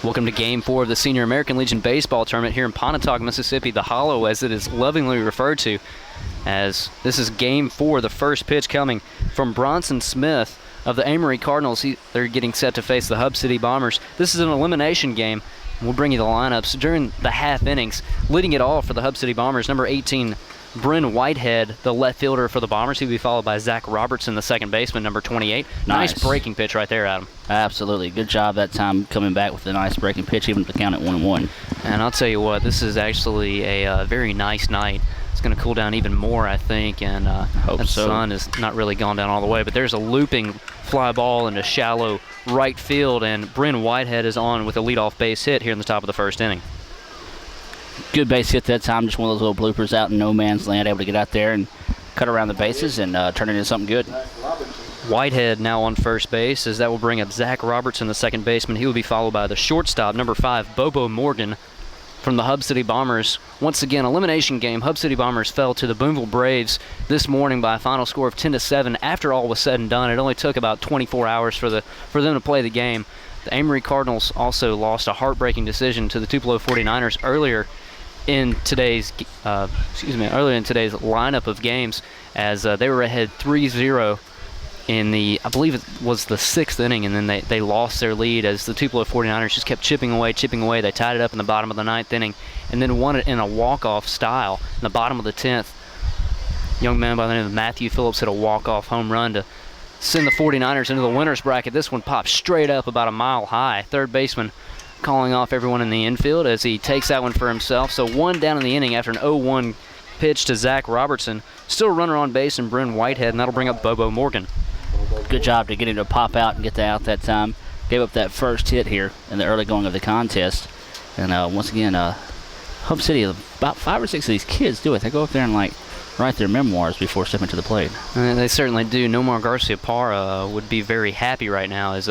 Welcome to Game 4 of the Senior American Legion Baseball Tournament here in Pontotoc, Mississippi, the Hollow, as it is lovingly referred to, as this is Game 4, the first pitch coming from Bronson Smith of the Amory Cardinals. They're getting set to face the Hub City Bombers. This is an elimination game. We'll bring you the lineups during the half innings. Leading it all for the Hub City Bombers, number 18, Bryn Whitehead, the left fielder for the Bombers. He'll be followed by Zach Robertson, the second baseman, number 28. Nice breaking pitch right there, Adam. Absolutely. Good job that time coming back with a nice breaking pitch, even to count at 1-1. And I'll tell you what, this is actually a very nice night. It's going to cool down even more, I think, and the sun has not really gone down all the way. But there's a looping fly ball into shallow right field, and Bryn Whitehead is on with a leadoff base hit here in the top of the first inning. Good base hit that time, just one of those little bloopers out in no man's land, able to get out there and cut around the bases and turn it into something good. Whitehead now on first base, as that will bring up Zach Robertson, the second baseman. He will be followed by the shortstop, number 5, Bobo Morgan from the Hub City Bombers. Once again, elimination game. Hub City Bombers fell to the Boonville Braves this morning by a final score of 10-7. After all was said and done, it only took about 24 hours for them to play the game. The Amory Cardinals also lost a heartbreaking decision to the Tupelo 49ers earlier in today's lineup of games, as they were ahead 3-0 in the, I believe it was the 6th inning, and then they lost their lead as the Tupelo 49ers just kept chipping away. They tied it up in the bottom of the 9th inning and then won it in a walk-off style in the bottom of the 10th. Young man by the name of Matthew Phillips hit a walk-off home run to send the 49ers into the winner's bracket. This one popped straight up about a mile high. Third baseman calling off everyone in the infield as he takes that one for himself. So one down in the inning after an 0-1 pitch to Zach Robertson. Still a runner on base in Bryn Whitehead, and that'll bring up Bobo Morgan. Good job to get him to pop out and get that out that time. Gave up that first hit here in the early going of the contest. And once again, Hub City, about 5 or 6 of these kids do it. They go up there and write their memoirs before stepping to the plate. They certainly do. Nomar Garcia-Parra would be very happy right now as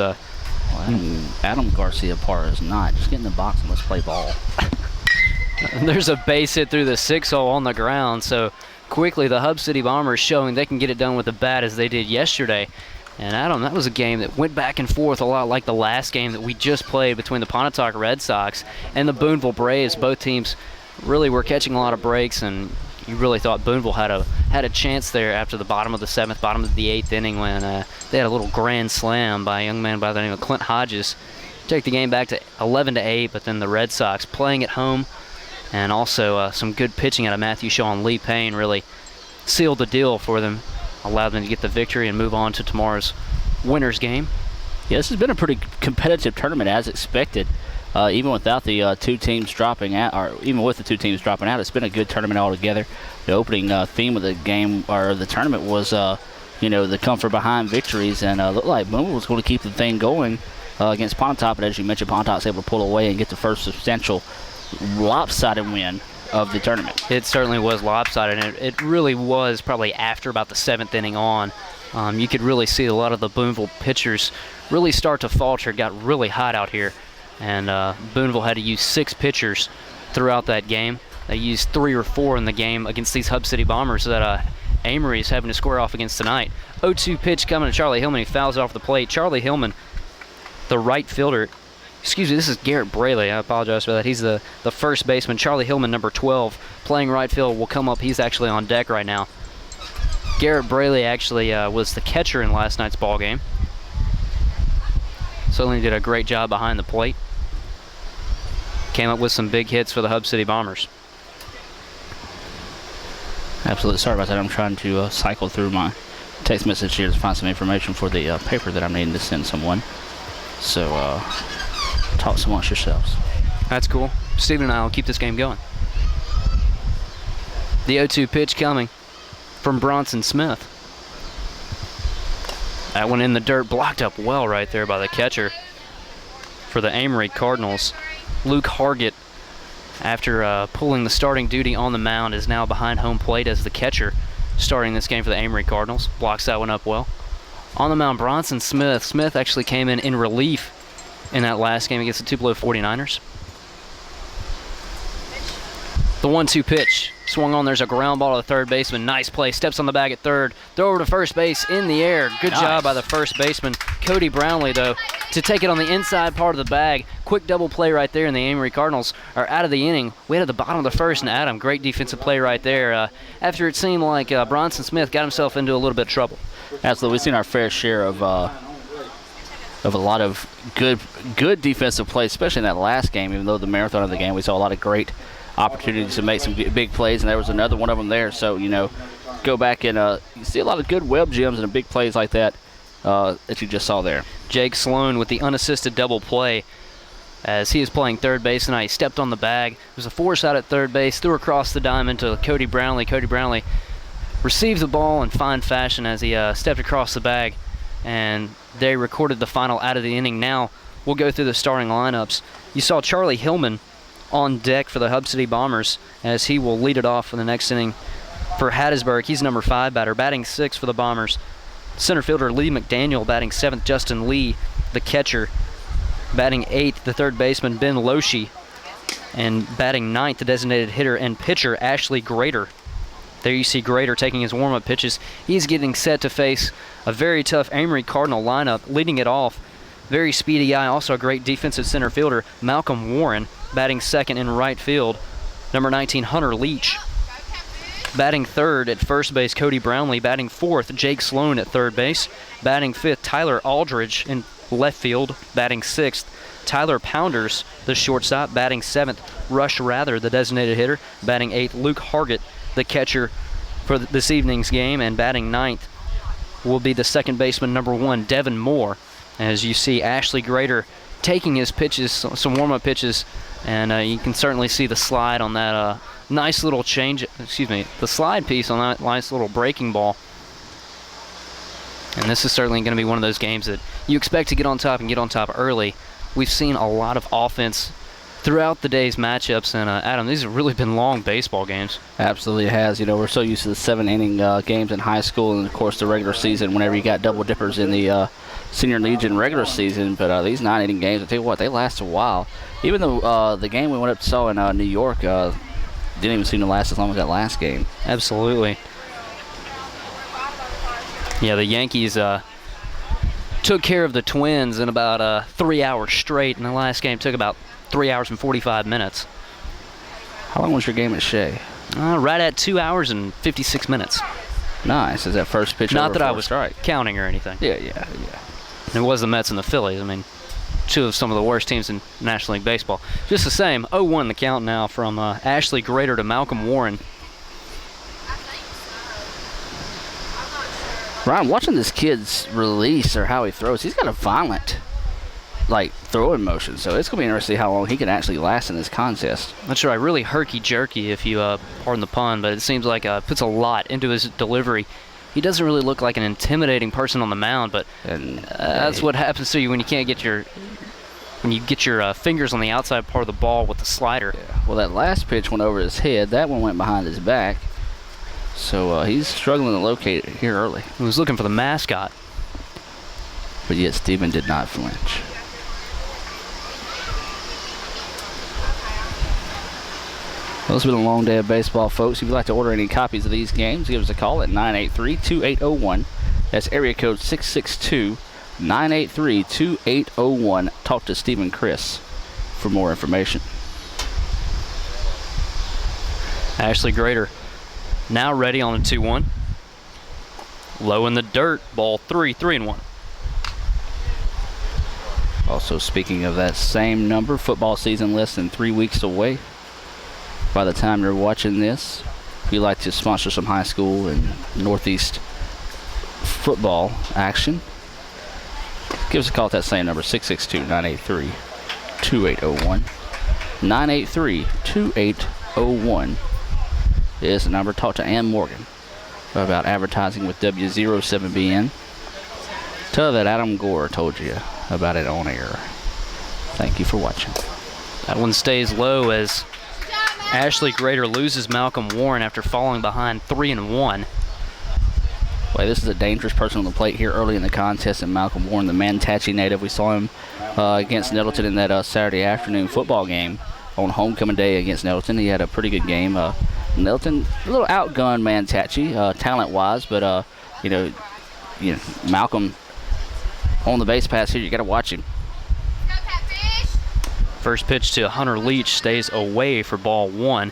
Adam Garcia-Parra is not. Just get in the box and let's play ball. There's a base hit through the 6-hole on the ground, so quickly the Hub City Bombers showing they can get it done with the bat as they did yesterday. And Adam, that was a game that went back and forth a lot like the last game that we just played between the Pontotoc Red Sox and the Boonville Braves. Both teams really were catching a lot of breaks, and you really thought Boonville had a chance there after the bottom of the 7th, bottom of the 8th inning when they had a little grand slam by a young man by the name of Clint Hodges. Take the game back to 11-8, but then the Red Sox playing at home and also some good pitching out of Matthew Shaw and Lee Payne really sealed the deal for them, allowed them to get the victory and move on to tomorrow's winners game. Yeah, this has been a pretty competitive tournament as expected. Even without the two teams dropping out, or even with the two teams dropping out, it's been a good tournament altogether. The opening theme of the game, or the tournament, was, the comfort behind victories, and looked like Boonville was going to keep the thing going against Pontotoc, but as you mentioned, Pontotoc was able to pull away and get the first substantial lopsided win of the tournament. It certainly was lopsided, and it really was probably after about the 7th inning on. You could really see a lot of the Boonville pitchers really start to falter. It got really hot out here. And Boonville had to use 6 pitchers throughout that game. They used 3 or 4 in the game against these Hub City Bombers that Amory is having to square off against tonight. 0-2 pitch coming to Charlie Hillman. He fouls it off the plate. Charlie Hillman, the right fielder. Excuse me, this is Garrett Braley. I apologize for that. He's the first baseman. Charlie Hillman, number 12, playing right field, will come up. He's actually on deck right now. Garrett Braley actually was the catcher in last night's ball game. Certainly did a great job behind the plate. Came up with some big hits for the Hub City Bombers. Absolutely. Sorry about that. I'm trying to cycle through my text message here to find some information for the paper that I'm needing to send someone. So, talk amongst yourselves. That's cool. Steven and I will keep this game going. The 0-2 pitch coming from Bronson Smith. That one in the dirt, blocked up well right there by the catcher for the Amory Cardinals. Luke Hargett, after pulling the starting duty on the mound, is now behind home plate as the catcher starting this game for the Amory Cardinals. Blocks that one up well. On the mound, Bronson Smith. Smith actually came in relief in that last game against the Tupelo 49ers. The 1-2 pitch Swung on, there's a ground ball to the third baseman. Nice play, steps on the bag at third. Throw over to first base in the air. Good job by the first baseman. Cody Brownlee, though, to take it on the inside part of the bag. Quick double play right there, and the Amory Cardinals are out of the inning. We had at the bottom of the first, and Adam, great defensive play right there. After it seemed like Bronson Smith got himself into a little bit of trouble. Absolutely. We've seen our fair share of a lot of good defensive plays, especially in that last game. Even though the marathon of the game, we saw a lot of great opportunities to make some big plays, and there was another one of them there. So, go back and you see a lot of good web gems and big plays like that that you just saw there. Jake Sloan with the unassisted double play as he is playing third base tonight. He stepped on the bag. It was a force out at third base, threw across the diamond to Cody Brownlee. Cody Brownlee received the ball in fine fashion as he stepped across the bag, and they recorded the final out of the inning. Now we'll go through the starting lineups. You saw Charlie Hillman on deck for the Hub City Bombers as he will lead it off for the next inning for Hattiesburg. He's number 5 batter, batting 6 for the Bombers. Center fielder Lee McDaniel batting 7th. Justin Lee, the catcher, batting 8th. The third baseman Ben Loshi, and batting 9th, the designated hitter and pitcher Ashley Grader. There you see Grader taking his warm-up pitches. He's getting set to face a very tough Amory Cardinal lineup, leading it off. Very speedy guy, also a great defensive center fielder, Malcolm Warren, batting 2nd in right field. Number 19, Hunter Leach. Batting 3rd at first base, Cody Brownlee. Batting 4th, Jake Sloan at third base. Batting 5th, Tyler Aldridge in left field. Batting 6th, Tyler Pounders, the shortstop. Batting 7th, Rush Rather, the designated hitter. Batting 8th, Luke Hargett, the catcher for this evening's game. And batting 9th will be the second baseman, number 1, Devin Moore. As you see Ashley Grader taking his pitches, some warm-up pitches, and you can certainly see the slide on that nice little the slide piece on that nice little breaking ball. And this is certainly going to be one of those games that you expect to get on top and get on top early. We've seen a lot of offense throughout the day's matchups, and Adam, these have really been long baseball games. Absolutely has. We're so used to the 7-inning games in high school, and of course the regular season whenever you got double dippers in the Senior Legion regular season, but these 9-inning games, I tell you what, they last a while. Even though the game we went up to saw in New York didn't even seem to last as long as that last game. Absolutely. Yeah, the Yankees took care of the Twins in about 3 hours straight, and the last game took about 3 hours and 45 minutes. How long was your game at Shea? Right at 2 hours and 56 minutes. Nice. Is that first pitch? Not that I was counting or anything. Yeah. And it was the Mets and the Phillies. I mean, two of some of the worst teams in National League Baseball. Just the same, 0-1 the count now from Ashley Grader to Malcolm Warren. Ryan, watching this kid's release or how he throws, he's got a violent throwing motion, so it's going to be interesting to see how long he can actually last in this contest. That's right, really herky-jerky, if you pardon the pun, but it seems like puts a lot into his delivery. He doesn't really look like an intimidating person on the mound, but that's what happens to you when you can't get your fingers on the outside part of the ball with the slider. Yeah. Well, that last pitch went over his head. That one went behind his back. So he's struggling to locate it here early. He was looking for the mascot. But yet Stephen did not flinch. Well, it's been a long day of baseball, folks. If you'd like to order any copies of these games, give us a call at 983-2801. That's area code 662-983-2801. Talk to Stephen Chris for more information. Ashley Grader now ready on a 2-1. Low in the dirt, ball 3-1. Also, speaking of that same number, football season less than 3 weeks away. By the time you're watching this, if you'd like to sponsor some high school and Northeast football action, give us a call at that same number, 662-983-2801. 983-2801 is the number. Talk to Ann Morgan about advertising with W07BN. Tell her that Adam Gore told you about it on air. Thank you for watching. That one stays low as Ashley Grader loses Malcolm Warren after falling behind 3-1. Boy, this is a dangerous person on the plate here early in the contest, and Malcolm Warren, the Mantachi native. We saw him against Nettleton in that Saturday afternoon football game on homecoming day against Nettleton. He had a pretty good game. Milton, a little outgunned Mantachi, talent-wise, but Malcolm on the base pass here. You got to watch him. First pitch to Hunter Leach stays away for ball 1.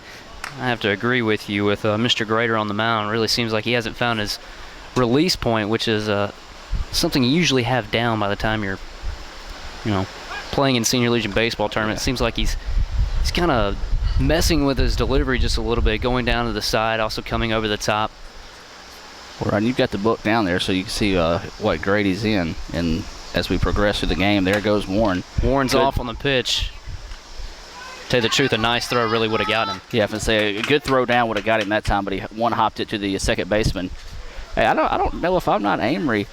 I have to agree with you with Mr. Grader on the mound. Really seems like he hasn't found his release point, which is something you usually have down by the time you're, playing in Senior Legion baseball tournament. It seems like he's kind of messing with his delivery just a little bit, going down to the side, also coming over the top. Well, Ryan, you've got the book down there so you can see what grade he's in. And as we progress through the game, there goes Warren. Warren's off on the pitch. Tell you the truth, a nice throw really would have gotten him. Yeah, I can say a good throw down would have got him that time, but he one-hopped it to the second baseman. Hey, I don't know if I'm not Amory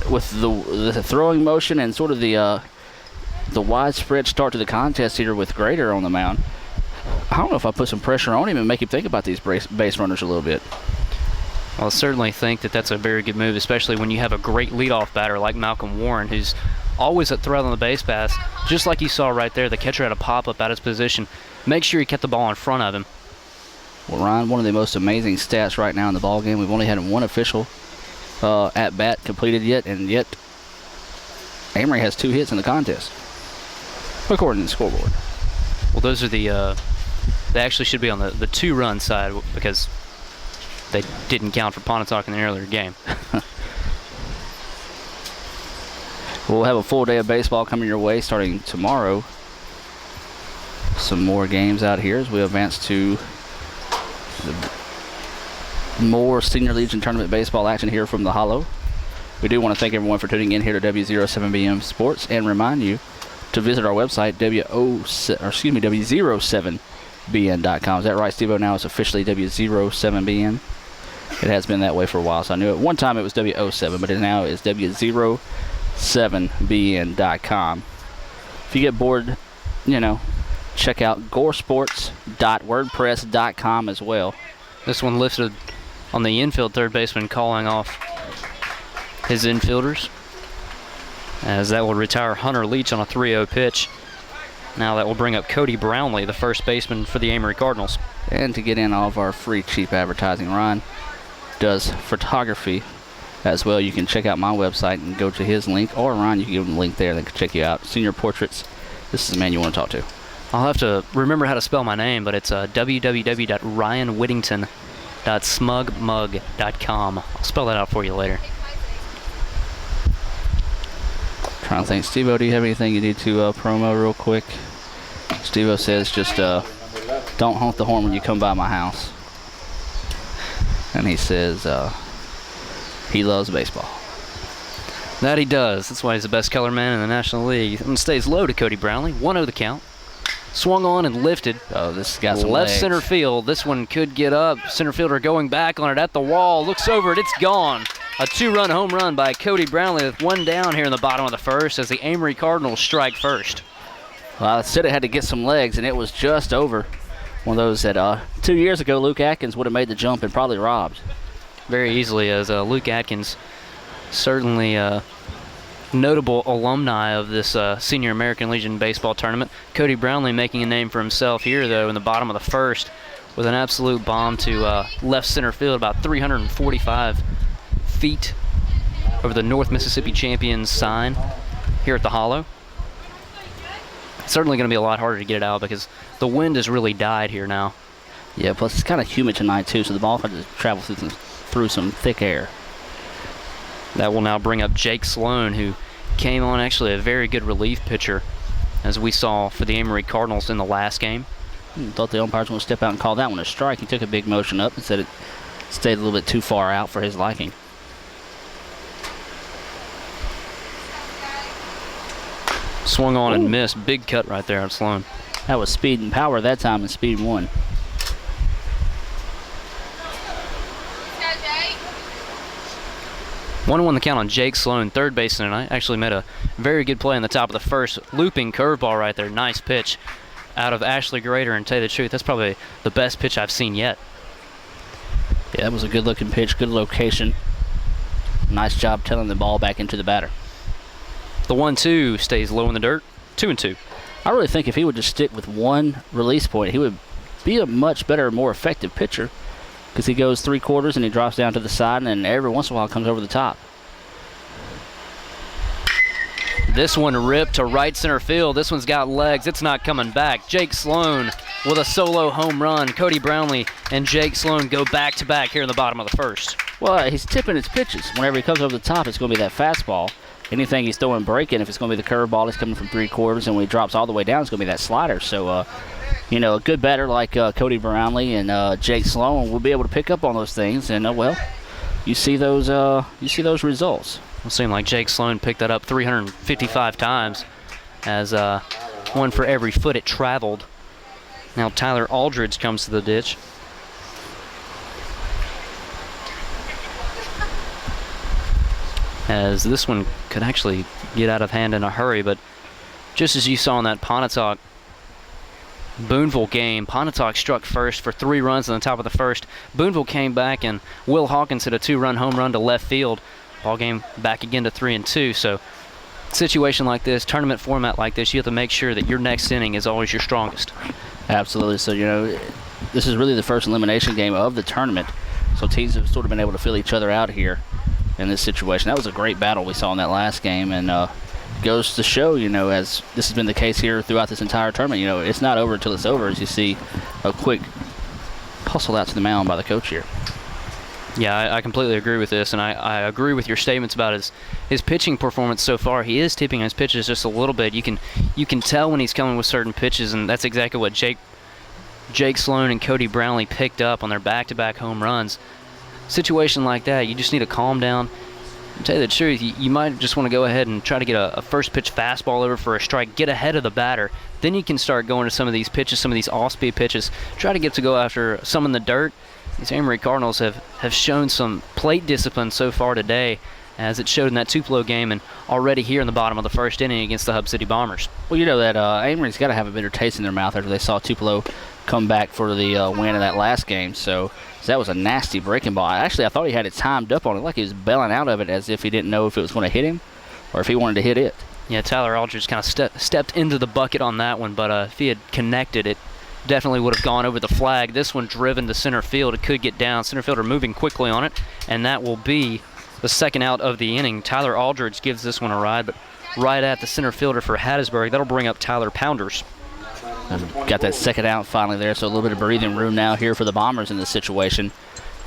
with the throwing motion and sort of the widespread start to the contest here with Grader on the mound. I don't know if I put some pressure on him and make him think about these base runners a little bit. Well, I certainly think that that's a very good move, especially when you have a great leadoff batter like Malcolm Warren, who's always at threat on the base pass. Just like you saw right there, the catcher had a pop-up out of his position. Make sure he kept the ball in front of him. Well, Ryan, one of the most amazing stats right now in the ball game. We've only had one official at-bat completed yet, and yet Amory has 2 hits in the contest, according to the scoreboard. Well, those are they actually should be on the 2-run side because they didn't count for Pontotoc in the earlier game. We'll have a full day of baseball coming your way starting tomorrow. Some more games out here as we advance to more Senior Legion Tournament baseball action here from the Hollow. We do want to thank everyone for tuning in here to W07BM Sports and remind you to visit our website, W07BN.com. Is that right, Steve-O? Now it's officially W07BN. It has been that way for a while, so I knew at one time it was W07, but it now is W07BN.com. If you get bored, check out goresports.wordpress.com as well. This one lifted on the infield third baseman calling off his infielders, as that will retire Hunter Leach on a 3-0 pitch. Now that will bring up Cody Brownlee, the first baseman for the Amory Cardinals. And to get in all of our free, cheap advertising, Ron does photography as well. You can check out my website and go to his link, or Ron, you can give him a link there. They can check you out. Senior Portraits. This is the man you want to talk to. I'll have to remember how to spell my name, but it's www.ryanwhittington.smugmug.com. I'll spell that out for you later. Trying to think. Steve-O, do you have anything you need to promo real quick? Steve-O says just don't honk the horn when you come by my house. And he says he loves baseball. That he does. That's why he's the best color man in the National League. And stays low to Cody Brownlee. 1-0 the count. Swung on and lifted. Oh, this got some left legs. Center field. This one could get up. Center fielder going back on it at the wall. Looks over it. It's gone. A 2-run home run by Cody Brownlee with 1 down here in the bottom of the first as the Amory Cardinals strike first. Well, I said it had to get some legs, and it was just over. One of those that 2 years ago Luke Atkins would have made the jump and probably robbed. Very easily, as Luke Atkins, certainly notable alumni of this Senior American Legion baseball tournament. Cody Brownlee making a name for himself here, though, in the bottom of the first with an absolute bomb to left center field, about 345 feet over the North Mississippi Champions sign here at the Hollow. It's certainly going to be a lot harder to get it out because the wind has really died here now. Yeah, plus it's kind of humid tonight, too, so the ball had to travel through some thick air. That will now bring up Jake Sloan, who came on actually a very good relief pitcher, as we saw for the Amory Cardinals in the last game. Thought the umpires were going to step out and call that one a strike. He took a big motion up and said it stayed a little bit too far out for his liking. Swung on and missed. Big cut right there on Sloan. That was speed and power that time, and speed won. 1-1 the count on Jake Sloan, third baseman tonight. Actually made a very good play in the top of the first. Looping curveball right there. Nice pitch out of Ashley Grader, and tell you the truth, that's probably the best pitch I've seen yet. Yeah, that was a good-looking pitch, good location. Nice job telling the ball back into the batter. The 1-2 stays low in the dirt. 2-2. I really think if he would just stick with one release point, he would be a much better, more effective pitcher because he goes 3/4 and he drops down to the side, and then every once in a while comes over the top. This one ripped to right center field. This one's got legs. It's not coming back. Jake Sloan with a solo home run. Cody Brownlee and Jake Sloan go back-to-back here in the bottom of the first. Well, he's tipping his pitches. Whenever he comes over the top, it's going to be that fastball. Anything he's throwing breaking, if it's going to be the curveball, it's coming from 3/4, and when he drops all the way down, it's going to be that slider. So, a good batter like Cody Brownlee and Jake Sloan will be able to pick up on those things, and you see those results. It seemed like Jake Sloan picked that up 355 times, as one for every foot it traveled. Now Tyler Aldridge comes to the ditch. As this one could actually get out of hand in a hurry, but just as you saw in that Pontotoc Boonville game, Pontotoc struck first for 3 runs on the top of the first. Boonville came back, and Will Hawkins hit a 2-run home run to left field. Ball game back again to 3-2. So, situation like this, tournament format like this, you have to make sure that your next inning is always your strongest. Absolutely. So, this is really the first elimination game of the tournament. So teams have sort of been able to fill each other out here in this situation. That was a great battle we saw in that last game, and goes to show, as this has been the case here throughout this entire tournament, it's not over until it's over, as you see a quick hustle out to the mound by the coach here. Yeah, I completely agree with this, and I agree with your statements about his pitching performance so far. He is tipping his pitches just a little bit. You can tell when he's coming with certain pitches, and that's exactly what Jake Sloan and Cody Brownlee picked up on their back-to-back home runs. Situation like that, you just need to calm down. To tell you the truth, you might just want to go ahead and try to get a first pitch fastball over for a strike, get ahead of the batter. Then you can start going to some of these pitches, some of these off-speed pitches. Try to get to go after some in the dirt. These Amory Cardinals have shown some plate discipline so far today, as it showed in that Tupelo game and already here in the bottom of the first inning against the Hub City Bombers. Well, that Amory's got to have a bitter taste in their mouth after they saw Tupelo come back for the win in that last game. So that was a nasty breaking ball. I thought he had it timed up on it, like he was bailing out of it as if he didn't know if it was going to hit him or if he wanted to hit it. Yeah, Tyler Aldridge kind of stepped into the bucket on that one, but if he had connected it, definitely would have gone over the flag. This one driven to center field. It could get down. Center fielder moving quickly on it, and that will be the second out of the inning. Tyler Aldridge gives this one a ride, but right at the center fielder for Hattiesburg. That'll bring up Tyler Pounders. And got that second out finally there, so a little bit of breathing room now here for the Bombers in this situation.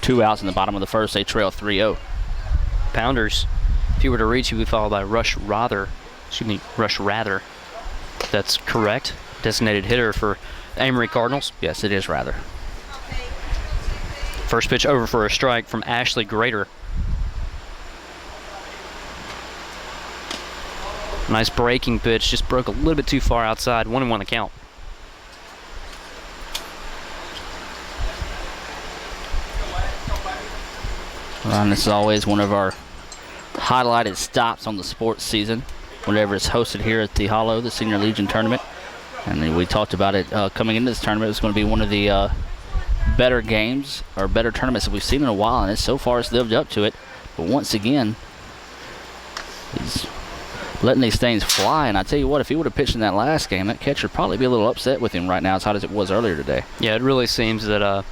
2 outs in the bottom of the first. They trail 3-0. Pounders, if he were to reach, he would be followed by Rush Rather. That's correct. Designated hitter for Amory Cardinals. Yes, it is Rather. First pitch over for a strike from Ashley Grader. Nice breaking pitch, just broke a little bit too far outside. 1-1 the count. And this is always one of our highlighted stops on the sports season whenever it's hosted here at the Hollow, the Senior Legion Tournament. And we talked about it coming into this tournament. It's going to be one of the better games or better tournaments that we've seen in a while, and so far it's lived up to it. But once again, he's letting these things fly. And I tell you what, if he would have pitched in that last game, that catcher would probably be a little upset with him right now, as hot as it was earlier today. Yeah, it really seems that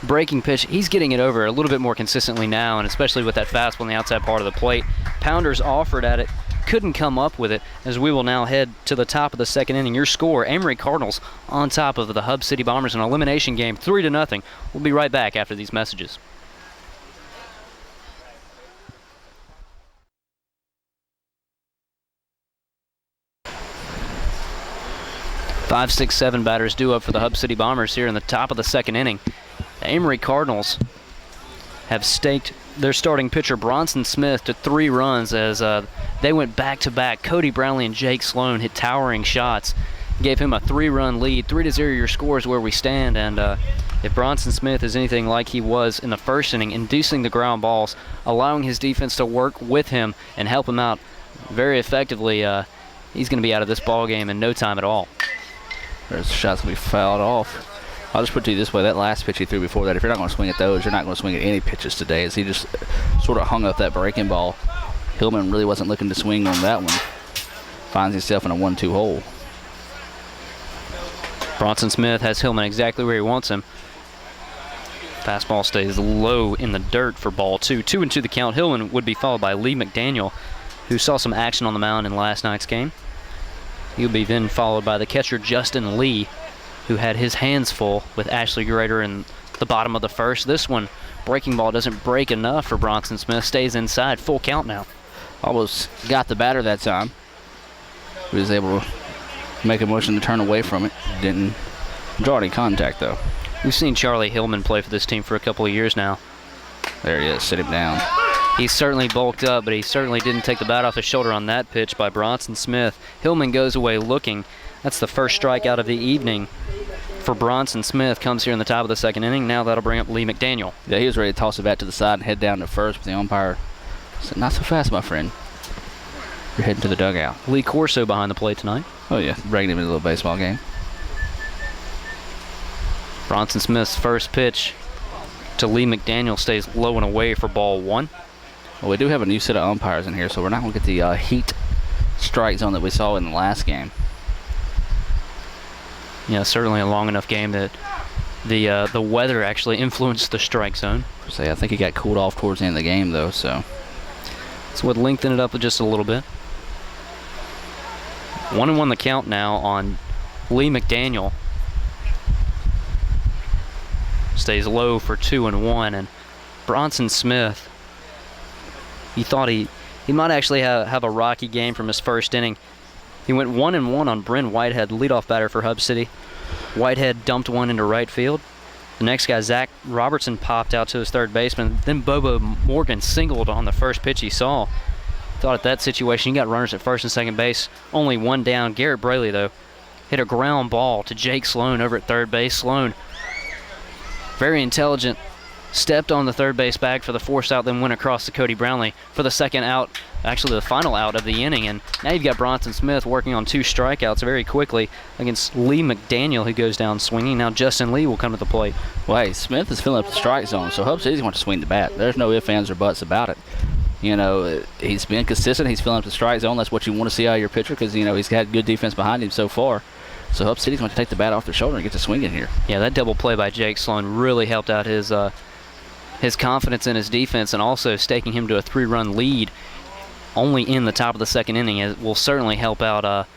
breaking pitch, he's getting it over a little bit more consistently now, and especially with that fastball on the outside part of the plate. Pounders offered at it, couldn't come up with it, as we will now head to the top of the second inning. Your score, Amory Cardinals on top of the Hub City Bombers in an elimination game, 3-0. We'll be right back after these messages. Five, six, seven batters due up for the Hub City Bombers here in the top of the second inning. The Amory Cardinals have staked their starting pitcher Bronson Smith to 3 runs as they went back-to-back. Cody Brownlee and Jake Sloan hit towering shots, gave him a 3-run lead. 3-0 your score is where we stand, and if Bronson Smith is anything like he was in the first inning, inducing the ground balls, allowing his defense to work with him and help him out very effectively, he's going to be out of this ball game in no time at all. There's a shot's going to be fouled off. I'll just put it to you this way, that last pitch he threw before that, if you're not going to swing at those, you're not going to swing at any pitches today, as he just sort of hung up that breaking ball. Hillman really wasn't looking to swing on that one. Finds himself in a 1-2 hole. Bronson Smith has Hillman exactly where he wants him. Fastball stays low in the dirt for ball 2. 2-2 the count. Hillman would be followed by Lee McDaniel, who saw some action on the mound in last night's game. He'll be then followed by the catcher Justin Lee, who had his hands full with Ashley Grader in the bottom of the first. This one, breaking ball doesn't break enough for Bronson Smith. Stays inside. Full count now. Almost got the batter that time. He was able to make a motion to turn away from it. Didn't draw any contact, though. We've seen Charlie Hillman play for this team for a couple of years now. There he is. Sit him down. He's certainly bulked up, but he certainly didn't take the bat off his shoulder on that pitch by Bronson Smith. Hillman goes away looking. That's the first strikeout of the evening for Bronson Smith. Comes here in the top of the second inning. Now that'll bring up Lee McDaniel. Yeah, he was ready to toss the bat to the side and head down to first, but the umpire said, "Not so fast, my friend. You're heading to the dugout." Lee Corso behind the plate tonight. Oh, yeah. Bringing him into a little baseball game. Bronson Smith's first pitch to Lee McDaniel stays low and away for ball 1. Well, we do have a new set of umpires in here, so we're not going to get the heat strike zone that we saw in the last game. Yeah, certainly a long enough game that the weather actually influenced the strike zone. So I think he got cooled off towards the end of the game, though, so. That's what lengthened it up just a little bit. 1-1 the count now on Lee McDaniel. Stays low for 2-1, and Bronson Smith, he thought he might actually have a rocky game from his first inning. He went 1-1 on Bryn Whitehead, leadoff batter for Hub City. Whitehead dumped one into right field. The next guy, Zach Robertson, popped out to his third baseman. Then Bobo Morgan singled on the first pitch he saw. Thought at that situation, he got runners at first and second base. Only one down. Garrett Braley, though, hit a ground ball to Jake Sloan over at third base. Sloan, very intelligent, stepped on the third base bag for the forced out, then went across to Cody Brownlee for the second out, actually the final out of the inning. And now you've got Bronson Smith working on 2 strikeouts very quickly against Lee McDaniel, who goes down swinging. Now Justin Lee will come to the plate. Well, hey, Smith is filling up the strike zone, so Hub City's going to swing the bat. There's no ifs, ands, or buts about it. You know, he's been consistent. He's filling up the strike zone. That's what you want to see out of your pitcher because, you know, he's had good defense behind him so far. So Hub City's going to take the bat off their shoulder and get to swinging here. Yeah, that double play by Jake Sloan really helped out his confidence in his defense, and also staking him to a 3-run lead only in the top of the second inning. It will certainly help out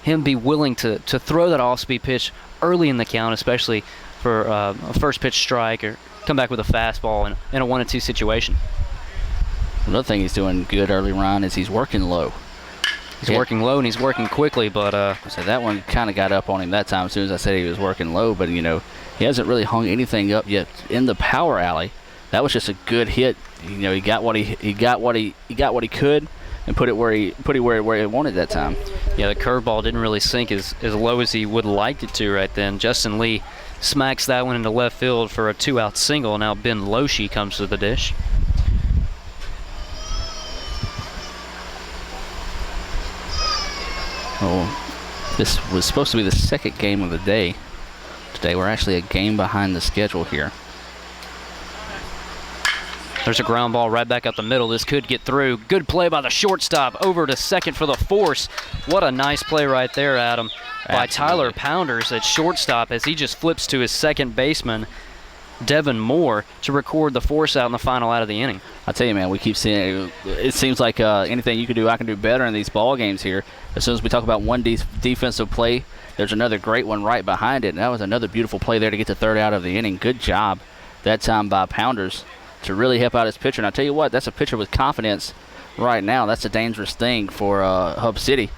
him be willing to throw that off-speed pitch early in the count, especially for a first pitch strike, or come back with a fastball in a 1-2 situation. Another thing he's doing good early, Ryan, is he's working low. He's working low and he's working quickly, but so that one kind of got up on him that time as soon as I said he was working low. But you know, he hasn't really hung anything up yet in the power alley. That was just a good hit. You know, he got what he could and put it where he wanted that time. Yeah, the curveball didn't really sink as low as he would have liked it to right then. Justin Lee smacks that one into left field for a 2-out single. Now Ben Loshi comes to the dish. Oh, this was supposed to be the second game of the day. Today we're actually a game behind the schedule here. There's a ground ball right back up the middle. This could get through. Good play by the shortstop. Over to second for the force. What a nice play right there, Adam, by Tyler Pounders at shortstop as he just flips to his second baseman, Devin Moore, to record the force out in the final out of the inning. I tell you, man, we keep seeing it seems like anything you can do, I can do better in these ball games here. As soon as we talk about one defensive play, there's another great one right behind it. And that was another beautiful play there to get the third out of the inning. Good job that time by Pounders to really help out his pitcher. And I tell you what, that's a pitcher with confidence right now. That's a dangerous thing for Hub City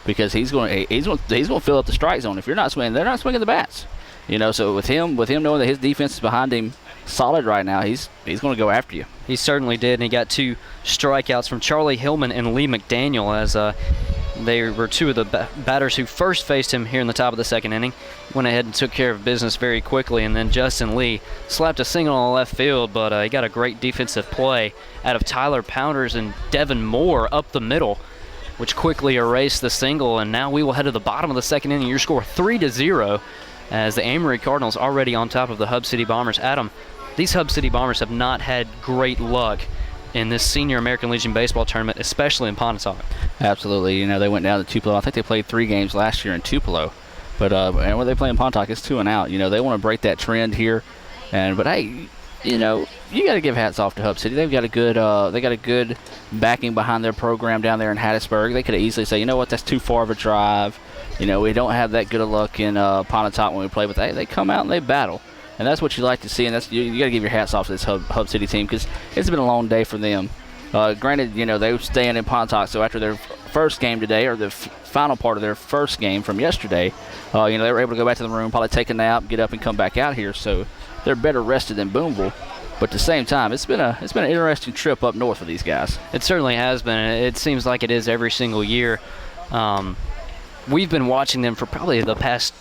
because he's going to fill up the strike zone. If you're not swinging, they're not swinging the bats. You know, so with him knowing that his defense is behind him solid right now, he's going to go after you. He certainly did, and he got 2 strikeouts from Charlie Hillman and Lee McDaniel as they were 2 of the batters who first faced him here in the top of the second inning. Went ahead and took care of business very quickly, and then Justin Lee slapped a single on the left field, but he got a great defensive play out of Tyler Pounders and Devin Moore up the middle, which quickly erased the single, and now we will head to the bottom of the second inning. Your score 3-0 as the Amory Cardinals already on top of the Hub City Bombers. Adam, these Hub City Bombers have not had great luck in this Senior American Legion Baseball tournament, especially in Pontotoc. Absolutely. You know, they went down to Tupelo. I think they played 3 games last year in Tupelo. But and when they play in Pontotoc, it's 2 and out. You know, they want to break that trend here. But hey, you know, you got to give hats off to Hub City. They've got a good backing behind their program down there in Hattiesburg. They could have easily say, you know what, that's too far of a drive. You know, we don't have that good of luck in Pontotoc when we play, but they come out and they battle. And that's what you like to see, and that's you got to give your hats off to this Hub City team because it's been a long day for them. Granted, you know, they were staying in Pontotoc, so after their first game today, or the final part of their first game from yesterday, you know, they were able to go back to the room, probably take a nap, get up, and come back out here. So they're better rested than Boonville. But at the same time, it's been an interesting trip up north for these guys. It certainly has been. It seems like it is every single year. We've been watching them for probably the past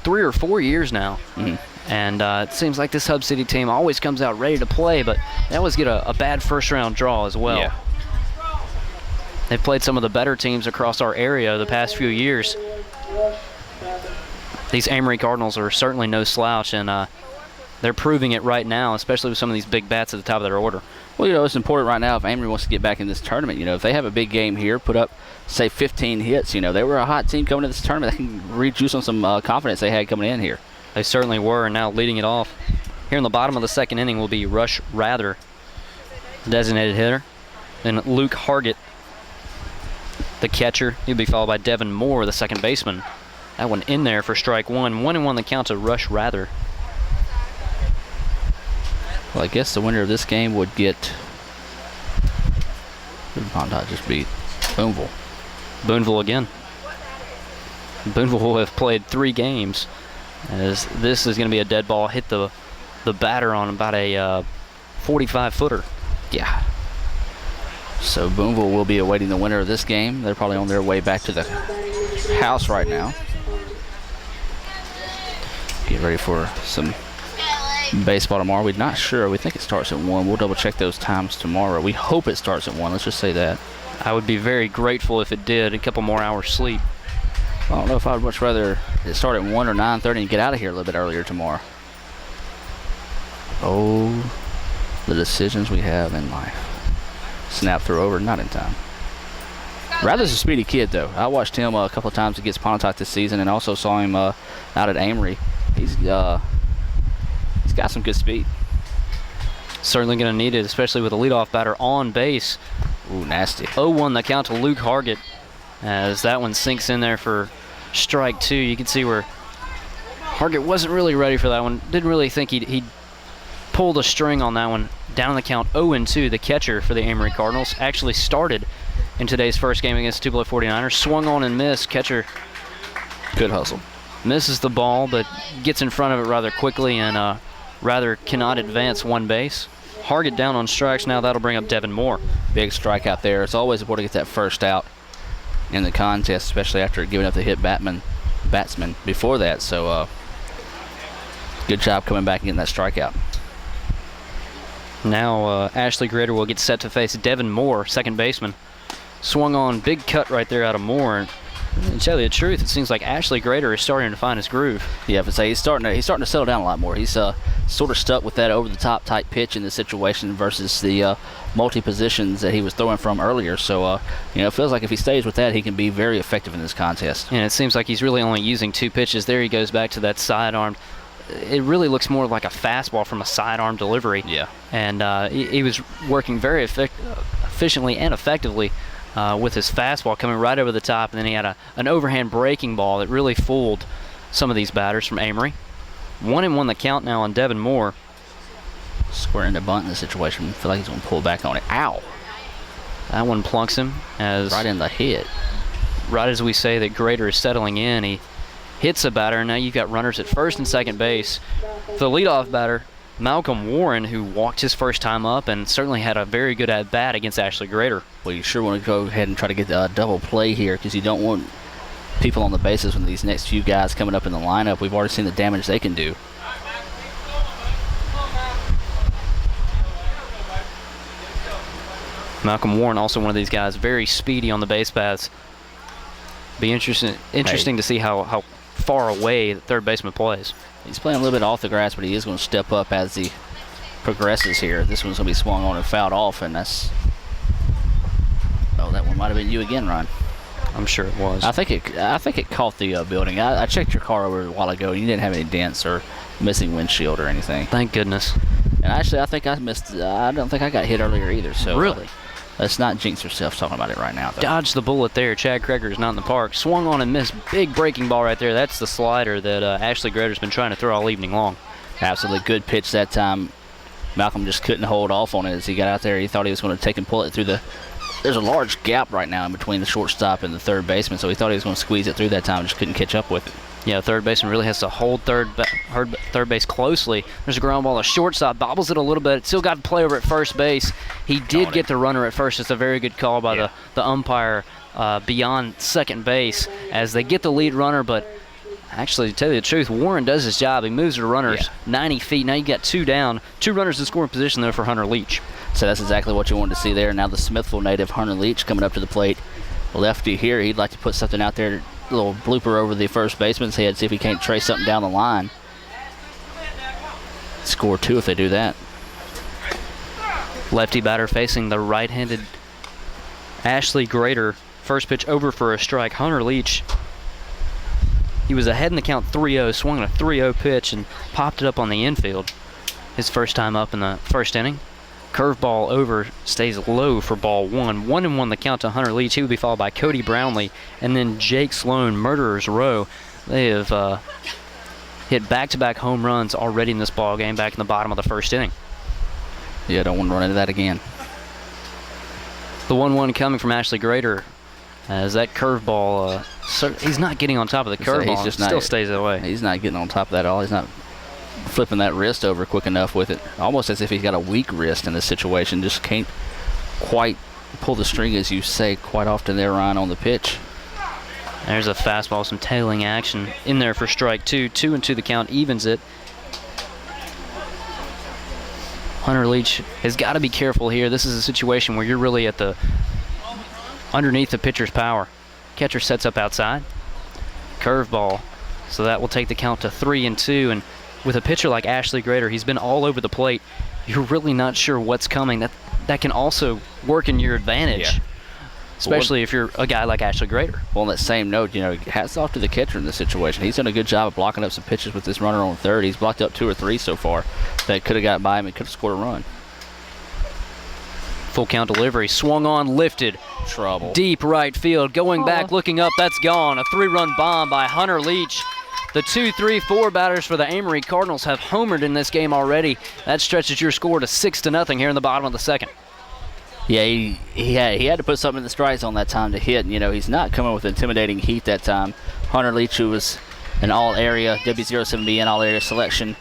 3 or 4 years now. Mm-hmm. And it seems like this Hub City team always comes out ready to play, but they always get a bad first-round draw as well. Yeah. They've played some of the better teams across our area the past few years. These Amory Cardinals are certainly no slouch, and they're proving it right now, especially with some of these big bats at the top of their order. Well, you know, it's important right now if Amory wants to get back in this tournament. You know, if they have a big game here, put up, say, 15 hits, you know, they were a hot team coming to this tournament. They can rejuice on some confidence they had coming in here. They certainly were, and now leading it off here in the bottom of the second inning will be Rush Rather, designated hitter. Then Luke Hargett, the catcher. He'll be followed by Devin Moore, the second baseman. That one in there for strike one. 1-1 the count to Rush Rather. Well, I guess the winner of this game would get. Who did Pontotoc just beat? Boonville. Boonville again. Boonville will have played 3 games, as this is going to be a dead ball. Hit the batter on about a 45-footer. Yeah. So Boonville will be awaiting the winner of this game. They're probably on their way back to the house right now. Get ready for some baseball tomorrow. We're not sure. We think it starts at 1. We'll double check those times tomorrow. We hope it starts at 1. Let's just say that. I would be very grateful if it did. A couple more hours sleep. I don't know if I would much rather it start at 1 or 9:30 and get out of here a little bit earlier tomorrow. Oh, the decisions we have in life. Snap through over, not in time. Rather's a speedy kid, though. I watched him a couple of times against Pontotoc this season and also saw him out at Amory. He's got some good speed. Certainly going to need it, especially with a leadoff batter on base. Ooh, nasty. 0-1 the count to Luke Hargett, as that one sinks in there for strike 2. You can see where Hargett wasn't really ready for that one. Didn't really think he'd pulled a string on that one. Down the count 0-2, the catcher for the Amory Cardinals actually started in today's first game against Tupelo 49ers. Swung on and missed. Catcher, good hustle. Misses the ball, but gets in front of it rather quickly, and Rather cannot advance one base. Hargett down on strikes now. That'll bring up Devin Moore. Big strikeout there. It's always important to get that first out in the contest, especially after giving up the hit batsman before that. So good job coming back and getting that strikeout. Now Ashley Grader will get set to face Devin Moore, second baseman. Swung on, big cut right there out of Moore. And to tell you the truth, it seems like Ashley Grader is starting to find his groove. Yeah, but say he's starting to settle down a lot more. He's sort of stuck with that over-the-top type pitch in this situation versus the multi-positions that he was throwing from earlier. So, it feels like if he stays with that, he can be very effective in this contest. And it seems like he's really only using 2 pitches. There he goes back to that sidearm. It really looks more like a fastball from a sidearm delivery. Yeah. And he was working very efficiently and effectively with his fastball coming right over the top, and then he had an overhand breaking ball that really fooled some of these batters from Amory. 1-1 the count now on Devin Moore. Squaring the bunt in this situation. I feel like he's going to pull back on it. Ow! That one plunks him as right in the head. Right as we say that Grader is settling in, he hits a batter, and now you've got runners at first and second base. The leadoff batter, Malcolm Warren, who walked his first time up and certainly had a very good at-bat against Ashley Grader. Well, you sure want to go ahead and try to get a double play here because you don't want people on the bases when these next few guys coming up in the lineup. We've already seen the damage they can do. Malcolm Warren, also one of these guys, very speedy on the base paths. Be interesting to see how far away the third baseman plays. He's playing a little bit off the grass, but he is going to step up as he progresses here. This one's going to be swung on and fouled off, and that's... Oh, that one might have been you again, Ron. I'm sure it was. I think it caught the building. I checked your car over a while ago. You didn't have any dents or missing windshield or anything. Thank goodness. And actually, I think I missed. I don't think I got hit earlier either. So really, let's not jinx ourselves talking about it right now. Though. Dodged the bullet there. Chad Kreger's not in the park. Swung on and missed. Big breaking ball right there. That's the slider that Ashley Grader's been trying to throw all evening long. Absolutely good pitch that time. Malcolm just couldn't hold off on it as he got out there. He thought he was going to take and pull it through the. There's a large gap right now in between the shortstop and the third baseman, so he thought he was going to squeeze it through that time. Just couldn't catch up with it. Yeah, third baseman really has to hold third base closely. There's a ground ball. The shortstop bobbles it a little bit. Still got to play over at first base. He did get the runner at first. It's a very good call by the umpire beyond second base as they get the lead runner. But actually, to tell you the truth, Warren does his job. He moves the runners 90 feet. Now you got two down. Two runners in scoring position there for Hunter Leach. So that's exactly what you wanted to see there. Now the Smithville native Hunter Leach coming up to the plate. Lefty here. He'd like to put something out there. A little blooper over the first baseman's head. See if he can't trace something down the line. Score 2 if they do that. Lefty batter facing the right-handed Ashley Grader. First pitch over for a strike. Hunter Leach. He was ahead in the count 3-0, swung a 3-0 pitch and popped it up on the infield. His first time up in the first inning. Curveball over, stays low for ball 1. 1-1 the count to Hunter Leach. He would be followed by Cody Brownlee and then Jake Sloan, Murderers Row. They have hit back-to-back home runs already in this ball game back in the bottom of the first inning. Yeah, don't want to run into that again. The 1-1 coming from Ashley Grader as that curveball, he's not getting on top of the curveball. He still stays away. He's not getting on top of that at all. He's not flipping that wrist over quick enough with it. Almost as if he's got a weak wrist in this situation. Just can't quite pull the string, as you say quite often there, Ryan, on the pitch. There's a fastball, some tailing action in there for strike 2. 2-2 the count, evens it. Hunter Leach has got to be careful here. This is a situation where you're really at the underneath the pitcher's power. Catcher sets up outside. Curveball. So that will take the count to 3-2. And with a pitcher like Ashley Grader, he's been all over the plate. You're really not sure what's coming. That can also work in your advantage. Yeah. Especially if you're a guy like Ashley Grader. Well, on that same note, hats off to the catcher in this situation. He's done a good job of blocking up some pitches with this runner on third. He's blocked up 2 or 3 so far that could have got by him and could have scored a run. Full count delivery, swung on, lifted. Trouble. Deep right field, going back, looking up, that's gone. A 3-run bomb by Hunter Leach. The 2, 3, 4 batters for the Amory Cardinals have homered in this game already. That stretches your score to 6-0 here in the bottom of the second. Yeah, he had to put something in the strike zone that time to hit. He's not coming with intimidating heat that time. Hunter Leach, who was an all-area W07B and all-area selection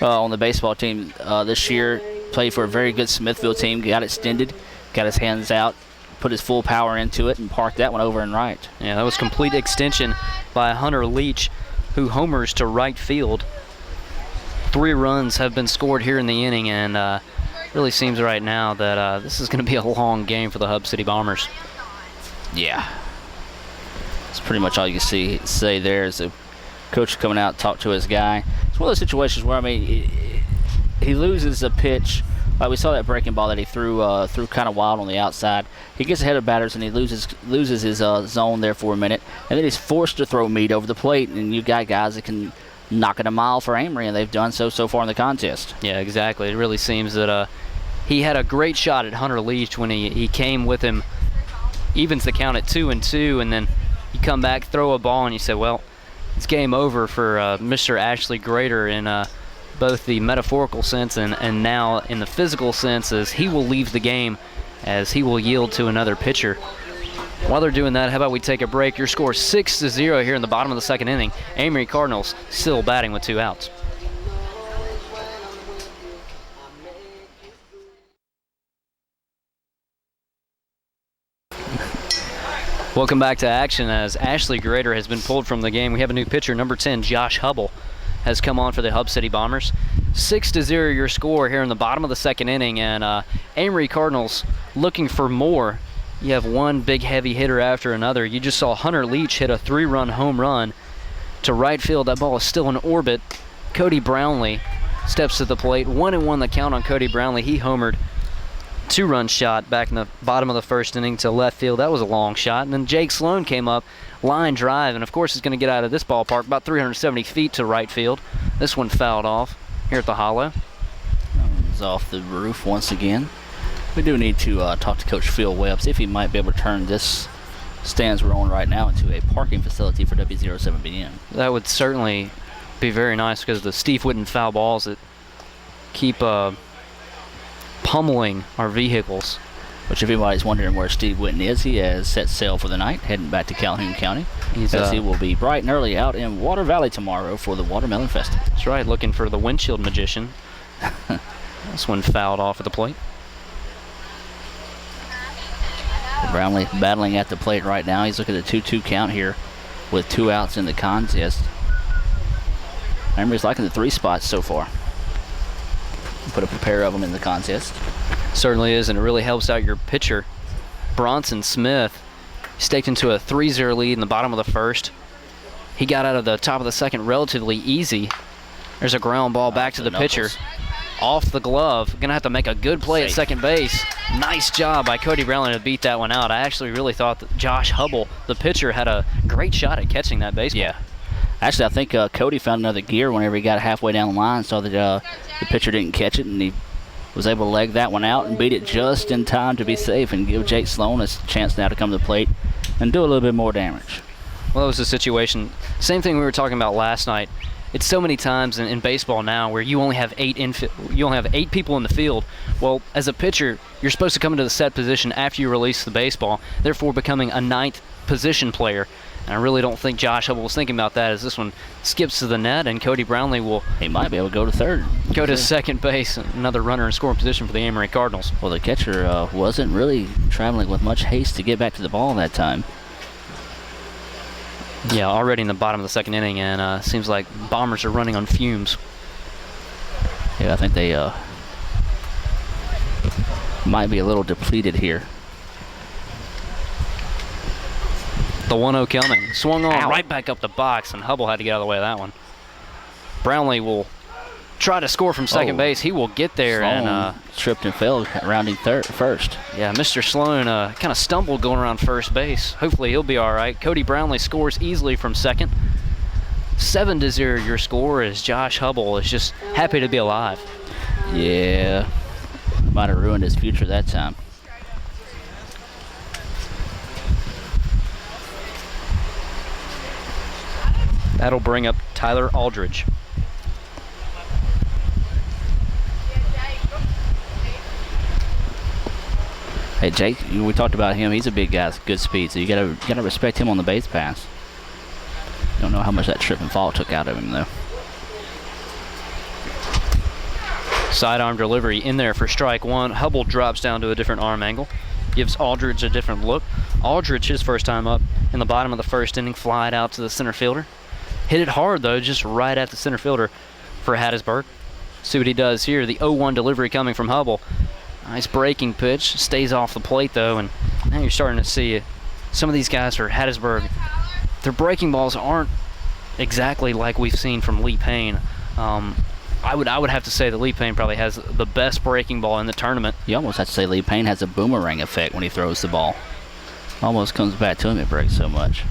on the baseball team this year, played for a very good Smithville team, got extended, got his hands out, put his full power into it, and parked that one over and right. Yeah, that was complete extension by Hunter Leach, who homers to right field. 3 runs have been scored here in the inning, and really seems right now that this is going to be a long game for the Hub City Bombers. Yeah. That's pretty much all you can say there is the coach coming out to talk to his guy. It's one of those situations where, he loses a pitch. Like we saw that breaking ball that he threw kind of wild on the outside. He gets ahead of batters and he loses his zone there for a minute, and then he's forced to throw meat over the plate. And you got guys that can knock it a mile for Amory, and they've done so far in the contest. Yeah, exactly. It really seems that he had a great shot at Hunter Leach when he came with him, evens the count at 2-2, and then you come back, throw a ball, and you say, well, it's game over for Mr. Ashley Grader in both the metaphorical sense and now in the physical sense, as he will leave the game as he will yield to another pitcher. While they're doing that, how about we take a break? Your score 6-0 here in the bottom of the second inning. Amory Cardinals still batting with 2 outs. Welcome back to action as Ashley Grader has been pulled from the game. We have a new pitcher, number 10, Josh Hubble, has come on for the Hub City Bombers. 6-0 your score here in the bottom of the second inning, and Amory Cardinals looking for more. You have one big heavy hitter after another. You just saw Hunter Leach hit a 3-run home run to right field. That ball is still in orbit. Cody Brownlee steps to the plate. 1-1 the count on Cody Brownlee. He homered 2-run shot back in the bottom of the first inning to left field. That was a long shot. And then Jake Sloan came up, line drive, and of course he's going to get out of this ballpark about 370 feet to right field. This one fouled off here at the Hollow. It's off the roof once again. We do need to talk to Coach Phil Webb, see if he might be able to turn this stands we're on right now into a parking facility for W07BN. That would certainly be very nice because the Steve Whitten foul balls that keep pummeling our vehicles. Which, if anybody's wondering where Steve Whitten is, he has set sail for the night, heading back to Calhoun County. He will be bright and early out in Water Valley tomorrow for the Watermelon Festival. That's right, looking for the windshield magician. This one fouled off at the plate. Brownlee battling at the plate right now. He's looking at a 2-2 count here with 2 outs in the contest. Amory's liking the 3 spots so far. Put up a pair of them in the contest. Certainly is, and it really helps out your pitcher, Bronson Smith. Staked into a 3-0 lead in the bottom of the first. He got out of the top of the second relatively easy. There's a ground ball back to the pitcher. Off the glove. Gonna have to make a good play at second base. Nice job by Cody Brownlee to beat that one out. I actually really thought that Josh Hubble, the pitcher, had a great shot at catching that baseball. Yeah. Actually, I think Cody found another gear whenever he got halfway down the line, saw that the pitcher didn't catch it, and he was able to leg that one out and beat it just in time to be safe and give Jake Sloan a chance now to come to the plate and do a little bit more damage. Well, that was the situation. Same thing we were talking about last night. It's so many times in baseball now where you only have 8 people in the field. Well, as a pitcher, you're supposed to come into the set position after you release the baseball, therefore becoming a 9th position player. And I really don't think Josh Hubble was thinking about that as this one skips to the net, and Cody Brownlee will... He might be able to go to third. Go to second base, another runner in scoring position for the Amory Cardinals. Well, the catcher wasn't really traveling with much haste to get back to the ball that time. Yeah, already in the bottom of the second inning, and seems like Bombers are running on fumes. Yeah, I think they might be a little depleted here. The 1-0 coming. Swung on right back up the box, and Hubble had to get out of the way of that one. Brownlee will try to score from second base. He will get there. Sloan and tripped and fell, rounding first. Yeah, Mr. Sloan kind of stumbled going around first base. Hopefully he'll be all right. Cody Brownlee scores easily from second. 7-0 your score as Josh Hubble is just happy to be alive. Yeah, might have ruined his future that time. That'll bring up Tyler Aldridge. Hey Jake, we talked about him. He's a big guy, good speed, so you gotta respect him on the base pass. Don't know how much that trip and fall took out of him though. Sidearm delivery in there for strike one. Hubble drops down to a different arm angle. Gives Aldridge a different look. Aldridge, his first time up in the bottom of the first inning, flied out to the center fielder. Hit it hard though, just right at the center fielder for Hattiesburg. See what he does here. The 0-1 delivery coming from Hubble. Nice breaking pitch. Stays off the plate though, and now you're starting to see some of these guys for Hattiesburg. Their breaking balls aren't exactly like we've seen from Lee Payne. I would have to say that Lee Payne probably has the best breaking ball in the tournament. You almost have to say Lee Payne has a boomerang effect when he throws the ball. Almost comes back to him, it breaks so much.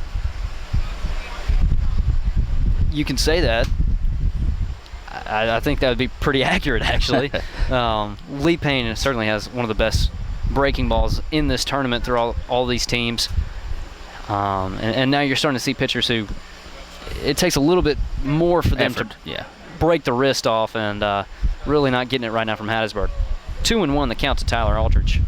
You can say that. I think that would be pretty accurate, actually. Lee Payne certainly has one of the best breaking balls in this tournament through all these teams. And now you're starting to see pitchers who it takes a little bit more for them to break the wrist off, and really not getting it right now from Hattiesburg. 2-1 the count to Tyler Aldridge.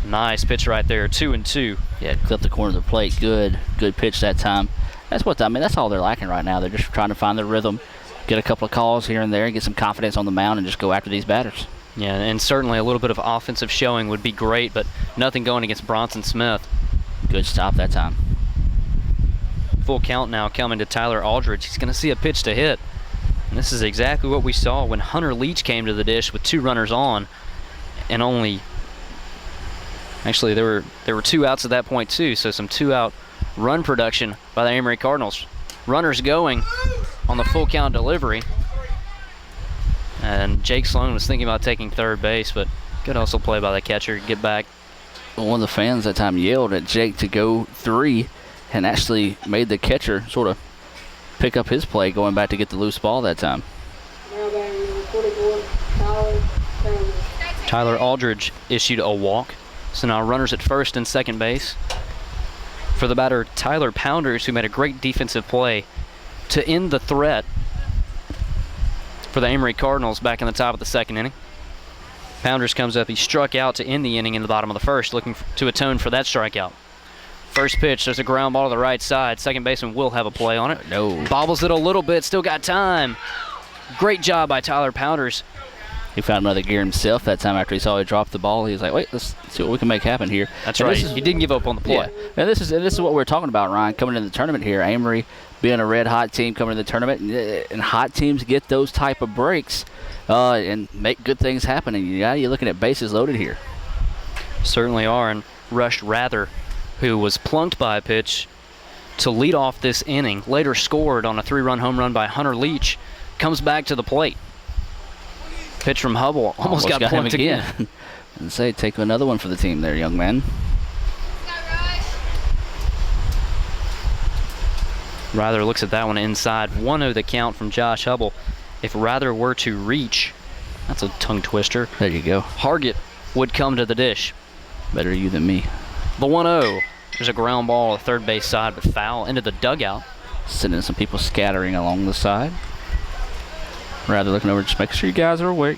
Nice pitch right there, 2-2. Yeah, clipped the corner of the plate. Good pitch that time. That's all they're lacking right now. They're just trying to find their rhythm, get a couple of calls here and there, get some confidence on the mound, and just go after these batters. Yeah, and certainly a little bit of offensive showing would be great, but nothing going against Bronson Smith. Good stop that time. Full count now coming to Tyler Aldridge. He's going to see a pitch to hit. And this is exactly what we saw when Hunter Leach came to the dish with 2 runners on, and actually there were 2 outs at that point too, so some 2-out run production by the Amory Cardinals. Runners going on the full count delivery. And Jake Sloan was thinking about taking third base, but Good hustle play by the catcher. Get back. One of the fans that time yelled at Jake to go 3 and actually made the catcher sort of pick up his play going back to get the loose ball that time. Now batting number 24, Tyler Pounders. Tyler Aldridge issued a walk. So now runners at first and second base. For the batter, Tyler Pounders, who made a great defensive play to end the threat for the Amory Cardinals back in the top of the second inning. Pounders comes up. He struck out to end the inning in the bottom of the first, looking to atone for that strikeout. First pitch, there's a ground ball to the right side. Second baseman will have a play on it. No. Bobbles it a little bit, still got time. Great job by Tyler Pounders. He found another gear himself that time after he saw he dropped the ball. He was like, wait, let's see what we can make happen here. That's right. He didn't give up on the play. Yeah. And this is what we're talking about, Ryan, coming into the tournament here. Amory being a red-hot team coming into the tournament, and hot teams get those type of breaks and make good things happen. And you're looking at bases loaded here. Certainly are. And Rush Rather, who was plunked by a pitch to lead off this inning, later scored on a 3-run home run by Hunter Leach, comes back to the plate. Pitch from Hubble almost got plunked again. And say, take another one for the team there, young man. Rather looks at that one inside. 1-0 the count from Josh Hubble. If Rather were to reach, that's a tongue twister. There you go. Hargett would come to the dish. Better you than me. The 1-0. There's a ground ball at third base side, but foul into the dugout. Sending some people scattering along the side. Rather looking over, just making sure you guys are awake.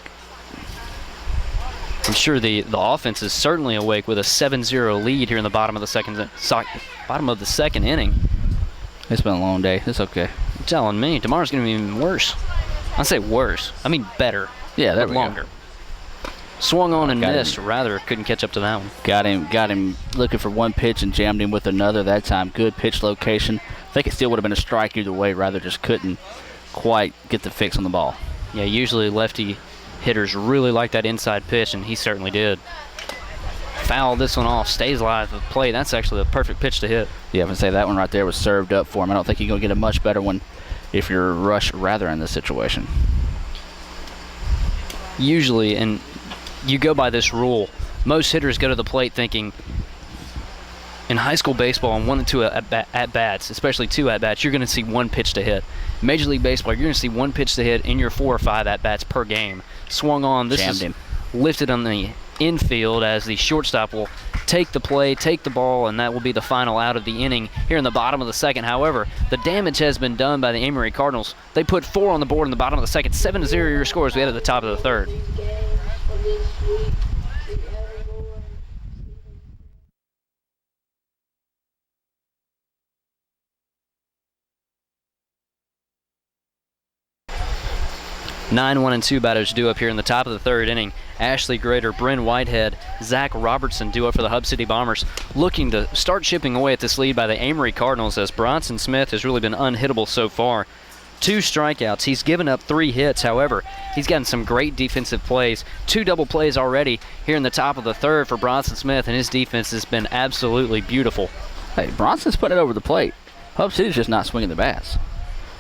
I'm sure the offense is certainly awake with a 7-0 lead here in the bottom of the second inning. It's been a long day. It's okay. You're telling me tomorrow's going to be even worse. I say worse. I mean better. Yeah, there but we longer. go. Swung on and Got missed. him. Rather couldn't catch up to that one. Got him looking for one pitch and jammed him with another that time. Good pitch location. I think it still would have been a strike either way. Rather just couldn't quite get the fix on the ball. Yeah, usually lefty hitters really like that inside pitch, and he certainly did. Foul this one off, stays alive with play. That's actually a perfect pitch to hit. Yeah, I would say that one right there was served up for him. I don't think you're going to get a much better one if you're Rush Rather in this situation. Usually, and you go by this rule, most hitters go to the plate thinking, in high school baseball, on 1 and 2 at-bats, especially 2 at-bats, you're going to see one pitch to hit. Major League Baseball, you're going to see one pitch to hit in your 4 or 5 at-bats per game. Swung on. This Jammed is him. Lifted on the infield as the shortstop will take the play, take the ball, and that will be the final out of the inning here in the bottom of the second. However, the damage has been done by the Amory Cardinals. They put 4 on the board in the bottom of the second. 7-0 your score as we head to the top of the third. Nine, 1, and 2 batters due up here in the top of the third inning. Ashley Grader, Bryn Whitehead, Zach Robertson due up for the Hub City Bombers, looking to start chipping away at this lead by the Amory Cardinals as Bronson Smith has really been unhittable so far. 2 strikeouts. He's given up 3 hits. However, he's gotten some great defensive plays. 2 double plays already here in the top of the third for Bronson Smith, and his defense has been absolutely beautiful. Hey, Bronson's putting it over the plate. Hub City's just not swinging the bats.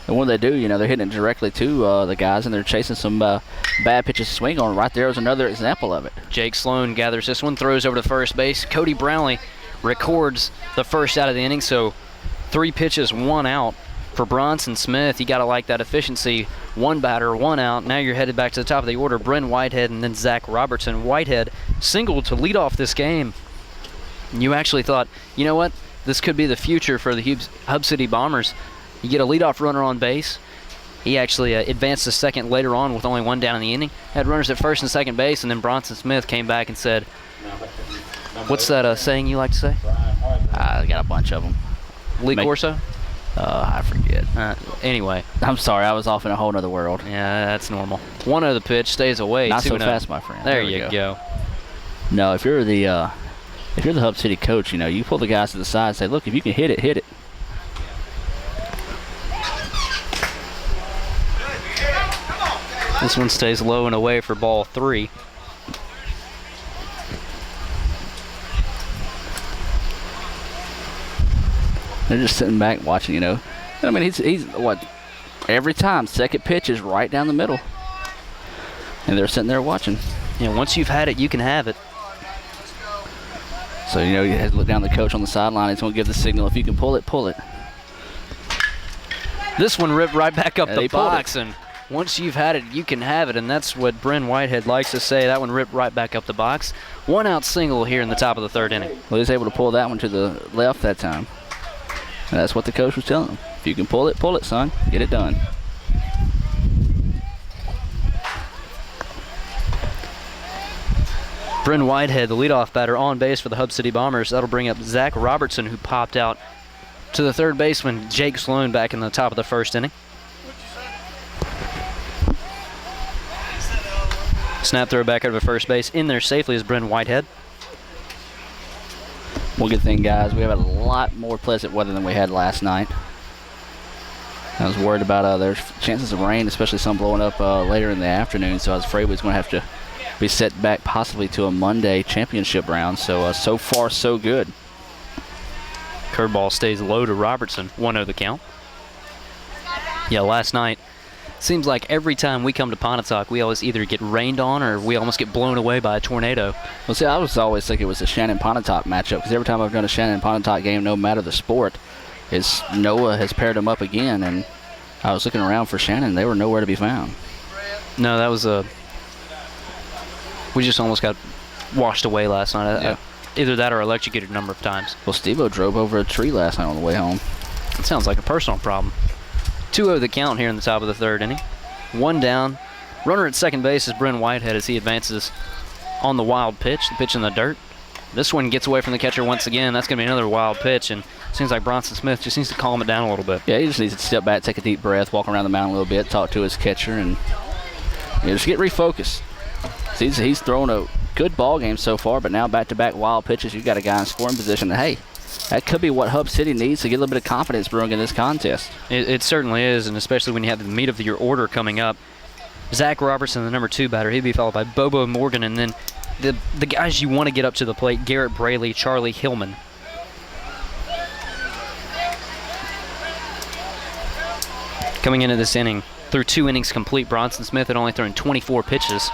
And when they do, they're hitting it directly to the guys, and they're chasing some bad pitches to swing on. Right there is another example of it. Jake Sloan gathers this one, throws over to first base. Cody Brownlee records the first out of the inning, so 3 pitches, 1 out for Bronson Smith. You got to like that efficiency. 1 batter, 1 out. Now you're headed back to the top of the order. Bryn Whitehead and then Zach Robertson. Whitehead singled to lead off this game. You actually thought, you know what? This could be the future for the Hub City Bombers. You get a leadoff runner on base. He actually advanced to second later on with only 1 down in the inning. Had runners at first and second base, and then Bronson Smith came back and said, what's that saying you like to say? I got a bunch of them. Lee Corso? I forget. Anyway. I'm sorry, I was off in a whole other world. Yeah, that's normal. 1-0 the pitch, stays away. Not so 2-0. fast, my friend. There you go. No, if you're the Hub City coach, you pull the guys to the side and say, look, if you can hit it, hit it. This one stays low and away for ball 3. They're just sitting back watching, I mean, he's what? Every time, second pitch is right down the middle. And they're sitting there watching. Once you've had it, you can have it. So, you has to look down the coach on the sideline. He's going to give the signal. If you can pull it, pull it. This one ripped right back up And the he pulled box, and once you've had it, you can have it, and that's what Bryn Whitehead likes to say. That one ripped right back up the box. 1 out single here in the top of the 3rd inning. Well, he was able to pull that one to the left that time. And that's what the coach was telling him. If you can pull it, son. Get it done. Bryn Whitehead, the leadoff batter, on base for the Hub City Bombers. That'll bring up Zach Robertson, who popped out to the 3rd baseman, Jake Sloan, back in the top of the 1st inning. Snap throw back over to first base. In there safely is Bryn Whitehead. One good thing, guys, we have a lot more pleasant weather than we had last night. I was worried about there's chances of rain, especially some blowing up later in the afternoon, so I was afraid we was going to have to be set back possibly to a Monday championship round. So far, so good. Curveball stays low to Robertson. 1-0 the count. Yeah, last night, seems like every time we come to Pontotoc, we always either get rained on or we almost get blown away by a tornado. Well, see, I was always thinking it was a Shannon-Pontotoc matchup because every time I've done a Shannon-Pontotoc game, no matter the sport, Noah has paired them up again, and I was looking around for Shannon. They were nowhere to be found. No, that was we just almost got washed away last night. Yeah. Either that or electrocuted a number of times. Well, Steve-O drove over a tree last night on the way home. It sounds like a personal problem. 2-0 the count here in the top of the 3rd inning. 1 down. Runner at second base is Bryn Whitehead as he advances on the wild pitch, the pitch in the dirt. This one gets away from the catcher once again. That's going to be another wild pitch, and it seems like Bronson Smith just needs to calm it down a little bit. Yeah, he just needs to step back, take a deep breath, walk around the mound a little bit, talk to his catcher, and just get refocused. He's thrown a good ball game so far, but now back-to-back wild pitches. You've got a guy in scoring position. And hey, that could be what Hub City needs to get a little bit of confidence brewing in this contest. It certainly is, and especially when you have the meat of your order coming up. Zach Robertson, the number 2 batter, he'd be followed by Bobo Morgan, and then the guys you want to get up to the plate, Garrett Braley, Charlie Hillman. Coming into this inning, through 2 innings complete, Bronson Smith had only thrown 24 pitches.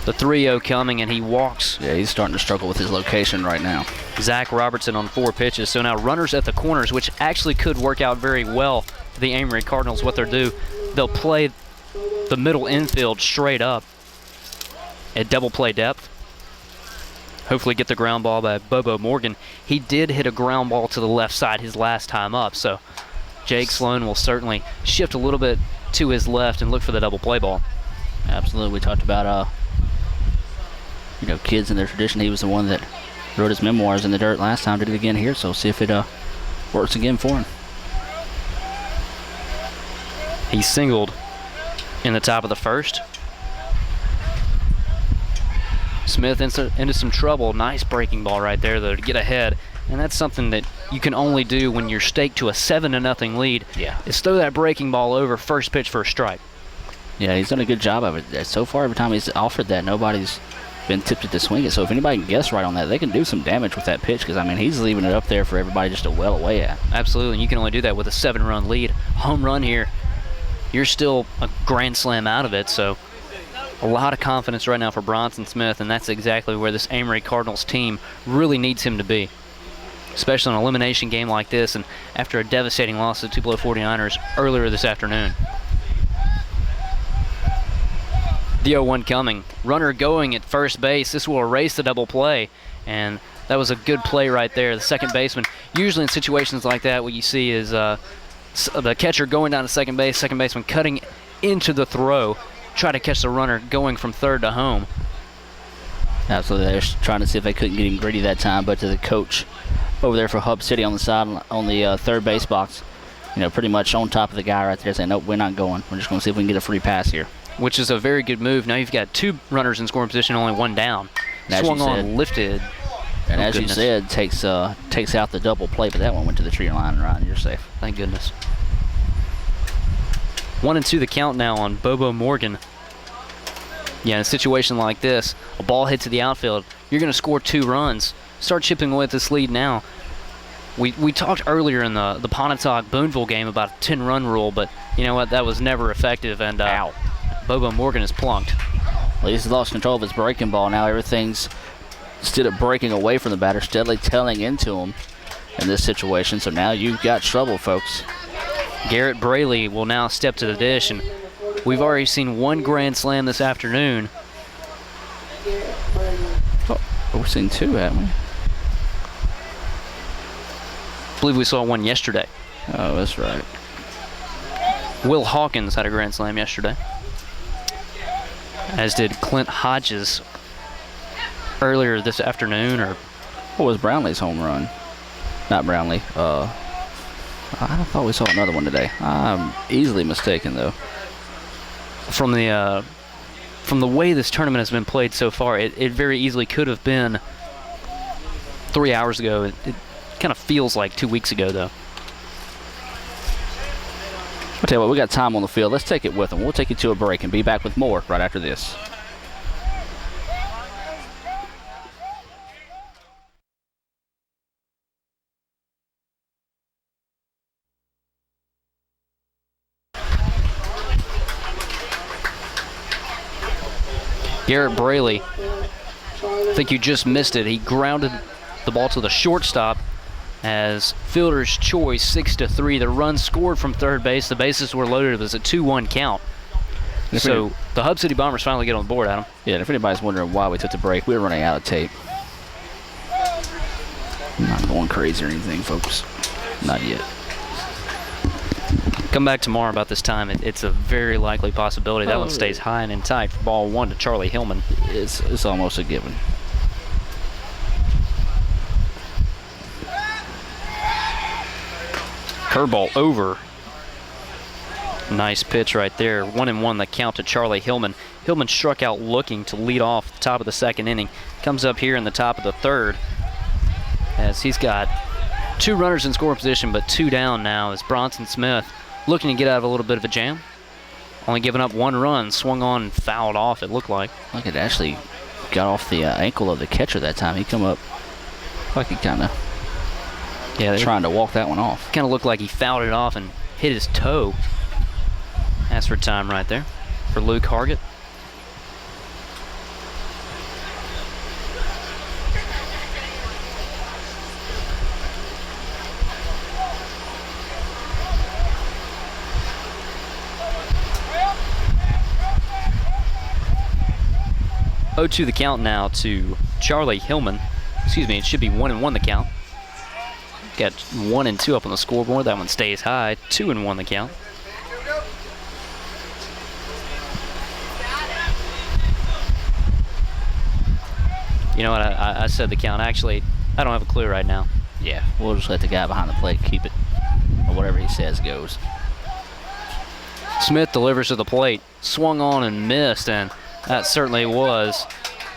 The 3-0 coming, and he walks. Yeah, he's starting to struggle with his location right now. Zach Robertson on 4 pitches. So now runners at the corners, which actually could work out very well for the Amory Cardinals. What they'll do, they'll play the middle infield straight up at double play depth. Hopefully get the ground ball by Bobo Morgan. He did hit a ground ball to the left side his last time up, so Jake Sloan will certainly shift a little bit to his left and look for the double play ball. Absolutely. We talked about kids and their tradition. He was the one that wrote his memoirs in the dirt last time. Did it again here, so see if it works again for him. He singled in the top of the 1st. Smith into some trouble. Nice breaking ball right there, though, to get ahead. And that's something that you can only do when you're staked to a 7-0 lead. Yeah. Is throw that breaking ball over, first pitch for a strike. Yeah, he's done a good job of it. So far, every time he's offered that, nobody's been tipped to swing it. So if anybody can guess right on that, they can do some damage with that pitch, because, he's leaving it up there for everybody just to well away at. Absolutely, and you can only do that with a 7-run lead. Home run here, you're still a grand slam out of it, so a lot of confidence right now for Bronson Smith, and that's exactly where this Amory Cardinals team really needs him to be, especially in an elimination game like this and after a devastating loss to the Tupelo 49ers earlier this afternoon. The 0-1 coming. Runner going at first base. This will erase the double play, and that was a good play right there. The second baseman, usually in situations like that, what you see is the catcher going down to second baseman cutting into the throw, try to catch the runner going from third to home. Absolutely. They're trying to see if they couldn't get him gritty that time, but to the coach over there for Hub City on the side, on the third base box, pretty much on top of the guy right there, saying, nope, we're not going. We're just going to see if we can get a free pass here. Which is a very good move. Now you've got 2 runners in scoring position, only 1 down. And Swung on, lifted. And as you said, takes out the double play, but that one went to the tree line, and Ryan, you're safe. Thank goodness. 1-2 the count now on Bobo Morgan. Yeah, in a situation like this, a ball hit to the outfield, you're going to score 2 runs. Start chipping away at this lead now. We talked earlier in the Pontotoc Boonville game about a 10-run rule, but you know what? That was never effective, and Bobo Morgan is plunked. Well, he's lost control of his breaking ball. Now everything's, instead of breaking away from the batter, steadily tailing into him in this situation. So now you've got trouble, folks. Garrett Braley will now step to the dish, and we've already seen one grand slam this afternoon. Oh, we've seen two, haven't we? I believe we saw one yesterday. Oh, that's right. Will Hawkins had a grand slam yesterday, as did Clint Hodges earlier this afternoon. Or what was Brownlee's home run? Not Brownlee. I thought we saw another one today. I'm easily mistaken, though. From the way this tournament has been played so far, it very easily could have been 3 hours ago. It kind of feels like 2 weeks ago, though. I'll tell you what, we got time on the field. Let's take it with them. We'll take you to a break and be back with more right after this. Garrett Braley, I think you just missed it. He grounded the ball to the shortstop as fielder's choice, 6-3. The run scored from third base. The bases were loaded. It was a 2-1 count. So the Hub City Bombers finally get on the board, Adam. Yeah, and if anybody's wondering why we took the break, we were running out of tape. I'm not going crazy or anything, folks. Not yet. Come back tomorrow about this time. It's a very likely possibility that one stays high and in tight for ball one to Charlie Hillman. It's almost a given. Curveball over. Nice pitch right there. 1-1 the count to Charlie Hillman. Hillman struck out looking to lead off the top of the second inning. Comes up here in the top of the third, as he's got 2 runners in scoring position, but 2 down now as Bronson Smith looking to get out of a little bit of a jam. Only giving up 1 run, swung on and fouled off, it looked like. Like it actually got off the ankle of the catcher that time. He come up like he kind of trying to walk that one off. Kind of looked like he fouled it off and hit his toe. That's for time right there for Luke Hargett. Oh, 2 the count now to Charlie Hillman. Excuse me, it should be 1-1 the count. Got 1-2 up on the scoreboard. That one stays high. 2-1 the count. You know what? I said the count. Actually, I don't have a clue right now. Yeah, we'll just let the guy behind the plate keep it, or whatever he says goes. Smith delivers to the plate. Swung on and missed, and that certainly was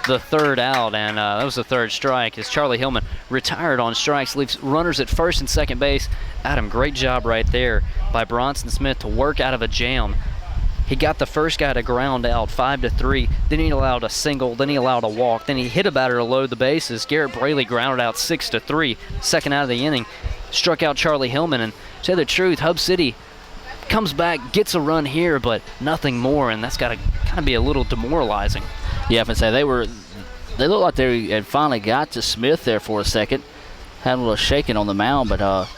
the third out, and that was the third strike as Charlie Hillman retired on strikes, leaves runners at first and second base. Adam, great job right there by Bronson Smith to work out of a jam. He got the first guy to ground out 5-3, then he allowed a single, then he allowed a walk, then he hit a batter to load the bases. Garrett Braley grounded out 6-3, second out of the inning, struck out Charlie Hillman, and to tell the truth, Hub City comes back, gets a run here, but nothing more, and that's got to kind of be a little demoralizing. Yeah, if I say they looked like they had finally got to Smith there for a second. Had a little shaking on the mound, but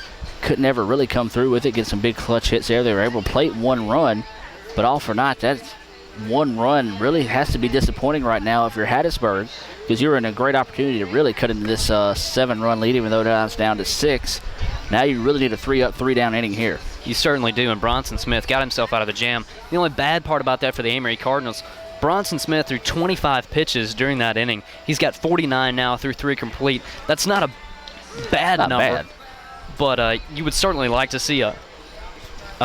could never really come through with it, get some big clutch hits there. They were able to plate 1 run, but all for naught. That 1 run really has to be disappointing right now if you're Hattiesburg, because you're in a great opportunity to really cut into this 7-run lead, even though now it's down to 6. Now you really need a 3-up, 3-down inning here. You certainly do, and Bronson Smith got himself out of the jam. The only bad part about that for the Amory Cardinals, Bronson Smith threw 25 pitches during that inning. He's got 49 now through 3 complete. That's not a bad number, but you would certainly like to see a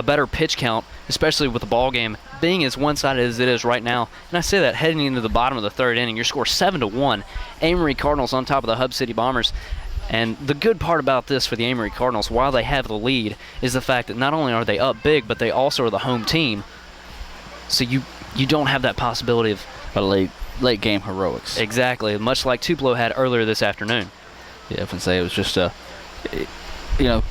better pitch count, especially with the ball game being as one-sided as it is right now. And I say that heading into the bottom of the 3rd inning, your score 7-1. Amory Cardinals on top of the Hub City Bombers. And the good part about this for the Amory Cardinals, while they have the lead, is the fact that not only are they up big, but they also are the home team. So you don't have that possibility of a late game heroics. Exactly, much like Tupelo had earlier this afternoon. Yeah, if I say it was just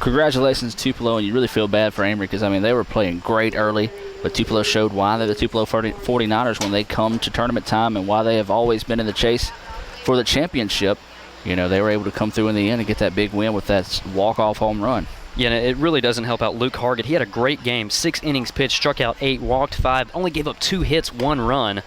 congratulations to Tupelo, and you really feel bad for Amory because, I mean, they were playing great early, but Tupelo showed why they're the Tupelo 49ers when they come to tournament time and why they have always been in the chase for the championship. They were able to come through in the end and get that big win with that walk-off home run. Yeah, and it really doesn't help out Luke Hargett. He had a great game. 6 innings pitched, struck out 8, walked 5, only gave up 2 hits, 1 run,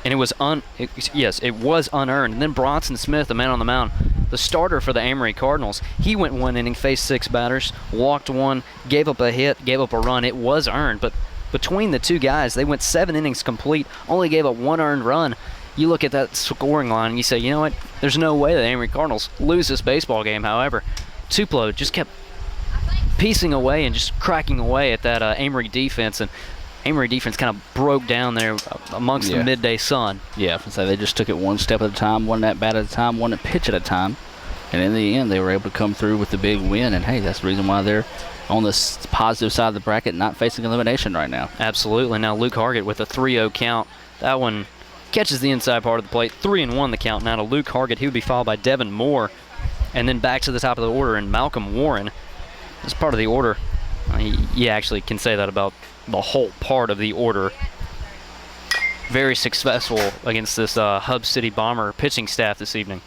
and it was unearned. And then Bronson Smith, the man on the mound, the starter for the Amory Cardinals, he went 1 inning, faced 6 batters, walked 1, gave up a hit, gave up a run. It was earned, but between the two guys, they went 7 innings complete, only gave up 1 earned run. You look at that scoring line and you say, you know what, there's no way the Amory Cardinals lose this baseball game. However, Tupelo just kept piecing away and just cracking away at that Amory defense, and Amory defense kind of broke down there amongst the midday sun. Yeah, so they just took it one step at a time, one at bat at a time, one at pitch at a time, and in the end they were able to come through with the big win, and hey, that's the reason why they're on the positive side of the bracket, not facing elimination right now. Absolutely. Now Luke Hargett with a 3-0 count. That one catches the inside part of the plate. 3-1 the count now to Luke Hargett. He would be followed by Devin Moore, and then back to the top of the order, and Malcolm Warren is part of the order. You actually can say that about the whole part of the order. Very successful against this Hub City Bomber pitching staff this evening.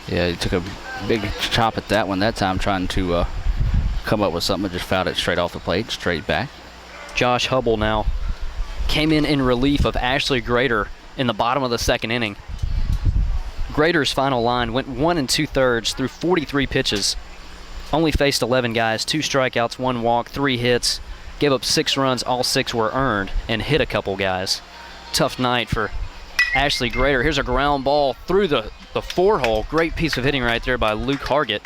Yeah, he took a big chop at that one that time, trying to come up with something, just fouled it straight off the plate, straight back. Josh Hubble now came in relief of Ashley Grader in the bottom of the 2nd inning. Grader's final line went 1 2/3 through 43 pitches. Only faced 11 guys, 2 strikeouts, 1 walk, 3 hits, gave up 6 runs, all 6 were earned, and hit a couple guys. Tough night for Ashley Grader. Here's a ground ball through the 4-hole. Great piece of hitting right there by Luke Hargett.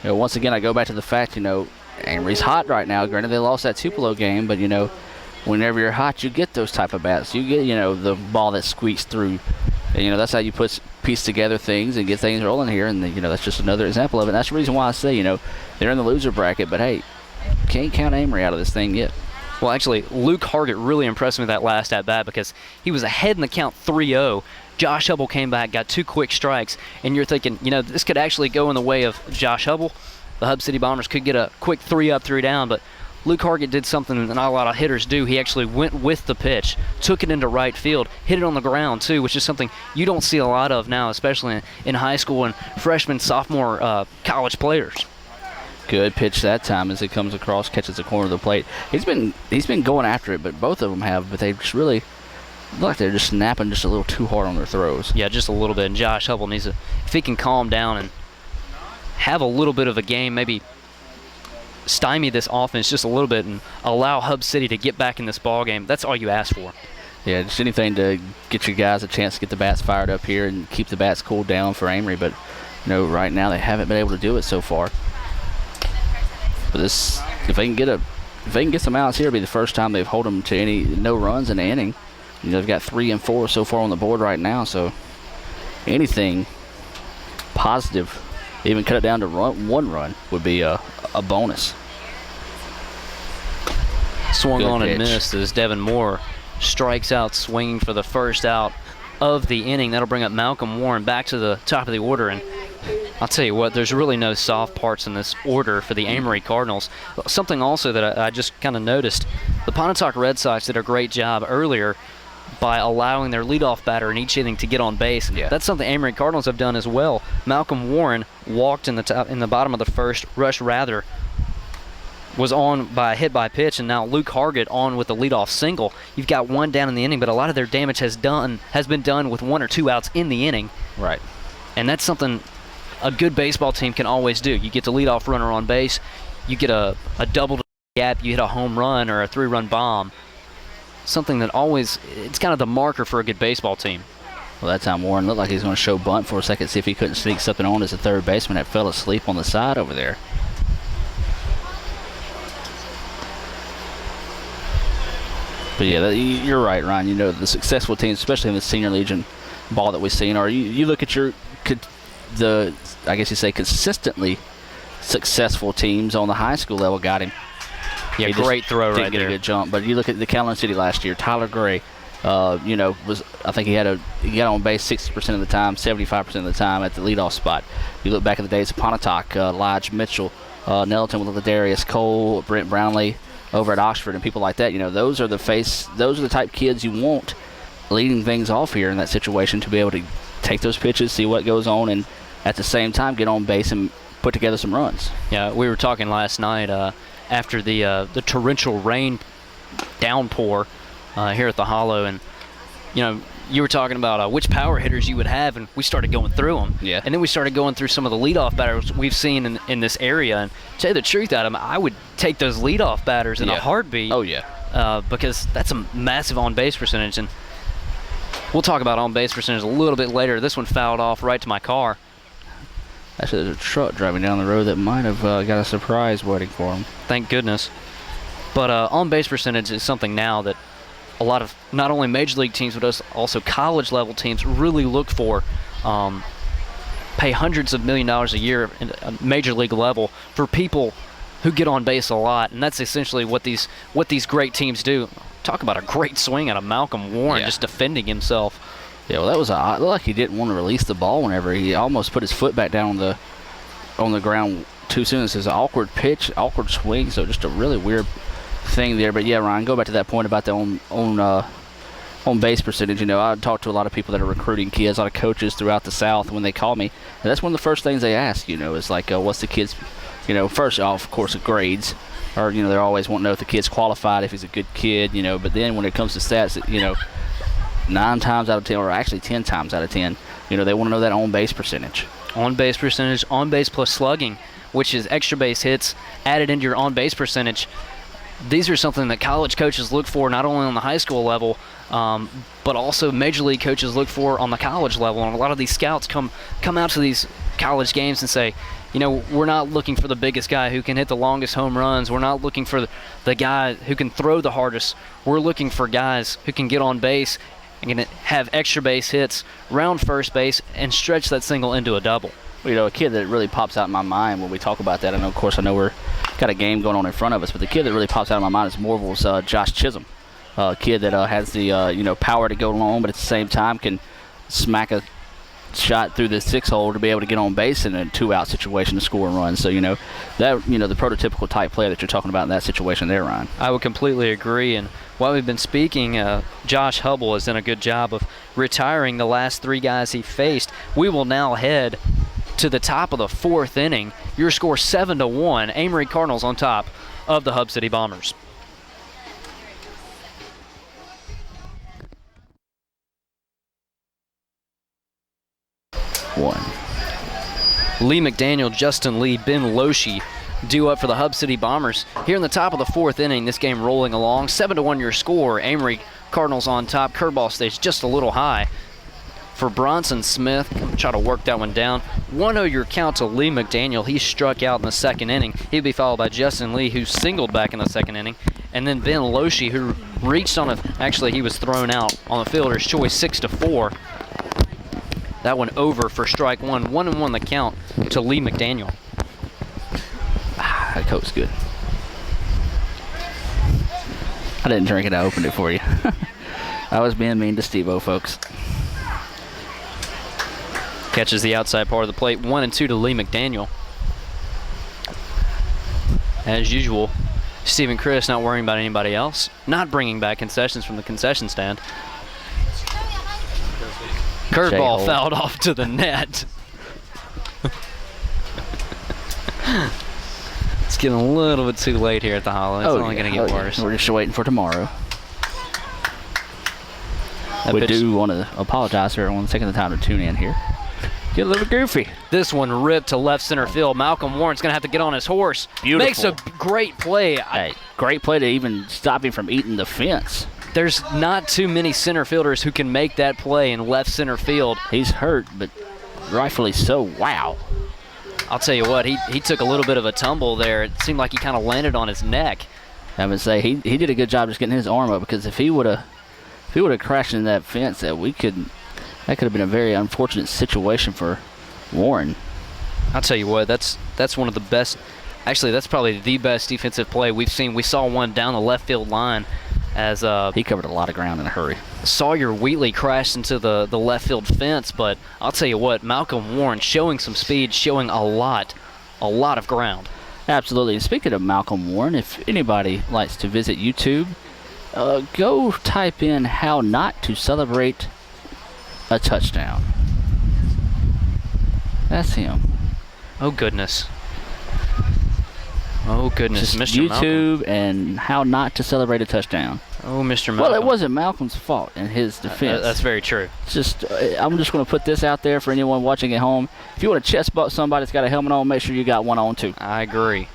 Once again, I go back to the fact, Amory's hot right now. Granted, they lost that Tupelo game, but, whenever you're hot, you get those type of bats. You get, the ball that squeaks through. And, that's how you piece together things and get things rolling here. And, that's just another example of it. And that's the reason why I say, they're in the loser bracket. But, hey, can't count Amory out of this thing yet. Well, actually, Luke Hargett really impressed me that last at-bat because he was ahead in the count 3-0. Josh Hubble came back, got 2 quick strikes, and you're thinking, this could actually go in the way of Josh Hubble. The Hub City Bombers could get a quick 3-up, 3-down, but Luke Hargett did something that not a lot of hitters do. He actually went with the pitch, took it into right field, hit it on the ground too, which is something you don't see a lot of now, especially in high school and freshman, sophomore college players. Good pitch that time as it comes across, catches the corner of the plate. He's been going after it, but both of them have, but they just really look like they're just snapping just a little too hard on their throws. Yeah, just a little bit. And Josh Hubble needs to, if he can calm down and have a little bit of a game, maybe stymie this offense just a little bit and allow Hub City to get back in this ball game. That's all you ask for. Yeah, just anything to get your guys a chance to get the bats fired up here and keep the bats cooled down for Amory. But right now they haven't been able to do it so far. But if they can get some outs here, it'll be the first time they've held them to no runs in the inning. They've got 3 and 4 so far on the board right now. So anything positive, even cut it down to 1 run, would be a bonus. Swung Good on pitch. and missed as Devin Moore strikes out swinging for the first out of the inning. That'll bring up Malcolm Warren back to the top of the order. And I'll tell you what, there's really no soft parts in this order for the Amory Cardinals. Something also that I just kind of noticed, the Pontotoc Red Sox did a great job earlier by allowing their leadoff batter in each inning to get on base. Yeah. That's something Amory Cardinals have done as well. Malcolm Warren walked in the bottom of the first. Rush Rather was on by a hit by pitch, and now Luke Hargett on with the leadoff single. You've got 1 down in the inning, but a lot of their damage has been done with 1 or 2 outs in the inning. Right. And that's something a good baseball team can always do. You get the leadoff runner on base, you get a double gap, you hit a home run or a 3-run bomb. Something that it's kind of the marker for a good baseball team. Well, that time Warren looked like he was going to show bunt for a second, see if he couldn't sneak something on as a third baseman that fell asleep on the side over there. But yeah, you're right, Ryan. The successful teams, especially in the Senior Legion ball that we've seen, or you look at I guess you say consistently successful teams on the high school level got him. Yeah, he great throw right didn't get there. a good jump. But you look at the Calhoun City last year, Tyler Gray, I think he got on base 60% of the time, 75% of the time at the leadoff spot. You look back at the days of Pontotoc, Lige Mitchell, Nettleton with Ladarius Cole, Brent Brownlee over at Oxford, and people like that. Those are the type kids you want leading things off here in that situation, to be able to take those pitches, see what goes on, and at the same time get on base and put together some runs. Yeah, we were talking last night after the torrential rain downpour here at the Hollow, and you were talking about which power hitters you would have, and we started going through them. Yeah. And then we started going through some of the leadoff batters we've seen in this area. And to tell you the truth, Adam, I would take those leadoff batters in a heartbeat. Oh, yeah. Because that's a massive on-base percentage. And we'll talk about on-base percentage a little bit later. This one fouled off right to my car. Actually, there's a truck driving down the road that might have got a surprise waiting for him. Thank goodness. But on-base percentage is something now that a lot of not only major league teams but also college level teams really look for. Pay hundreds of $millions a year at a major league level for people who get on base a lot, and that's essentially what these great teams do. Talk about a great swing out of Malcolm Warren, just defending himself. Yeah, well, that was it looked like he didn't want to release the ball whenever he almost put his foot back down on the ground too soon. It's an awkward pitch, awkward swing, so just a really weird thing there. But yeah, Ryan, go back to that point about the on base percentage. I talk to a lot of people that are recruiting kids, a lot of coaches throughout the South. When they call me, and that's one of the first things they ask. Is like, what's the kid's, first off, of course, grades, or they're always wanting to know if the kid's qualified, if he's a good kid. But then when it comes to stats, 9 times out of 10, or actually 10 times out of 10, they want to know that on base percentage. On base percentage, on base plus slugging, which is extra base hits added into your on base percentage. These are something that college coaches look for not only on the high school level, but also major league coaches look for on the college level. And a lot of these scouts come out to these college games and say, we're not looking for the biggest guy who can hit the longest home runs. We're not looking for the guy who can throw the hardest. We're looking for guys who can get on base and can have extra base hits, round first base, and stretch that single into a double. A kid that really pops out in my mind when we talk about that, and of course I know we're got a game going on in front of us, but the kid that really pops out in my mind is Morville's Josh Chisholm, a kid that has the power to go long, but at the same time can smack a shot through the 6-hole to be able to get on base in a 2-out situation to score a run. So that the prototypical type player that you're talking about in that situation there, Ryan. I would completely agree. And while we've been speaking, Josh Hubble has done a good job of retiring the last 3 guys he faced. We will now head to the top of the 4th inning. Your score 7-1. Amory Cardinals on top of the Hub City Bombers. Lee McDaniel, Justin Lee, Ben Loshi due up for the Hub City Bombers. Here in the top of the 4th inning, this game rolling along. 7-1 your score. Amory Cardinals on top. Curveball stays just a little high for Bronson Smith. Try to work that one down. 1-0 your count to Lee McDaniel. He struck out in the 2nd inning. He'd be followed by Justin Lee, who singled back in the 2nd inning. And then Ben Loshi, who reached on actually he was thrown out on the fielder's choice, 6-4. That one over for strike 1. 1-1 the count to Lee McDaniel. That Coke's good. I didn't drink it. I opened it for you. I was being mean to Steve-O, folks. Catches the outside part of the plate. 1-2 to Lee McDaniel. As usual, Stephen Chris not worrying about anybody else. Not bringing back concessions from the concession stand. Curveball fouled off to the net. It's getting a little bit too late here at the Hollow. It's only going to get worse. We're just waiting for tomorrow. We do want to apologize for everyone taking the time to tune in here. Get a little goofy. This one ripped to left center field. Malcolm Warren's going to have to get on his horse. Beautiful. Makes a great play. Hey, great play to even stop him from eating the fence. There's not too many center fielders who can make that play in left center field. He's hurt, but rightfully so. Wow. I'll tell you what, he took a little bit of a tumble there. It seemed like he kind of landed on his neck. I would say he did a good job just getting his arm up, because if he would have crashed in that fence, that could have been a very unfortunate situation for Warren. I'll tell you what, that's one of the best. Actually, that's probably the best defensive play we've seen. We saw one down the left field line as he covered a lot of ground in a hurry. Sawyer Wheatley crashed into the left field fence, but I'll tell you what, Malcolm Warren showing some speed, showing a lot of ground. Absolutely. And speaking of Malcolm Warren, if anybody likes to visit YouTube, go type in how not to celebrate a touchdown. That's him. Oh, goodness. Oh, goodness. Just Mr. YouTube Malcolm. and how not to celebrate a touchdown. Oh, Mr. Malcolm. Well, it wasn't Malcolm's fault in his defense. That's very true. I'm just going to put this out there for anyone watching at home. If you want to chest butt somebody that's got a helmet on, make sure you got one on too. I agree.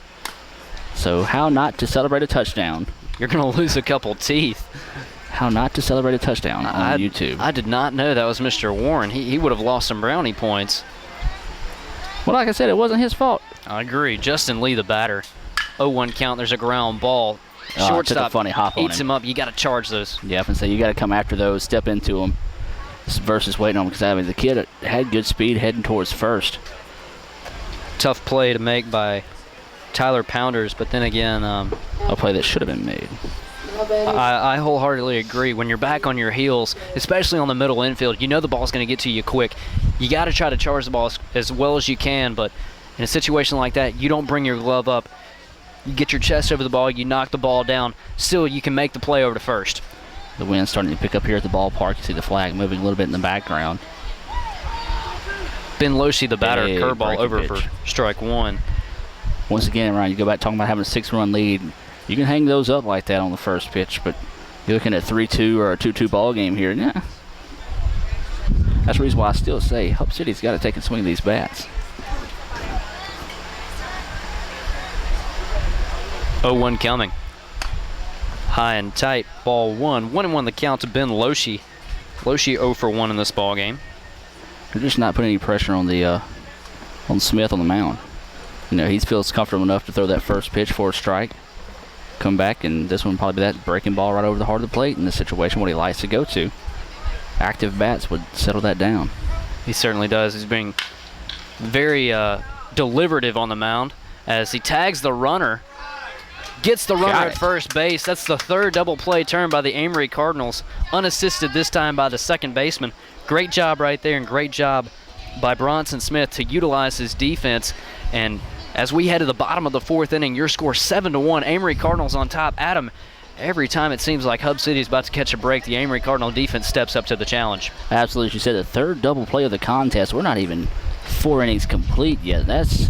So how not to celebrate a touchdown. You're going to lose a couple teeth. How not to celebrate a touchdown on YouTube. I did not know that was Mr. Warren. He would have lost some brownie points. Well, like I said, it wasn't his fault. I agree. Justin Lee, the batter. 0-1 count. There's a ground ball. Took a Shortstop funny hop on eats him. him up. You got to charge those. Yeah, I say you got to come after those, step into them, versus waiting on them. Because I mean, the kid had good speed heading towards first. Tough play to make by Tyler Pounders, but then again, A play that should have been made. I wholeheartedly agree. When you're back on your heels, especially on the middle infield, you know the ball's going to get to you quick. You got to try to charge the ball as well as you can, but in a situation like that, you don't bring your glove up. You get your chest over the ball, you knock the ball down. Still, you can make the play over to first. The wind's starting to pick up here at the ballpark. You see the flag moving a little bit in the background. Ben Loshi, the batter, Big curveball breaking over pitch. for strike one. Once again, Ryan, you go back talking about having a 6-run lead. You can hang those up like that on the first pitch, but you're looking at 3-2 or a 2-2 ball game here. Yeah. That's the reason why I still say Hub City's got to take a swing of these bats. 0-1 coming. High and tight, ball one. 1-1 the count to Ben Loshi. Loshi 0 for 1 in this ball game. They're just not putting any pressure on the on Smith on the mound. You know, he feels comfortable enough to throw that first pitch for a strike. Come back, and this one probably be that breaking ball right over the heart of the plate in the situation what he likes to go to. Active bats would settle that down. He certainly does. He's being very deliberative on the mound as he tags the runner. Gets the runner Got at it. first base. That's the third double play turn by the Amory Cardinals. Unassisted this time by the second baseman. Great job right there, and great job by Bronson Smith to utilize his defense. And as we head to the bottom of the fourth inning, your score 7-1. Amory Cardinals on top. Adam, every time it seems like Hub City is about to catch a break, the Amory Cardinal defense steps up to the challenge. Absolutely, as you said, the third double play of the contest. We're not even 4 innings complete yet. That's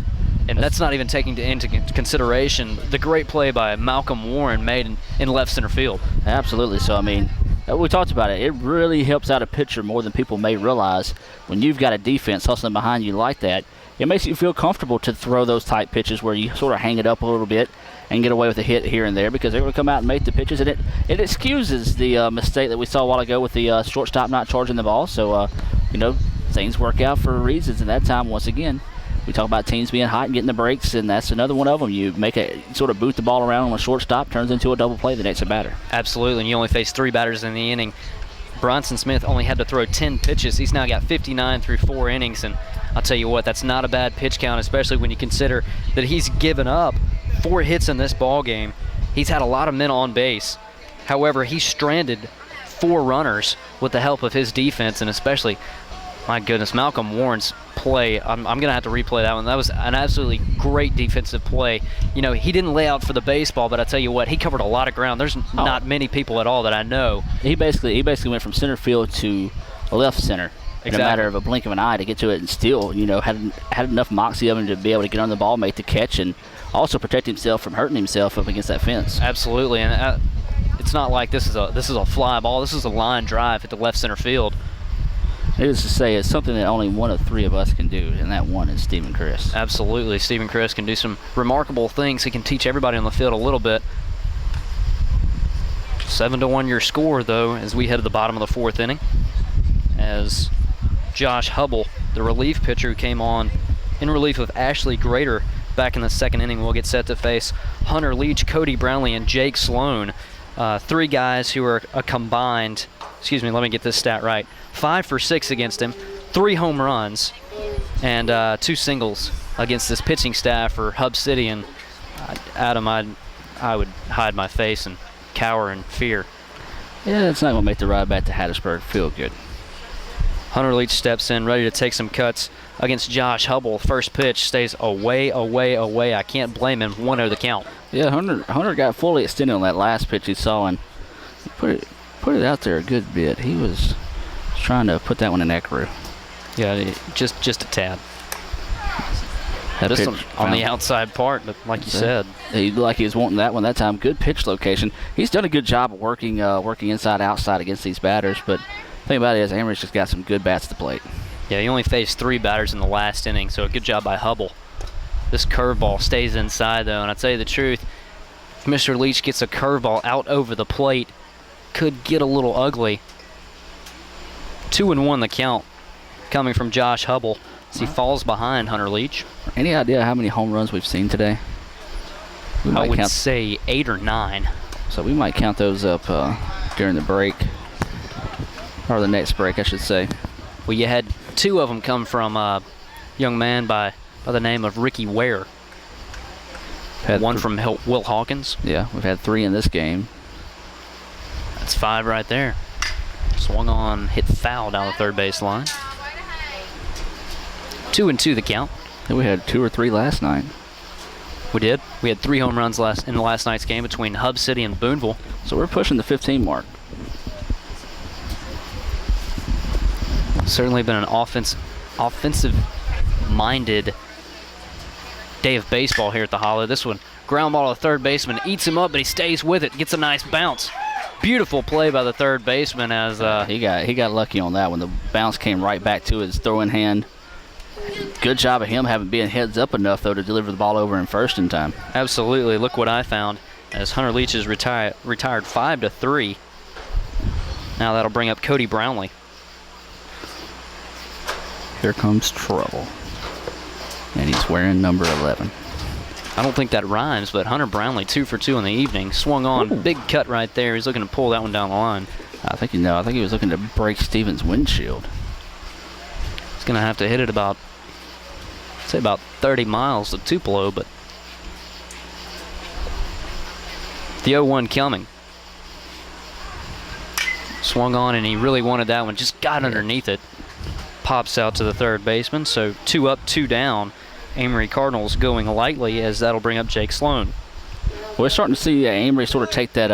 not even taking into consideration the great play by Malcolm Warren made in left center field. absolutely. So, I mean, we talked about it. It really helps out a pitcher more than people may realize. When you've got a defense hustling behind you like that, it makes you feel comfortable to throw those tight pitches where you sort of hang it up a little bit and get away with a hit here and there because they're going to come out and make the pitches. And it excuses the mistake that we saw a while ago with the shortstop not charging the ball. So, things work out for reasons. And that time, once again, we talk about teams being hot and getting the breaks, and that's another one of them. You make a sort of boot the ball around on a shortstop, turns into a double play the next batter. Absolutely, and you only face 3 batters in the inning. Bronson Smith only had to throw 10 pitches. He's now got 59 through 4 innings, and I'll tell you what, that's not a bad pitch count, especially when you consider that he's given up 4 hits in this ball game. He's had a lot of men on base. However, he stranded 4 runners with the help of his defense, and especially, my goodness, Malcolm Warren's play. I'm going to have to replay that one. That was an absolutely great defensive play. You know, he didn't lay out for the baseball, but I tell you what, he covered a lot of ground. There's not many people at all that I know. He basically went from center field to left center in a matter of a blink of an eye to get to it, and still, had enough moxie of him to be able to get on the ball, make the catch, and also protect himself from hurting himself up against that fence. Absolutely, and it's not like this is a fly ball. This is a line drive at the left center field. Needless to say, it's something that only one of 3 of us can do, and that one is Stephen Chris. Absolutely. Stephen Chris can do some remarkable things. He can teach everybody on the field a little bit. 7-1 your score, though, as we head to the bottom of the 4th inning. As Josh Hubble, the relief pitcher who came on in relief of Ashley Grader back in the 2nd inning, will get set to face Hunter Leach, Cody Brownlee, and Jake Sloan. 3 guys who are a combined, let me get this stat right, 5 for 6 against him, 3 home runs, and 2 singles against this pitching staff for Hub City. And Adam, I would hide my face and cower in fear. Yeah, it's not going to make the ride back to Hattiesburg feel good. Hunter Leach steps in, ready to take some cuts against Josh Hubble. First pitch stays away. I can't blame him. 1-0 the count. Yeah, Hunter got fully extended on that last pitch he saw and put it out there a good bit. He was trying to put that one in Ecru. Yeah, just a tad. That Just pitch on the outside part, but like you said. He looked like he was wanting that one that time. Good pitch location. He's done a good job of working inside, outside against these batters, but the thing about it is Amory's just got some good bats at the plate. Yeah, he only faced 3 batters in the last inning, so a good job by Hubble. This curveball stays inside, though, and I tell you the truth, if Mr. Leach gets a curveball out over the plate, could get a little ugly. 2-1 the count coming from Josh Hubble as he falls behind Hunter Leach. Any idea how many home runs we've seen today? I would say 8 or 9. So we might count those up during the break, or the next break, I should say. Well, you had 2 of them come from a young man by the name of Ricky Ware. One from Will Hawkins. Yeah, we've had 3 in this game. That's 5 right there. Swung on, hit foul down the third base line. 2-2 the count. And we had 2 or 3 last night. We did. We had 3 home runs in the last night's game between Hub City and Boonville. So we're pushing the 15 mark. Certainly been an offensive-minded day of baseball here at the Hollow. This one, ground ball to third baseman, eats him up, but he stays with it, gets a nice bounce. Beautiful play by the third baseman as he got lucky on that one. The bounce came right back to his throwing hand. Good job of him having been heads up enough though to deliver the ball over in first in time. Absolutely. Look what I found as Hunter Leach is retired 5-3. Now that'll bring up Cody Brownlee. Here comes trouble. And he's wearing number 11. I don't think that rhymes, but Hunter Brownlee 2 for 2 in the evening. Swung on. Ooh. Big cut right there. He's looking to pull that one down the line. I think he was looking to break Stevens' windshield. He's going to have to hit it about 30 miles to Tupelo, but the 0-1 coming. Swung on, and he really wanted that one. Just got underneath it. Pops out to the third baseman, so 2 up, 2 down. Amory Cardinals going lightly as that'll bring up Jake Sloan. We're starting to see Amory sort of take that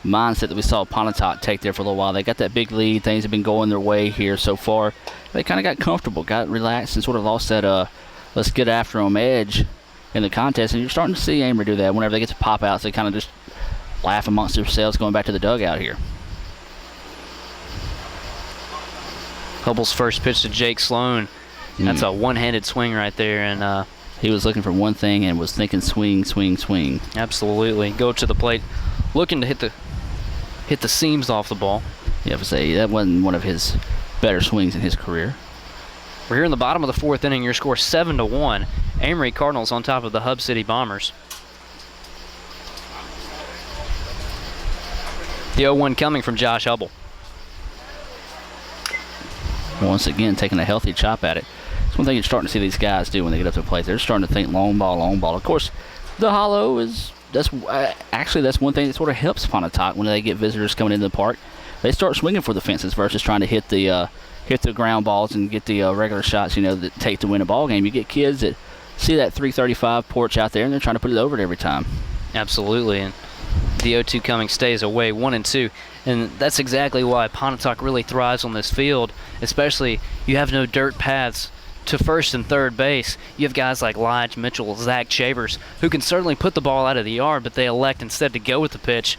mindset that we saw Pontotoc take there for a little while. They got that big lead. Things have been going their way here so far. They kind of got comfortable, got relaxed, and sort of lost that let's get after them edge in the contest. And you're starting to see Amory do that. Whenever they get to pop outs, they kind of just laugh amongst themselves going back to the dugout here. Hubble's first pitch to Jake Sloan. That's a one-handed swing right there, and he was looking for one thing and was thinking swing, swing, swing. Absolutely. Go to the plate, looking to hit the seams off the ball. Yeah, I would say that wasn't one of his better swings in his career. We're here in the bottom of the 4th inning. Your score 7-1. Amory Cardinals on top of the Hub City Bombers. The 0-1 coming from Josh Hubble. Once again, taking a healthy chop at it. It's one thing you're starting to see these guys do when they get up to the plate. They're starting to think long ball, long ball. Of course, the Hollow that's one thing that sort of helps Pontotoc when they get visitors coming into the park. They start swinging for the fences versus trying to hit the ground balls and get the regular shots, that take to win a ball game. You get kids that see that 335 porch out there and they're trying to put it over it every time. Absolutely, and the 0-2 coming stays away, 1-2. And that's exactly why Pontotoc really thrives on this field, especially you have no dirt paths to first and third base. You have guys like Lige Mitchell, Zach Chavers, who can certainly put the ball out of the yard, but they elect instead to go with the pitch,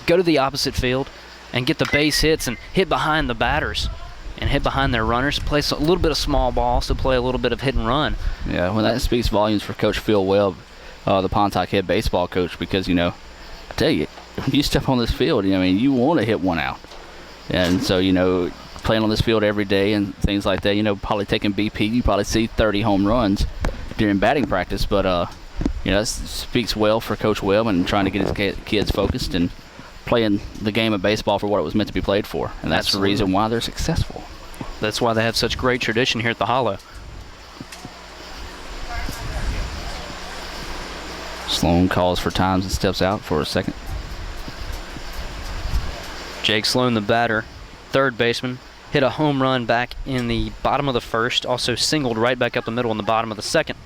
go to the opposite field, and get the base hits and hit behind the batters and hit behind their runners, play a little bit of small ball, so play a little bit of hit and run. Yeah, well, that speaks volumes for Coach Phil Webb, the Pontotoc head baseball coach, because, I tell you, when you step on this field, you want to hit one out. And so, playing on this field every day and things like that, probably taking BP, you probably see 30 home runs during batting practice. But, that speaks well for Coach Webb and trying to get his kids focused and playing the game of baseball for what it was meant to be played for. And that's Absolutely. The reason why they're successful. That's why they have such great tradition here at the Hollow. Sloan calls for times and steps out for a second. Jake Sloan, the batter, third baseman, hit a home run back in the bottom of the first, also singled right back up the middle in the bottom of the second.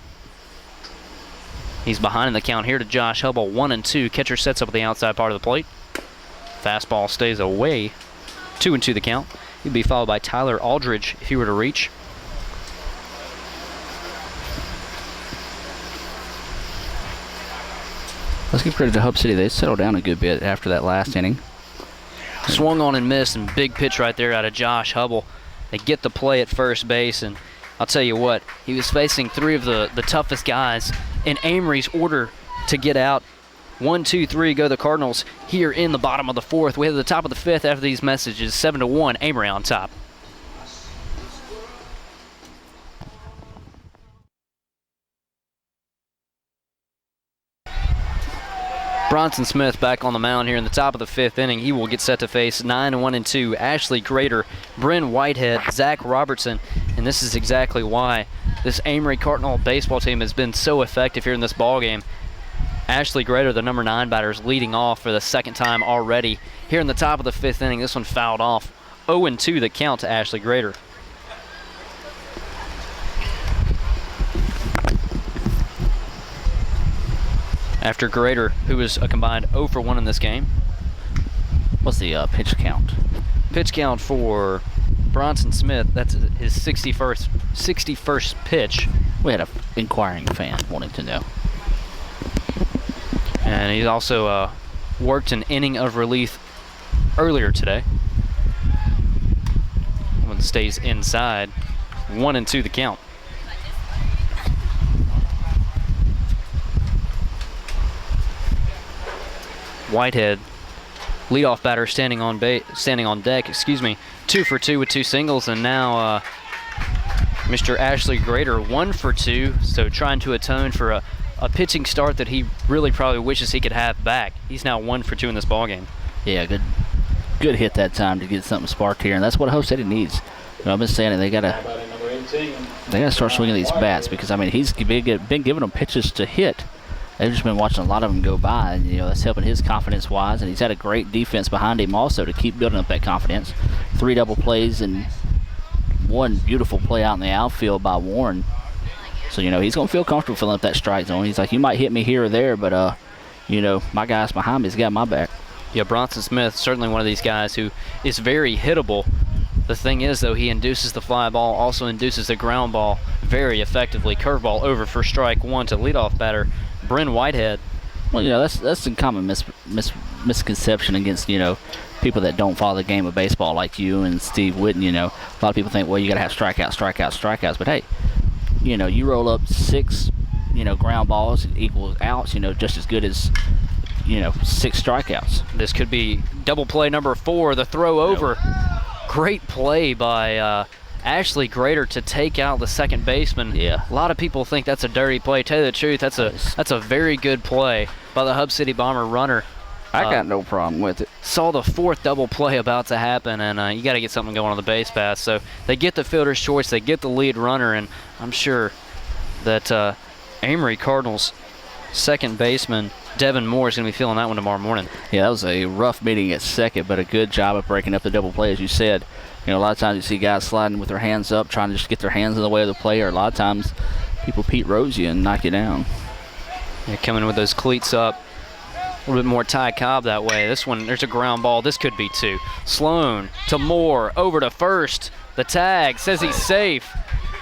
He's behind in the count here to Josh Hubble, 1-2. Catcher sets up at the outside part of the plate. Fastball stays away, 2-2 the count. He'd be followed by Tyler Aldridge if he were to reach. Let's give credit to Hub City. They settled down a good bit after that last inning. Swung on and missed, and big pitch right there out of Josh Hubble. They get the play at first base, and I'll tell you what, he was facing three of the toughest guys in Amory's order to get out. 1, 2, 3 go the Cardinals here in the bottom of the fourth. We have the top of the fifth after these messages. 7-1, Amory on top. Bronson Smith back on the mound here in the top of the fifth inning. He will get set to face 9-1-2 Ashley Grader, Bryn Whitehead, Zach Robertson, and this is exactly why this Amory Cardinal baseball team has been so effective here in this ball game. Ashley Grader, the number 9 batter, is leading off for the second time already here in the top of the fifth inning. This one fouled off. 0-2 the count to Ashley Grader. After Grader, who is a combined 0 for 1 in this game. What's the pitch count? Pitch count for Bronson Smith, that's his 61st pitch. We had an inquiring fan wanting to know. And he's also worked an inning of relief earlier today. One stays inside. 1-2 the count. Whitehead, leadoff batter, standing on deck. 2 for 2 with 2 singles, and now Mr. Ashley Grader 1 for 2. So trying to atone for a pitching start that he really probably wishes he could have back. He's now 1 for 2 in this ball game. Yeah, good hit that time to get something sparked here, and that's what Hope City needs. You know, I've been saying it. They gotta start swinging these bats, because I mean he's been giving them pitches to hit. They've just been watching a lot of them go by, and that's helping his confidence-wise. And he's had a great defense behind him also to keep building up that confidence. 3 double plays and 1 beautiful play out in the outfield by Warren. So he's gonna feel comfortable filling up that strike zone. He's like, you might hit me here or there, but my guys behind me's got my back. Yeah, Bronson Smith, certainly one of these guys who is very hittable. The thing is, though, he induces the fly ball, also induces the ground ball very effectively. Curveball over for strike 1 to leadoff batter Bryn Whitehead. Well, that's a common misconception against people that don't follow the game of baseball like you and Steve Witten. A lot of people think, well, you got to have strikeouts. But hey, you roll up 6 ground balls equals outs. Just as good as 6 strikeouts. This could be double play number 4. The throw over. Great play by Ashley Grader to take out the second baseman. Yeah. A lot of people think that's a dirty play. Tell you the truth, that's a very good play by the Hub City Bomber runner. I got no problem with it. Saw the 4th double play about to happen, and you got to get something going on the base pass. So they get the fielder's choice, they get the lead runner, and I'm sure that Amory Cardinals second baseman Devin Moore is going to be feeling that one tomorrow morning. Yeah, that was a rough meeting at second, but a good job of breaking up the double play, as you said. A lot of times you see guys sliding with their hands up, trying to just get their hands in the way of the play, or a lot of times people Pete Rose you and knock you down. Yeah, coming with those cleats up. A little bit more Ty Cobb that way. This one, there's a ground ball. This could be 2. Sloan to Moore, over to first. The tag says he's safe.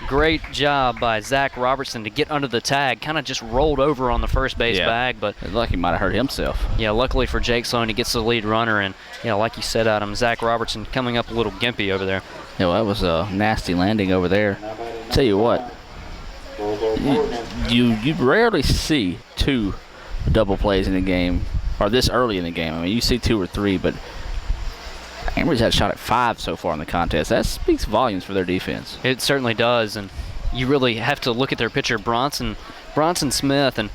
Great job by Zach Robertson to get under the tag. Kind of just rolled over on the first base bag, but it looked like he might have hurt himself. Yeah, luckily for Jake Sloan, he gets the lead runner, and like you said, Adam, Zach Robertson coming up a little gimpy over there. Yeah, well, that was a nasty landing over there. Tell you what, you rarely see 2 double plays in a game, or this early in the game. I mean, you see 2 or 3, but Amory's had a shot at 5 so far in the contest. That speaks volumes for their defense. It certainly does, and you really have to look at their pitcher, Bronson Smith, and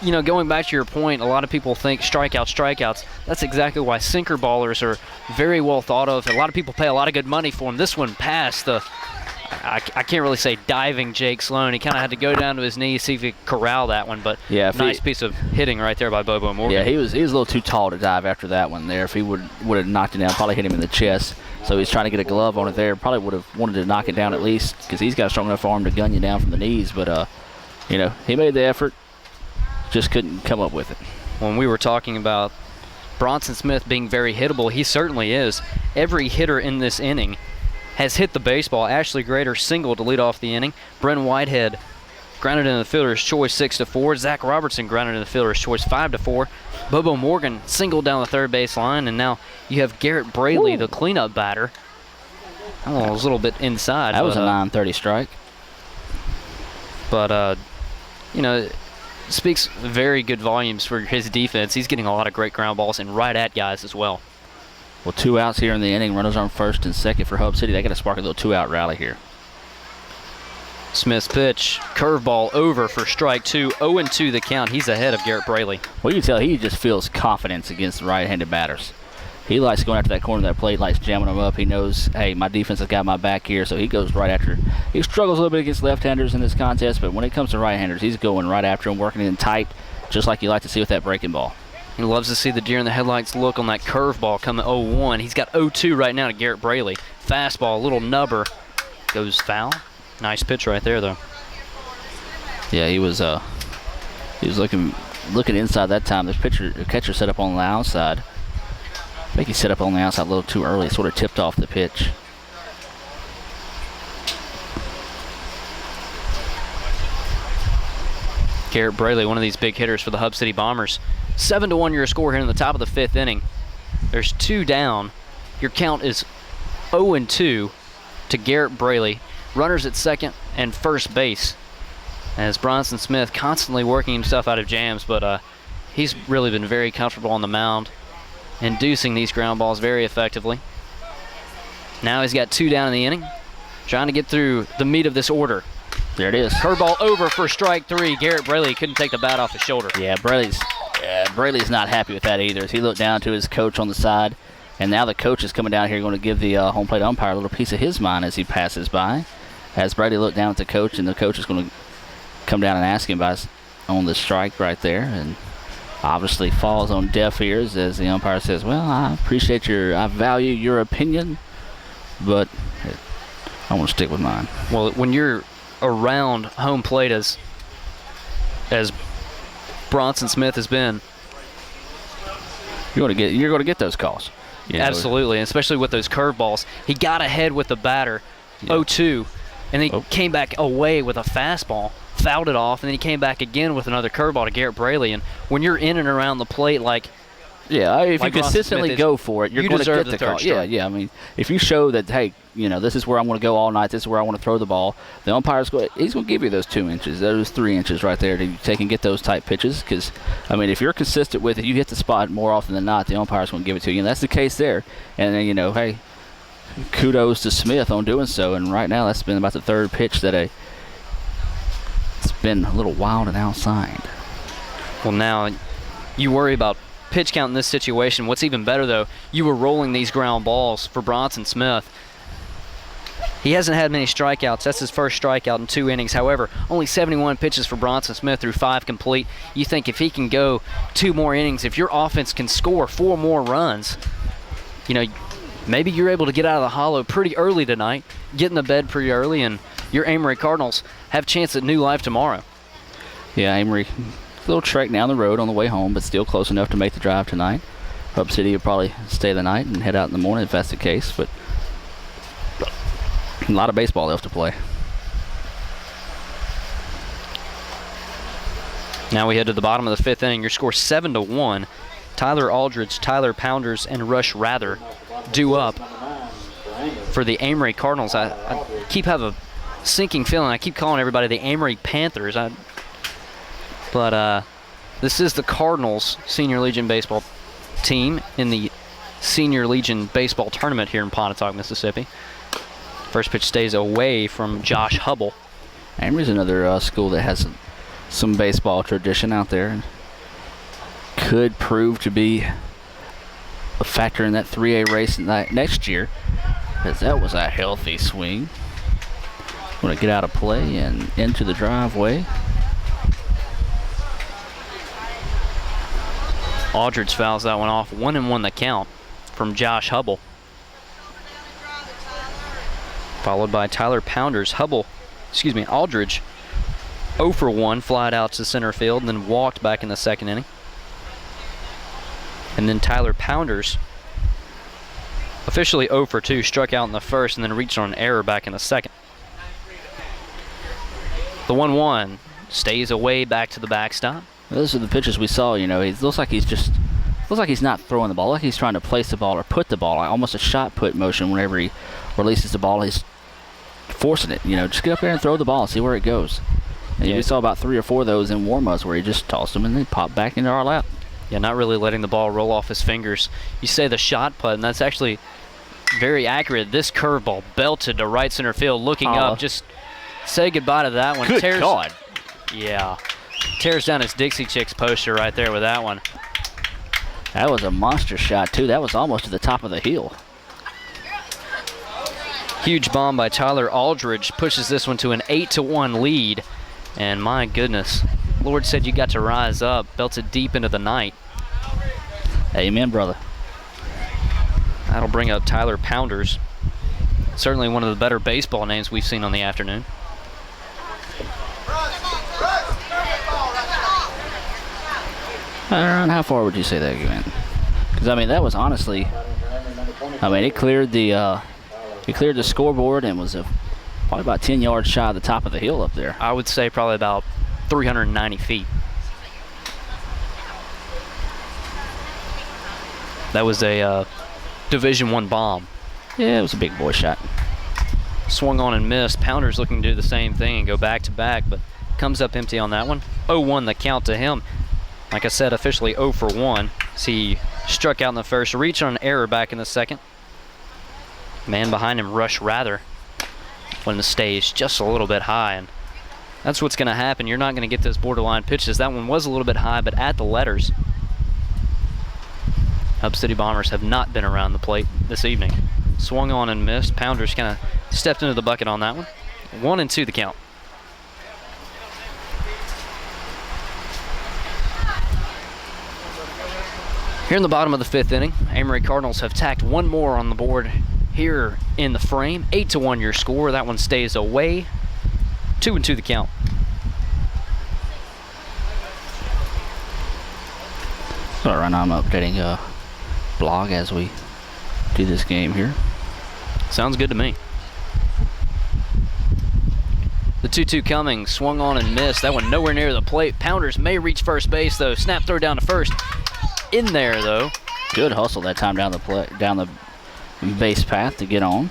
going back to your point, a lot of people think strikeouts. That's exactly why sinker ballers are very well thought of. A lot of people pay a lot of good money for them. This one passed the I can't really say diving Jake Sloan. He kind of had to go down to his knees, see if he could corral that one. But yeah, nice piece of hitting right there by Bobo Morgan. Yeah, he was a little too tall to dive after that one there. If he would have knocked it down, probably hit him in the chest. So he's trying to get a glove on it there. Probably would have wanted to knock it down at least because he's got a strong enough arm to gun you down from the knees. But, he made the effort, just couldn't come up with it. When we were talking about Bronson Smith being very hittable, he certainly is. Every hitter in this inning has hit the baseball. Ashley Grader singled to lead off the inning. Bren Whitehead grounded in the fielder's choice 6-4. Zach Robertson grounded in the fielder's choice 5-4. Bobo Morgan singled down the third base line, and now you have Garrett Braley, the cleanup batter. Oh, it was a little bit inside. That was a 9:30 strike. But, speaks very good volumes for his defense. He's getting a lot of great ground balls and right at guys as well. Well, 2 outs here in the inning. Runners on first and second for Hub City. They got to spark a little 2-out rally here. Smith's pitch, curveball over for strike 2. 0-2 the count. He's ahead of Garrett Braley. Well, you can tell he just feels confidence against the right-handed batters. He likes going after that corner of that plate, likes jamming them up. He knows, hey, my defense has got my back here, so he goes right after. He struggles a little bit against left-handers in this contest, but when it comes to right-handers, he's going right after them, working in tight, just like you like to see with that breaking ball. He loves to see the deer in the headlights look on that curveball coming 0-1. He's got 0-2 right now to Garrett Braley. Fastball, a little nubber, goes foul. Nice pitch right there, though. Yeah, he was looking inside that time. The catcher set up on the outside. I think he set up on the outside a little too early, sort of tipped off the pitch. Garrett Braley, one of these big hitters for the Hub City Bombers. 7-1 your score here in the top of the 5th inning. There's 2 down. Your count is 0-2 to Garrett Braley. Runners at second and first base, as Bronson Smith constantly working himself out of jams, but he's really been very comfortable on the mound, inducing these ground balls very effectively. Now he's got 2 down in the inning, trying to get through the meat of this order. There it is. Curveball over for strike 3. Garrett Braley couldn't take the bat off his shoulder. Yeah, Braley's not happy with that either. As he looked down to his coach on the side, and now the coach is coming down here going to give the home plate umpire a little piece of his mind as he passes by. As Brady looked down at the coach, and the coach is going to come down and ask him on the strike right there, and obviously falls on deaf ears as the umpire says, well, I value your opinion, but I want to stick with mine. Well, when you're around home plate as Bronson Smith has been, you're going to get those calls. Absolutely, especially with those curveballs. He got ahead with the batter, 0-2, and then he came back away with a fastball, fouled it off, and then he came back again with another curveball to Garrett Braley. And when you're in and around the plate, if you consistently go for it, you're going to get the call. Yeah. I mean, if you show that, hey, this is where I'm going to go all night, this is where I want to throw the ball, the umpire's he's going to give you those 2 inches, those 3 inches right there to take and get those tight pitches. Because, I mean, if you're consistent with it, you hit the spot more often than not, the umpire's going to give it to you. And that's the case there. And then, hey, kudos to Smith on doing so. And right now, that's been about the 3rd pitch that it's been a little wild and outside. Well, now you worry about pitch count in this situation. What's even better, though, you were rolling these ground balls for Bronson Smith. He hasn't had many strikeouts. That's his first strikeout in 2 innings. However, only 71 pitches for Bronson Smith through 5 complete. You think if he can go 2 more innings, if your offense can score 4 more runs, maybe you're able to get out of the hollow pretty early tonight, get in the bed pretty early, and your Amory Cardinals have a chance at new life tomorrow. Yeah, Amory, a little trek down the road on the way home, but still close enough to make the drive tonight. Hub City will probably stay the night and head out in the morning if that's the case, but a lot of baseball left to play. Now we head to the bottom of the 5th inning. Your score 7-1. Tyler Aldridge, Tyler Pounders, and Rush Rather due up for the Amory Cardinals. I keep having a sinking feeling. I keep calling everybody the Amory Panthers. But this is the Cardinals Senior Legion baseball team in the Senior Legion baseball tournament here in Pontotoc, Mississippi. First pitch stays away from Josh Hubble. Amory's another school that has some baseball tradition out there, and could prove to be a factor in that 3A race next year, as that was a healthy swing. Want to get out of play and into the driveway. Aldridge fouls that one off. 1-1 the count from Josh Hubble. Followed by Tyler Pounders. Aldridge 0 for 1, flied out to center field and then walked back in the second inning. And then Tyler Pounders, officially 0 for 2, struck out in the first and then reached on an error back in the second. The 1-1 stays away back to the backstop. Those are the pitches we saw. You know, it looks like he's not throwing the ball. Like he's trying to place the ball or put the ball, like almost a shot put motion. Whenever he releases the ball, he's forcing it. You know, just get up there and throw the ball and see where it goes. And we saw about 3 or 4 of those in warm-ups where he just tossed them and they popped back into our lap. Yeah, not really letting the ball roll off his fingers. You say the shot put, and that's actually very accurate. This curveball belted to right center field, looking up. Just say goodbye to that one. Good God. Yeah. Tears down his Dixie Chicks poster right there with that one. That was a monster shot, too. That was almost to the top of the hill. Huge bomb by Tyler Aldridge pushes this one to an 8-1 lead. And my goodness, Lord said you got to rise up. Belted deep into the night. Amen, brother. That'll bring up Tyler Pounders. Certainly one of the better baseball names we've seen on the afternoon. Around how far would you say that went? Because I mean, that was honestly, I mean, it cleared the scoreboard and was probably about 10 yards shy of the top of the hill up there. I would say probably about 390 feet. That was a Division I bomb. Yeah, it was a big boy shot. Swung on and missed. Pounders looking to do the same thing and go back to back, but comes up empty on that one. 0-1 the count to him. Like I said, officially 0 for 1. So he struck out in the first, reached on an error back in the second. Man behind him, Rush Rather, when the stage just a little bit high, and that's what's going to happen. You're not going to get those borderline pitches. That one was a little bit high, but at the letters. Hub City Bombers have not been around the plate this evening. Swung on and missed. Pounders kind of stepped into the bucket on that one. 1-2 the count. Here in the bottom of the 5th inning, Amory Cardinals have tacked one more on the board here in the frame. 8-1 your score. That one stays away. 2-2 the count. All right, now I'm updating a blog as we do this game here. Sounds good to me. The 2-2 coming, swung on and missed. That one nowhere near the plate. Pounders may reach first base though. Snap throw down to first. In there though. Good hustle that time down the base path to get on.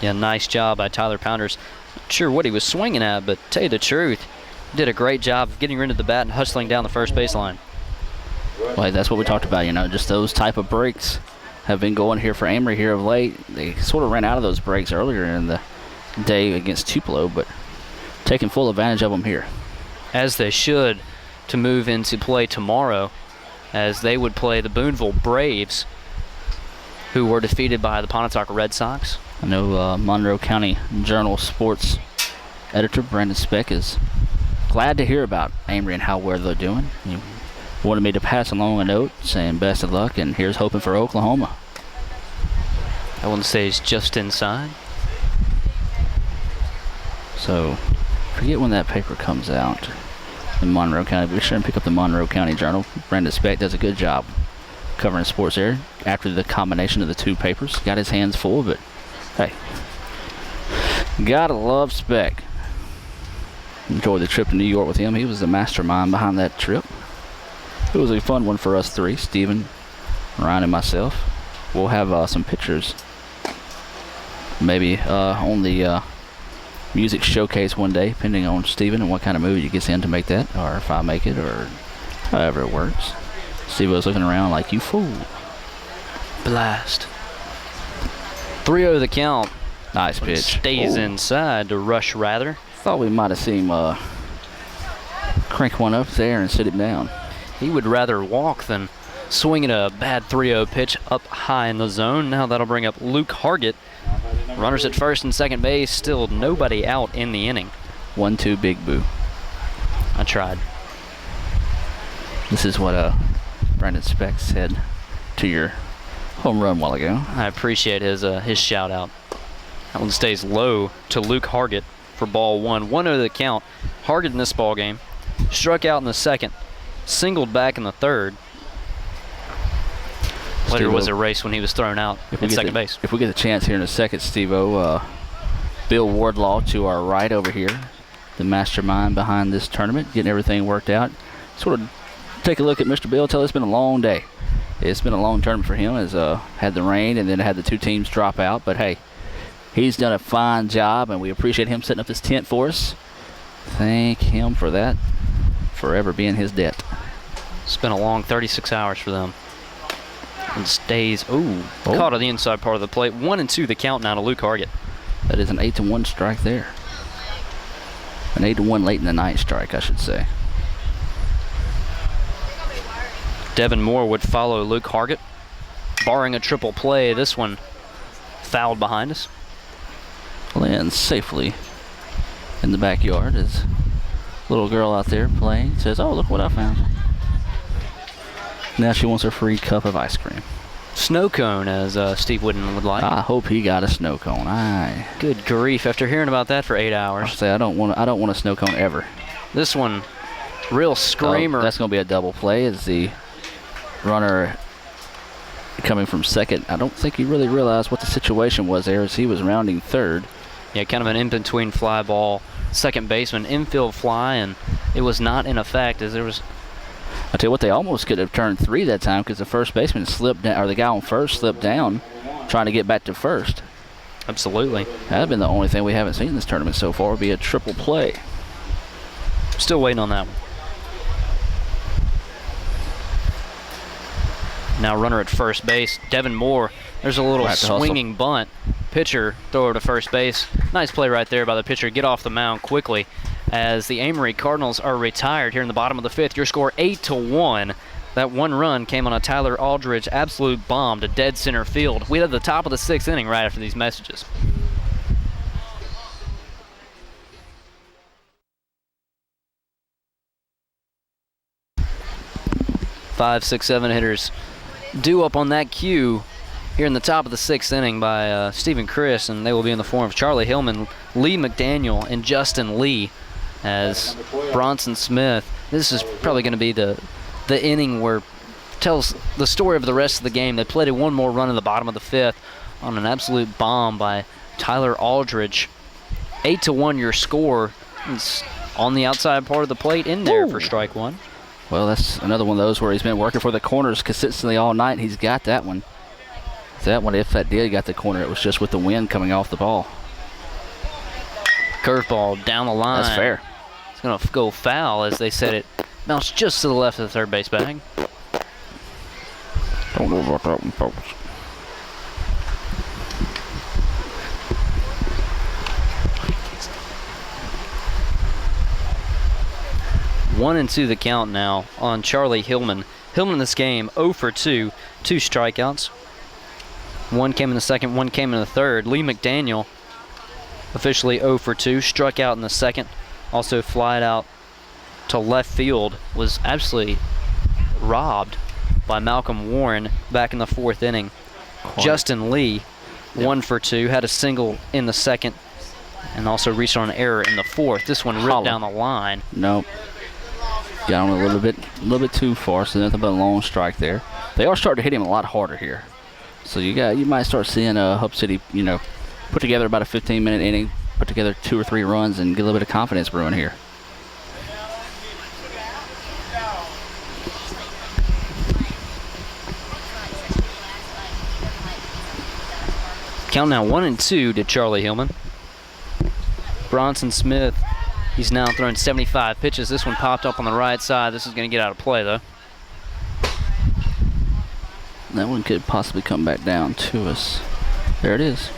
Yeah, nice job by Tyler Pounders. Not sure what he was swinging at, but tell you the truth, did a great job of getting rid of the bat and hustling down the first baseline. Well, that's what we talked about, you know, just those type of breaks have been going here for Amory here of late. They sort of ran out of those breaks earlier in the day against Tupelo, but taking full advantage of them here. As they should, to move into play tomorrow, as they would play the Booneville Braves, who were defeated by the Pontotoc Red Sox. I know Monroe County Journal sports editor Brandon Speck is glad to hear about Amory and how well they're doing. He wanted me to pass along a note saying best of luck, and here's hoping for Oklahoma. That one stays just inside. So, forget when that paper comes out in Monroe County. Be sure and pick up the Monroe County Journal. Brandon Speck does a good job covering sports there after the combination of the two papers. Got his hands full, but hey, gotta love Speck. Enjoyed the trip to New York with him. He was the mastermind behind that trip. It was a fun one for us three, Steven, Ryan, and myself. We'll have some pictures maybe on the music showcase one day, depending on Steven and what kind of movie he gets in to make that, or if I make it, or however it works. Steve was looking around like, you fool. Blast. 3-0 the count. Nice pitch. Stays inside to Rush Rather. Thought we might have seen him crank one up there and sit it down. He would rather walk than swing at a bad 3-0 pitch up high in the zone. Now that'll bring up Luke Hargett. Runners at first and second base, still nobody out in the inning. 1-2 Big Boo. I tried. This is what Brandon Speck said to your home run a while ago. I appreciate his shout out. That one stays low to Luke Hargett for ball 1. 1-0 the count. Hargett in this ball game struck out in the second, singled back in the third. Later was erased when he was thrown out at second base. If we get the chance here in a second, Steve-O, Bill Wardlaw to our right over here, the mastermind behind this tournament, getting everything worked out. Sort of take a look at Mr. Bill. Tell us it's been a long day. It's been a long tournament for him. Has had the rain and then had the 2 teams drop out. But hey, he's done a fine job, and we appreciate him setting up this tent for us. Thank him for that. Forever being his debt. It's been a long 36 hours for them. And stays, caught on the inside part of the plate. 1-2 the count now to Luke Hargett. That is an 8-1 strike there. An 8-1 late in the night strike, I should say. Devin Moore would follow Luke Hargett. Barring a triple play, this one fouled behind us. Lands safely in the backyard as little girl out there playing says, "Oh, look what I found." Now she wants her free cup of ice cream. Snow cone, as Steve Wooden would like. I hope he got a snow cone. Good grief! After hearing about that for 8 hours, I'll say I don't want a snow cone ever. This one, real screamer. That's going to be a double play as the runner coming from second. I don't think he really realized what the situation was there as he was rounding third. Yeah, kind of an in-between fly ball. Second baseman, infield fly, and it was not in effect as there was... I tell you what, they almost could have turned 3 that time because the first baseman slipped down, or the guy on first slipped down trying to get back to first. Absolutely. That'd have been the only thing we haven't seen in this tournament so far, would be a triple play. Still waiting on that one. Now runner at first base, Devin Moore. There's a little swinging bunt. Pitcher throw to first base. Nice play right there by the pitcher. Get off the mound quickly as the Amory Cardinals are retired here in the bottom of the 5th. Your score 8-1. That one run came on a Tyler Aldridge absolute bomb to dead center field. We had the top of the 6th inning right after these messages. Five, six, 7 hitters due up on that cue here in the top of the 6th inning by Stephen Chris, and they will be in the form of Charlie Hillman, Lee McDaniel, and Justin Lee as Bronson Smith. This is probably going to be the inning where tells the story of the rest of the game. They played one more run in the bottom of the 5th on an absolute bomb by Tyler Aldridge. 8-1 your score. It's on the outside part of the plate in there for strike one. Well, that's another one of those where he's been working for the corners consistently all night. He's got that one. That one, if that did got the corner, it was just with the wind coming off the ball. Curveball down the line. That's fair. It's going to go foul as they said it. Bounced just to the left of the third base bag. Don't know about that one, folks. One and 2 the count now on Charlie Hillman. Hillman in this game 0 for 2, 2 strikeouts. One came in the second, one came in the third. Lee McDaniel officially 0 for 2, struck out in the second. Also flied out to left field, was absolutely robbed by Malcolm Warren back in the 4th inning. Justin Lee 1 for 2, had a single in the second and also reached on an error in the 4th. This one ripped down the line. Nope. Got on a little bit too far, so nothing but a long strike there. They are starting to hit him a lot harder here. So you might start seeing Hub City, put together about a 15-minute inning, put together 2 or 3 runs, and get a little bit of confidence brewing here. Count now 1 and 2 to Charlie Hillman. Bronson Smith, he's now thrown 75 pitches. This one popped up on the right side. This is going to get out of play, though. That one could possibly come back down to us. There it is.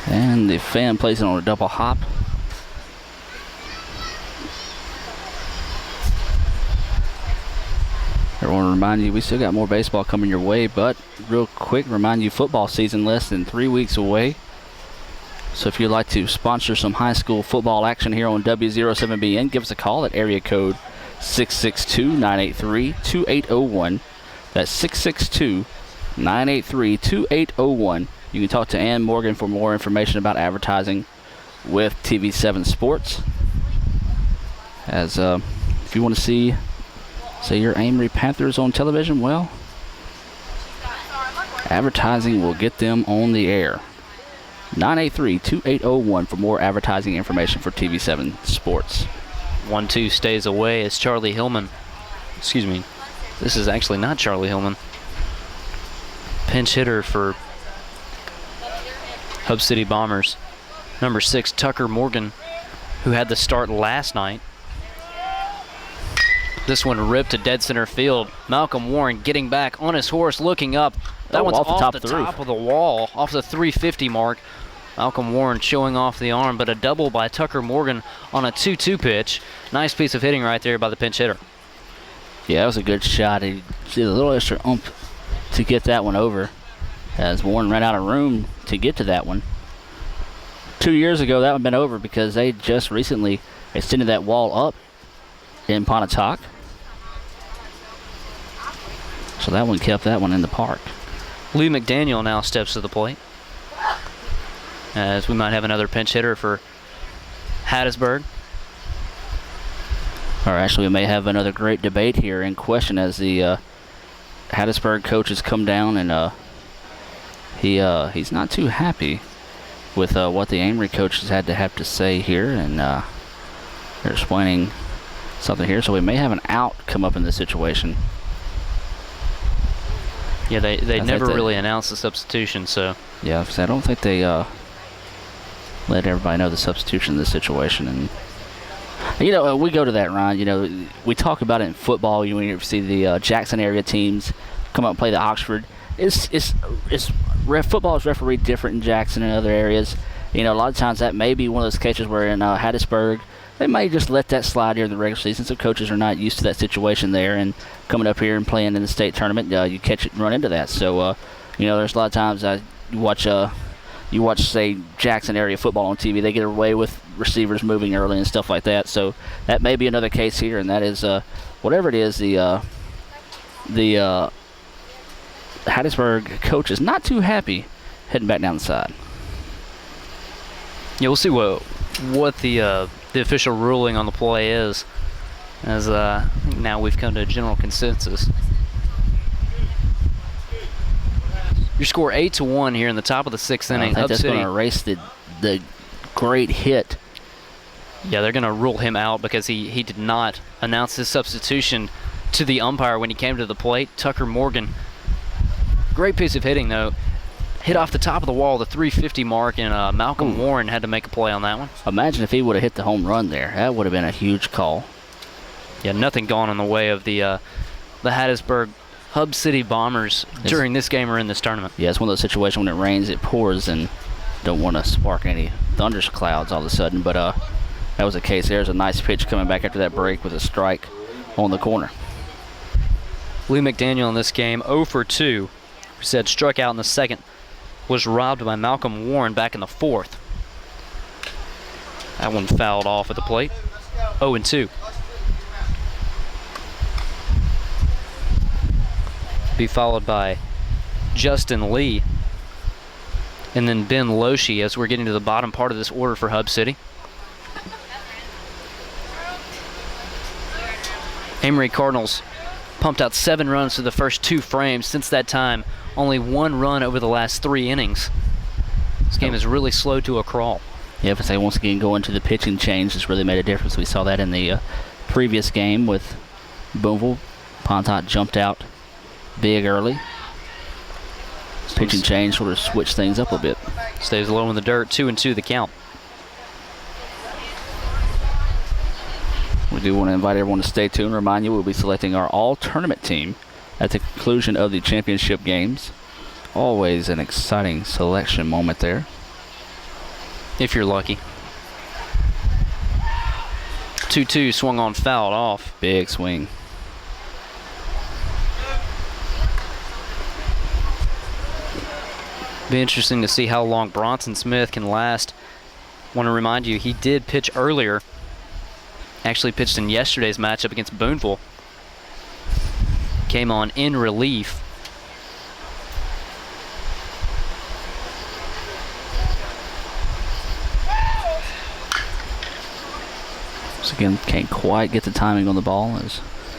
And the fan plays it on a double hop. I want to remind you, we still got more baseball coming your way, but real quick, remind you, football season less than 3 weeks away. So if you'd like to sponsor some high school football action here on W07BN, give us a call at area code 662-983-2801. That's 662-983-2801. You can talk to Ann Morgan for more information about advertising with TV7 Sports. As if you want to see, say, your Amory Panthers on television, well, advertising will get them on the air. 983-2801 for more advertising information for TV7 Sports. 1-2 stays away as Charlie Hillman. Excuse me. This is actually not Charlie Hillman. Pinch hitter for Hub City Bombers. Number 6, Tucker Morgan, who had the start last night. This one ripped to dead center field. Malcolm Warren getting back on his horse, looking up. That one's off the top of the wall, off the 350 mark. Malcolm Warren showing off the arm, but a double by Tucker Morgan on a 2-2 pitch. Nice piece of hitting right there by the pinch hitter. Yeah, that was a good shot. He did a little extra oomph to get that one over, as Warren ran out of room to get to that one. 2 years ago, that would have been over because they just recently extended that wall up in Pontotoc. So that one kept that one in the park. Lee McDaniel now steps to the plate, as we might have another pinch hitter for Hattiesburg. Or actually, we may have another great debate here in question as the Hattiesburg coaches come down, and he's not too happy with what the Amory coaches had to have to say here, and they're explaining something here. So we may have an out come up in this situation. Yeah, they never really announced the substitution, so. Yeah, because I don't think they let everybody know the substitution in this situation. And you know, we go to that, Ryan. You know, we talk about it in football. You see the Jackson area teams come up and play the Oxford. Football is refereed different in Jackson and other areas. You know, a lot of times that may be one of those cases where in Hattiesburg, they may just let that slide here in the regular season, so coaches are not used to that situation there. And coming up here and playing in the state tournament, you catch it and run into that. So, you know, there's a lot of times you watch, say, Jackson area football on TV. They get away with receivers moving early and stuff like that. So that may be another case here, and that is whatever it is, the Hattiesburg coach is not too happy heading back down the side. Yeah, we'll see what the official ruling on the play is, as now we've come to a general consensus. Your score 8-1 here in the top of the 6th inning. I think that's going to erase the great hit. Yeah, they're going to rule him out because he did not announce his substitution to the umpire when he came to the plate. Tucker Morgan, great piece of hitting though. Hit off the top of the wall, the 350 mark, and Malcolm Warren had to make a play on that one. Imagine if he would have hit the home run there. That would have been a huge call. Yeah, nothing gone in the way of the Hattiesburg Hub City Bombers during this game or in this tournament. Yeah, it's one of those situations when it rains, it pours, and don't want to spark any thunderclouds all of a sudden. But that was the case. There's a nice pitch coming back after that break with a strike on the corner. Lee McDaniel in this game, 0 for 2. We said struck out in the second. Was robbed by Malcolm Warren back in the 4th. That one fouled off at the plate. 0-2. Be followed by Justin Lee and then Ben Loshi as we're getting to the bottom part of this order for Hub City. Amory Cardinals pumped out 7 runs through the first 2 frames. Since that time, only 1 run over the last 3 innings. This game is really slow to a crawl. Yeah, if I say once again going to the pitching change has really made a difference. We saw that in the previous game with Boonville. Pontotoc jumped out big early. Pitching change sort of switched things up a bit. Stays low in the dirt, 2-2 the count. We do want to invite everyone to stay tuned. Remind you, we'll be selecting our all-tournament team at the conclusion of the championship games. Always an exciting selection moment there. If you're lucky. 2-2 swung on, fouled off. Big swing. Be interesting to see how long Bronson Smith can last. Want to remind you, he did pitch earlier. Actually pitched in yesterday's matchup against Boonville. Came on in relief. So again, can't quite get the timing on the ball.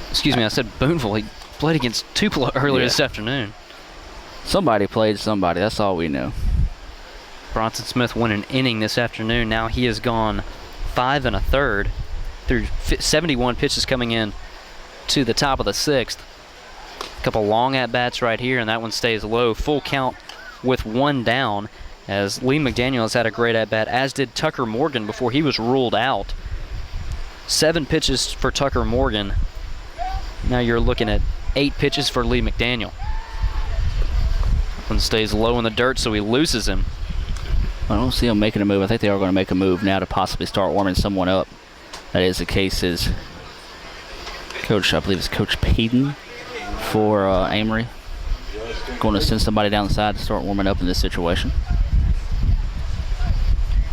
Excuse me, I said Boonville. He played against Tupelo earlier this afternoon. Somebody played somebody. That's all we know. Bronson Smith won an inning this afternoon. Now he has gone 5 1/3 through 71 pitches coming in to the top of the 6th. A couple long at-bats right here, and that one stays low. Full count with 1 down, as Lee McDaniel has had a great at-bat, as did Tucker Morgan before he was ruled out. 7 pitches for Tucker Morgan. Now you're looking at 8 pitches for Lee McDaniel. One stays low in the dirt, so he loses him. I don't see them making a move. I think they are going to make a move now to possibly start warming someone up. That is the case. Is Coach, I believe it's Coach Payton for Amory, going to send somebody down the side to start warming up in this situation.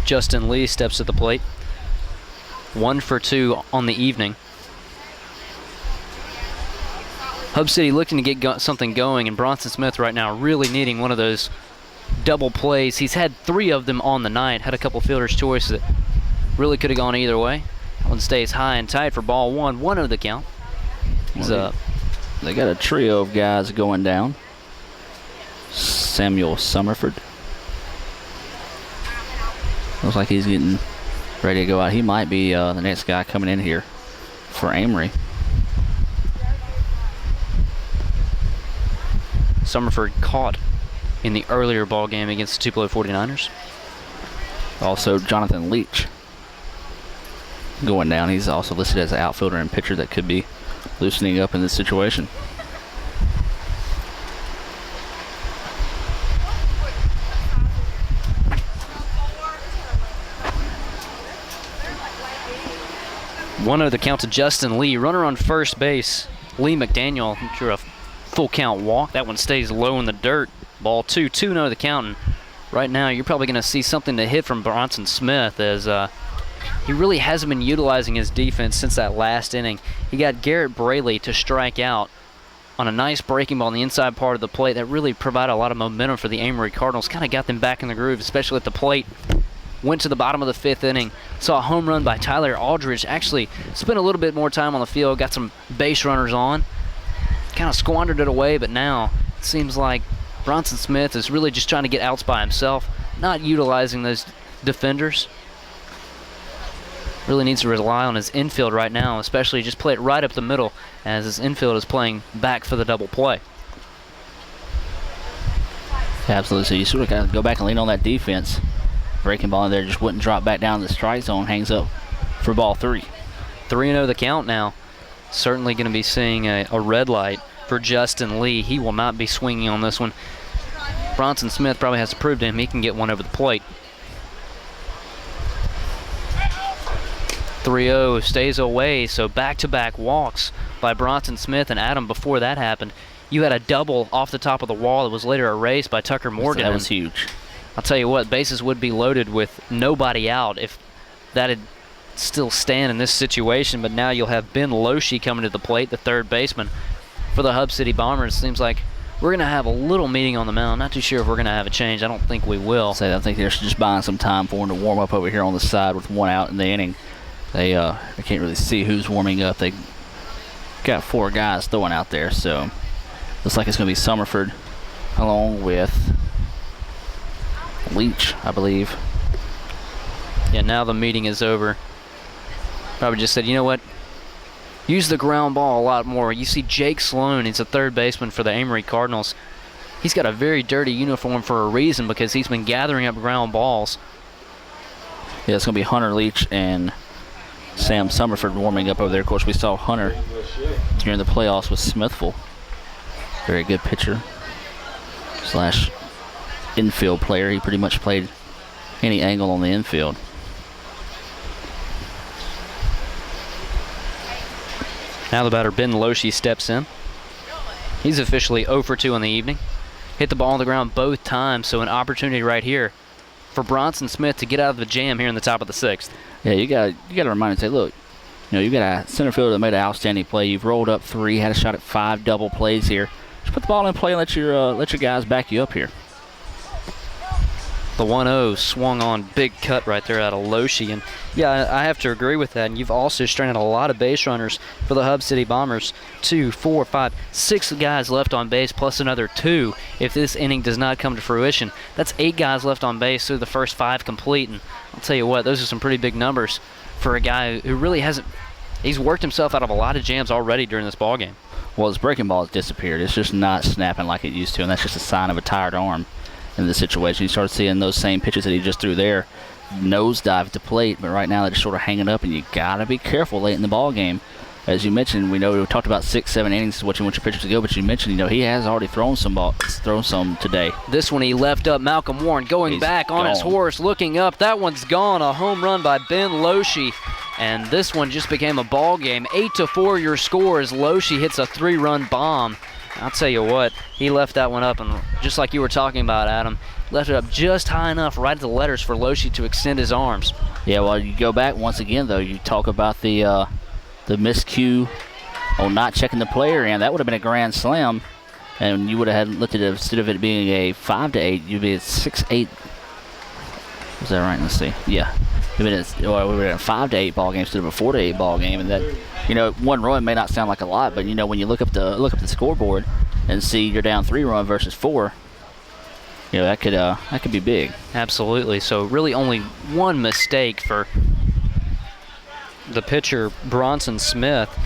Justin Lee steps to the plate. 1 for 2 on the evening. Hub City looking to get something going, and Bronson Smith right now really needing one of those double plays. He's had 3 of them on the night, had a couple fielder's choice that really could have gone either way. That one stays high and tight for ball 1. 1-0 the count. They got a trio of guys going down. Samuel Summerford. Looks like he's getting ready to go out. He might be the next guy coming in here for Amory. Summerford caught in the earlier ball game against the Tupelo 49ers. Also, Jonathan Leach going down. He's also listed as an outfielder and pitcher that could be loosening up in this situation. One of the count to Justin Lee. Runner on first base, Lee McDaniel, drew a full count walk. That one stays low in the dirt. Ball 2, 2-0 the count. And right now, you're probably going to see something to hit from Bronson Smith, as he really hasn't been utilizing his defense since that last inning. He got Garrett Braley to strike out on a nice breaking ball on the inside part of the plate that really provided a lot of momentum for the Amory Cardinals. Kind of got them back in the groove, especially at the plate. Went to the bottom of the 5th inning. Saw a home run by Tyler Aldridge. Actually spent a little bit more time on the field. Got some base runners on. Kind of squandered it away, but now it seems like Bronson Smith is really just trying to get outs by himself, not utilizing those defenders. Really needs to rely on his infield right now, especially just play it right up the middle, as his infield is playing back for the double play. Absolutely. So you sort of got to go back and lean on that defense. Breaking ball in there just wouldn't drop back down to the strike zone. Hangs up for ball 3. 3-0 the count now. Certainly going to be seeing a red light for Justin Lee. He will not be swinging on this one. Bronson Smith probably has to prove to him he can get one over the plate. 3-0 stays away, so back-to-back walks by Bronson Smith. And Adam, before that happened, you had a double off the top of the wall that was later erased by Tucker Morgan. That was huge. I'll tell you what, bases would be loaded with nobody out if that had still stand in this situation. But now you'll have Ben Loesch coming to the plate, the third baseman for the Hub City Bombers. Seems like we're going to have a little meeting on the mound. Not too sure if we're going to have a change. I don't think we will. I think they're just buying some time for him to warm up over here on the side with 1 out in the inning. They can't really see who's warming up. They got 4 guys throwing out there, so looks like it's going to be Summerford along with Leach, I believe. Yeah, now the meeting is over. Probably just said, you know what? Use the ground ball a lot more. You see Jake Sloan, he's a third baseman for the Amory Cardinals. He's got a very dirty uniform for a reason, because he's been gathering up ground balls. Yeah, it's going to be Hunter Leach and Sam Summerford warming up over there. Of course, we saw Hunter during the playoffs with Smithville. Very good pitcher slash infield player. He pretty much played any angle on the infield. Now the batter Ben Loesch steps in. He's officially 0 for 2 on the evening. hit the ball on the ground both times, so an opportunity right here for Bronson Smith to get out of the jam here in the top of the 6th. Yeah, you got to remind and say, look, you got a center fielder that made an outstanding play. You've rolled up 3, had a shot at 5 double plays here. Just put the ball in play and let your guys back you up here. The 1-0 swung on, big cut right there out of Loshi. And yeah, I have to agree with that. And you've also stranded a lot of base runners for the Hub City Bombers. 2, 4, 5, 6 guys left on base plus another 2 if this inning does not come to fruition. That's 8 guys left on base through the first 5 complete. And I'll tell you what, those are some pretty big numbers for a guy who really hasn't. He's worked himself out of a lot of jams already during this ball game. Well, his breaking ball has disappeared. It's just not snapping like it used to, and that's just a sign of a tired arm. In this situation, you start seeing those same pitches that he just threw there, nosedive to plate, but right now they're just sort of hanging up, and you gotta be careful late in the ball game. As you mentioned, we talked about 6, 7 innings, what you want your pitchers to go, but you mentioned, he has already thrown some today. This one he left up. Malcolm Warren going He's back on his gone. horse, looking up. That one's gone. A home run by Ben Loshi. And this one just became a ball game. 8-4 your score as Loshi hits a 3-run bomb. I'll tell you what, he left that one up, and just like you were talking about, Adam, left it up just high enough right at the letters for Loshi to extend his arms. Yeah, well, you go back once again, though. You talk about the miscue on not checking the player in. That would have been a grand slam, and you would have looked at it, instead of it being a 5-8, you'd be at 6-8. Is that right? Let's see. Yeah. We would have been a 5-8 ball game instead of a 4-8 ball game, and that, 1 run may not sound like a lot, but when you look up the scoreboard and see you're down 3 run versus 4, that could be big. Absolutely. So really only one mistake for the pitcher Bronson Smith,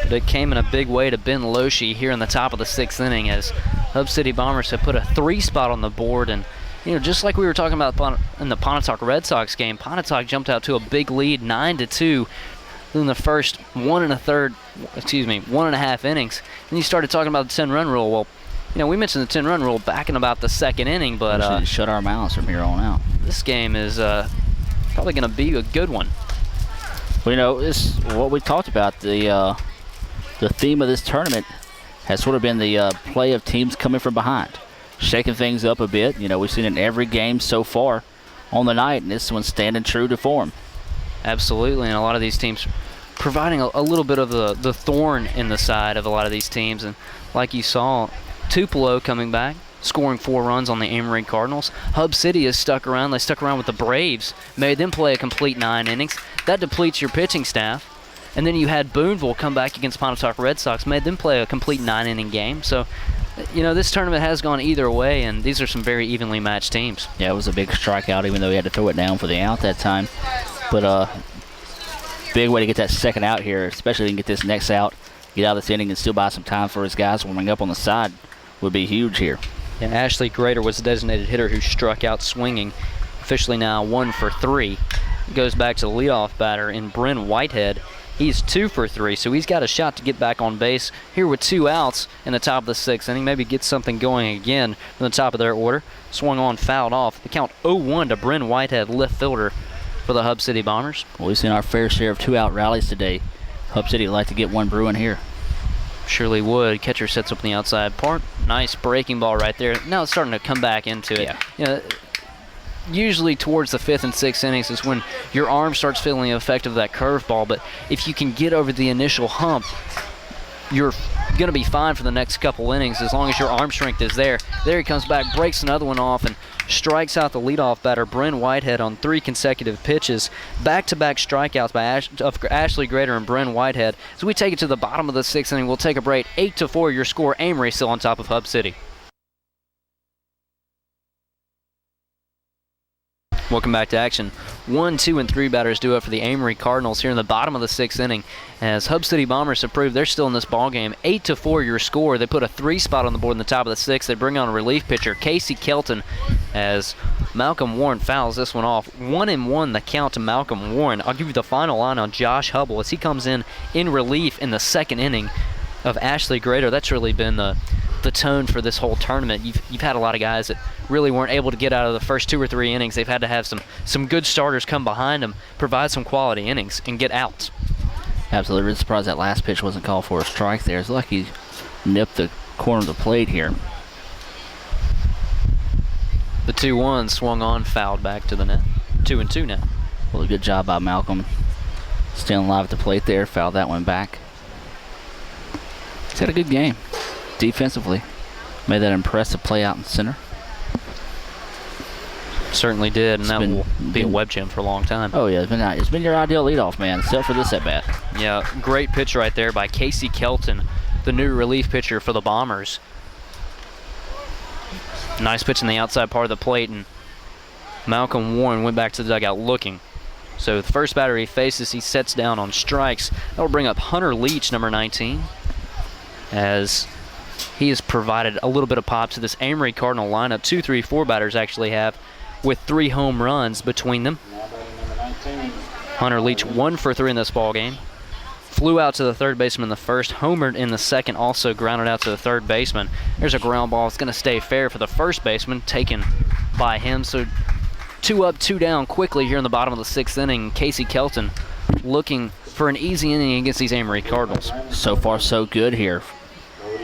but it came in a big way to Ben Loshi here in the top of the 6th inning as Hub City Bombers have put a 3 spot on the board. And just like we were talking about in the Pontotoc Red Sox game, Pontotoc jumped out to a big lead, 9-2, in the first 1.5 innings. Then you started talking about the 10-run rule. Well, we mentioned the 10-run rule back in about the 2nd inning, but we should shut our mouths from here on out. This game is probably going to be a good one. Well, it's what we talked about. The theme of this tournament has sort of been the play of teams coming from behind, shaking things up a bit. We've seen it in every game so far on the night, and this one's standing true to form. Absolutely, and a lot of these teams providing a little bit of the thorn in the side of a lot of these teams. And like you saw, Tupelo coming back, scoring 4 runs on the Amory Cardinals. Hub City has stuck around. They stuck around with the Braves, made them play a complete 9 innings. That depletes your pitching staff. And then you had Boonville come back against Pontotoc Red Sox, made them play a complete 9-inning game. So, this tournament has gone either way, and these are some very evenly matched teams. Yeah, it was a big strikeout, even though he had to throw it down for the out that time. But big way to get that second out here, especially if he can get this next out, get out of this inning and still buy some time for his guys warming up on the side, would be huge here. Yeah, Ashley Grader was the designated hitter who struck out swinging. Officially now 1 for 3. Goes back to the leadoff batter in Bryn Whitehead. He's 2 for 3, so he's got a shot to get back on base here with 2 outs in the top of the 6th inning. Maybe get something going again from the top of their order. Swung on, fouled off. The count 0-1 to Bryn Whitehead, left fielder for the Hub City Bombers. Well, we've seen our fair share of 2-out rallies today. Hub City would like to get one brewing here. Surely would. Catcher sets up on the outside part. Nice breaking ball right there. Now it's starting to come back into it. Yeah. Usually towards the 5th and 6th innings is when your arm starts feeling the effect of that curveball. But if you can get over the initial hump, you're going to be fine for the next couple innings as long as your arm strength is there. There he comes back, breaks another one off, and strikes out the leadoff batter, Bryn Whitehead, on 3 consecutive pitches. Back-to-back strikeouts by Ashley Grader and Bryn Whitehead. So we take it to the bottom of the 6th inning. We'll take a break. 8-4 your score. Amory still on top of Hub City. Welcome back to action. 1, 2, and 3 batters due up for the Amory Cardinals here in the bottom of the 6th inning. As Hub City Bombers have proved they're still in this ball game. 8-4 your score. They put a 3 spot on the board in the top of the 6th. They bring on a relief pitcher, Casey Kelton, as Malcolm Warren fouls this one off. 1-1 the count to Malcolm Warren. I'll give you the final line on Josh Hubble as he comes in relief in the 2nd inning of Ashley Grader. That's really been the tone for this whole tournament. You've had a lot of guys that really weren't able to get out of the first 2 or 3 innings. They've had to have some good starters come behind them, provide some quality innings, and get outs. Absolutely. Really surprised that last pitch wasn't called for a strike there. It's lucky he nipped the corner of the plate here. The 2-1 swung on, fouled back to the net. 2-2 now. Well, a good job by Malcolm. Staying alive at the plate there, fouled that one back. He's had a good game defensively. Made that impressive play out in center. Certainly did, and that will be a web gem for a long time. Oh, yeah, it's been your ideal leadoff man, except for this at-bat. Yeah, great pitch right there by Casey Kelton, the new relief pitcher for the Bombers. Nice pitch in the outside part of the plate, and Malcolm Warren went back to the dugout looking. So the first batter he faces, he sets down on strikes. That will bring up Hunter Leach, number 19, as he has provided a little bit of pop to this Amory Cardinal lineup. 2, 3, 4 batters actually have, with 3 home runs between them. Hunter Leach 1 for 3 in this ball game. Flew out to the third baseman in the first, homered in the second, also grounded out to the third baseman. There's a ground ball. It's going to stay fair for the first baseman, taken by him. So 2 up, 2 down quickly here in the bottom of the 6th inning. Casey Kelton looking for an easy inning against these Amory Cardinals. So far, so good here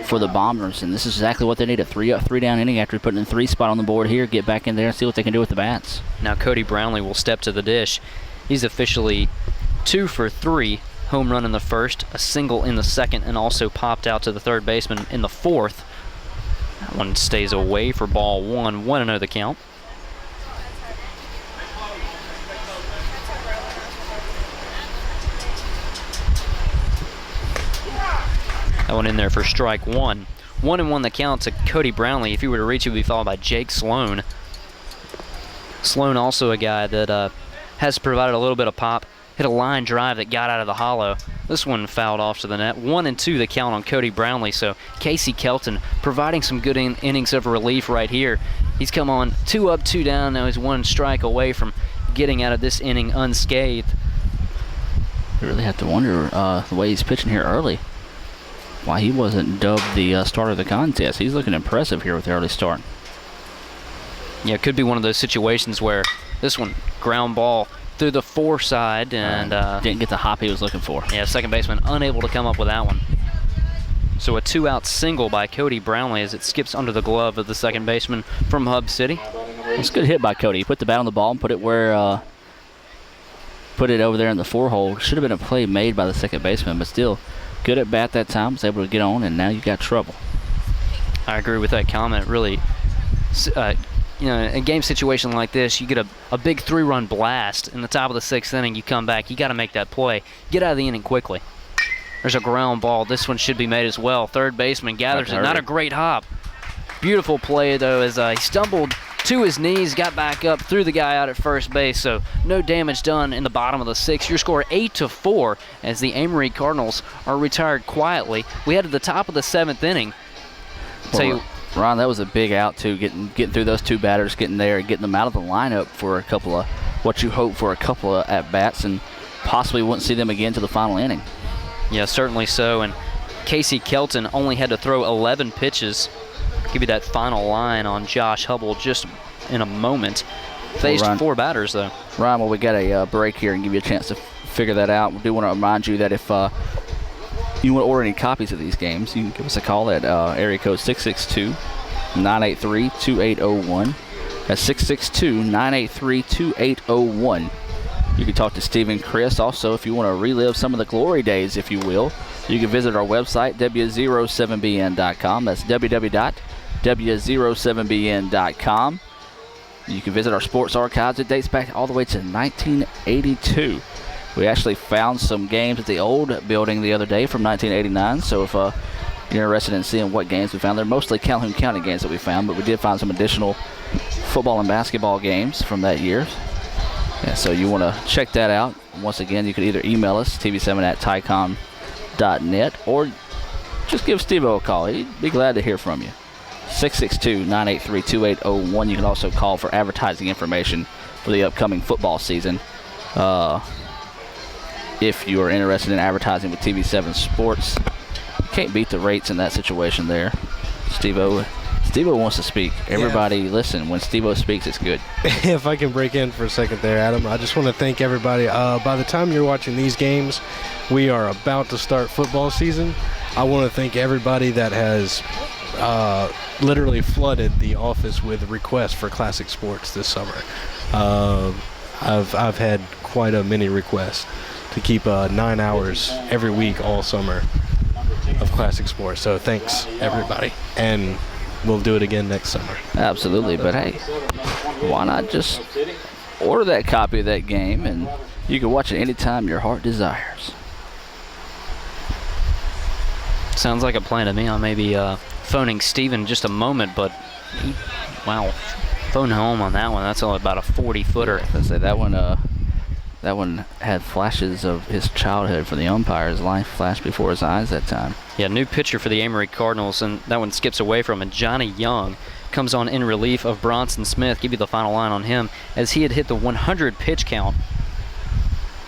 for the Bombers, and this is exactly what they need, a 3 up, 3 down inning after putting in 3 spot on the board here. Get back in there and see what they can do with the bats. Now Cody Brownlee will step to the dish. He's officially 2 for 3. Home run in the first, a single in the second, and also popped out to the third baseman in the fourth. That one stays away for ball 1. 1-0 the count. That one in there for strike 1. 1-1 the count to Cody Brownlee. If he were to reach, it would be followed by Jake Sloan. Sloan also a guy that has provided a little bit of pop. Hit a line drive that got out of the hollow. This one fouled off to the net. 1-2 the count on Cody Brownlee. So Casey Kelton providing some good innings of relief right here. He's come on 2 up, 2 down. Now he's 1 strike away from getting out of this inning unscathed. You really have to wonder the way he's pitching here early, why he wasn't dubbed the starter of the contest. He's looking impressive here with the early start. Yeah, it could be one of those situations where this one, ground ball through the foreside, and didn't get the hop he was looking for. Yeah, second baseman unable to come up with that one. So a 2-out single by Cody Brownlee as it skips under the glove of the second baseman from Hub City. It's a good hit by Cody. He put the bat on the ball and put it where, put it over there in the 4-hole. Should have been a play made by the second baseman, but still good at bat that time. Was able to get on, and now you got trouble. I agree with that comment. Really, in a game situation like this, you get a big 3-run blast in the top of the 6th inning. You come back, you got to make that play. Get out of the inning quickly. There's a ground ball. This one should be made as well. Third baseman gathers it. Not a great hop. Beautiful play, though, as he stumbled to his knees, got back up, threw the guy out at first base. So no damage done in the bottom of the 6th. Your score 8-4 as the Amory Cardinals are retired quietly. We head to the top of the 7th inning. Ron, that was a big out, too, getting through those 2 batters, getting there, and getting them out of the lineup for a couple of what you hope for a couple of at-bats, and possibly wouldn't see them again to the final inning. Yeah, certainly so. And Casey Kelton only had to throw 11 pitches. Give you that final line on Josh Hubble just in a moment. Faced 4 batters, though. Ron, well, we got a break here and give you a chance to figure that out. We do want to remind you that if you want to order any copies of these games, you can give us a call at area code 662-983-2801. That's 662-983-2801. You can talk to Steve and Chris. Also, if you want to relive some of the glory days, if you will, you can visit our website, w07bn.com. That's www.w07bn.com. You can visit our sports archives. It dates back all the way to 1982. We actually found some games at the old building the other day from 1989. So if you're interested in seeing what games we found, they're mostly Calhoun County games that we found, but we did find some additional football and basketball games from that year. Yeah, so you want to check that out. Once again, you can either email us, tv7@tycom.net, or just give Steve-O a call. He'd be glad to hear from you. 662-983-2801. You can also call for advertising information for the upcoming football season. If you are interested in advertising with TV7 Sports, you can't beat the rates in that situation there. Steve-O wants to speak. Everybody listen. When Steve-O speaks, it's good. If I can break in for a second there, Adam, I just want to thank everybody. By the time you're watching these games, we are about to start football season. I want to thank everybody that has literally flooded the office with requests for classic sports this summer. I've had quite a many requests to keep 9 hours every week all summer of classic sports. So thanks everybody, and we'll do it again next summer. Absolutely, but hey, why not just order that copy of that game and you can watch it anytime your heart desires. Sounds like a plan to me. I may be phoning Steven in just a moment, but wow, phone home on that one. That's only about a 40-footer. I say that one had flashes of his childhood for the umpire. His life flashed before his eyes that time. Yeah, new pitcher for the Amory Cardinals, and that one skips away from it. Johnny Young comes on in relief of Bronson Smith. Give you the final line on him, as he had hit the 100 pitch count.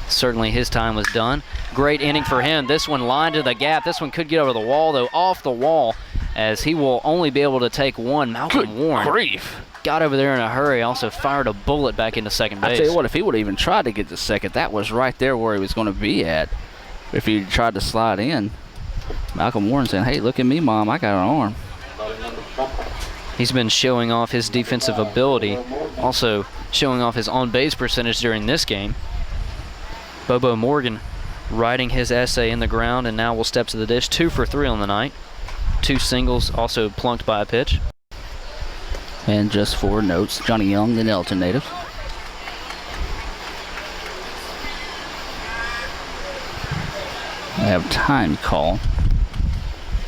Certainly his time was done. Great inning for him. This one lined to the gap. This one could get over the wall, though, off the wall, as he will only be able to take one. Malcolm Warren Grief. got over there in a hurry, also fired a bullet back into second base. I tell you what, if he would have even tried to get to second, that was right there where he was going to be at. If he tried to slide in, Malcolm Warren saying, hey, look at me, Mom, I got an arm. He's been showing off his defensive ability, also showing off his on-base percentage during this game. Bobo Morgan riding his essay in the ground, and now will step to the dish. 2 for 3 on the night. 2 singles, also plunked by a pitch. And just 4 notes, Johnny Young, the Nelton native. I have time call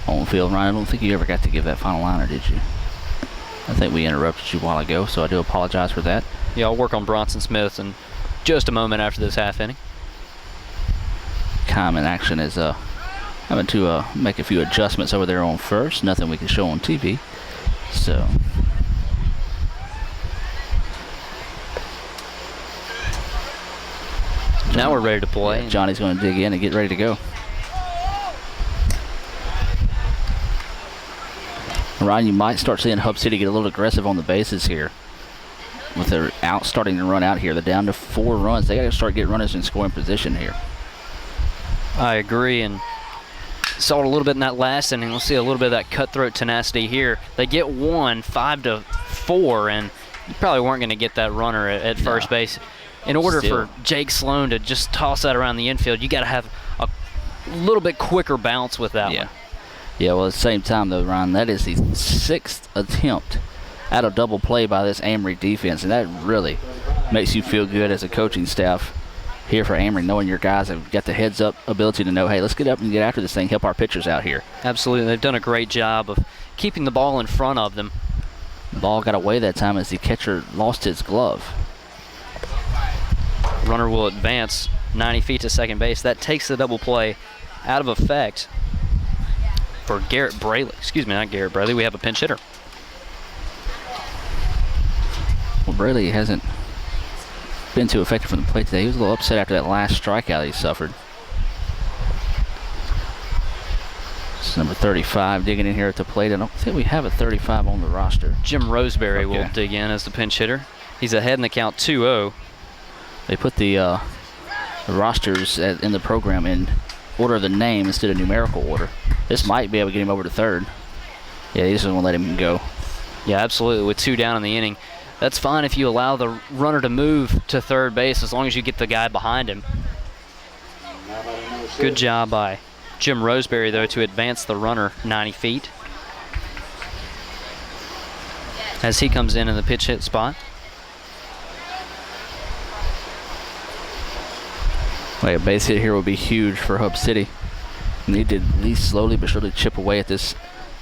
on field. Ryan, I don't think you ever got to give that final liner, did you? I think we interrupted you a while ago, so I do apologize for that. Yeah, I'll work on Bronson Smith in just a moment after this half inning. Common action is having to make a few adjustments over there on first. Nothing we can show on TV. So now we're ready to play. yeah, Johnny's going to dig in and get ready to go. Ryan, you might start seeing Hub City get a little aggressive on the bases here. With their out starting to run out here, they're down to 4 runs. They got to start getting runners in scoring position here. I agree, and saw it a little bit in that last inning. We'll see a little bit of that cutthroat tenacity here. They get one, 5-4, and you probably weren't going to get that runner at first base. In order for Jake Sloan to just toss that around the infield, you got to have a little bit quicker bounce with that one. Yeah, well, at the same time, though, Ryan, that is the 6th attempt at a double play by this Amory defense, and that really makes you feel good as a coaching staff here for Amory, knowing your guys have got the heads-up ability to know, hey, let's get up and get after this thing, help our pitchers out here. Absolutely. They've done a great job of keeping the ball in front of them. The ball got away that time as the catcher lost his glove. Runner will advance 90 feet to second base. That takes the double play out of effect for Garrett Braley. Excuse me, not Garrett Braley. We have a pinch hitter. Well, Braley hasn't been too effective from the plate today. He was a little upset after that last strikeout he suffered. It's number 35 digging in here at the plate. I don't think we have a 35 on the roster. Jim Roseberry will dig in as the pinch hitter. He's ahead in the count 2-0. They put the rosters in the program in order of the name instead of numerical order. This might be able to get him over to third. Yeah, he just doesn't want to let him go. Yeah, absolutely. With 2 down in the inning. That's fine if you allow the runner to move to third base as long as you get the guy behind him. Good job by Jim Roseberry, though, to advance the runner 90 feet. As he comes in the pitch hit spot. Well, a base hit here will be huge for Hub City. Need to at least slowly but surely chip away at this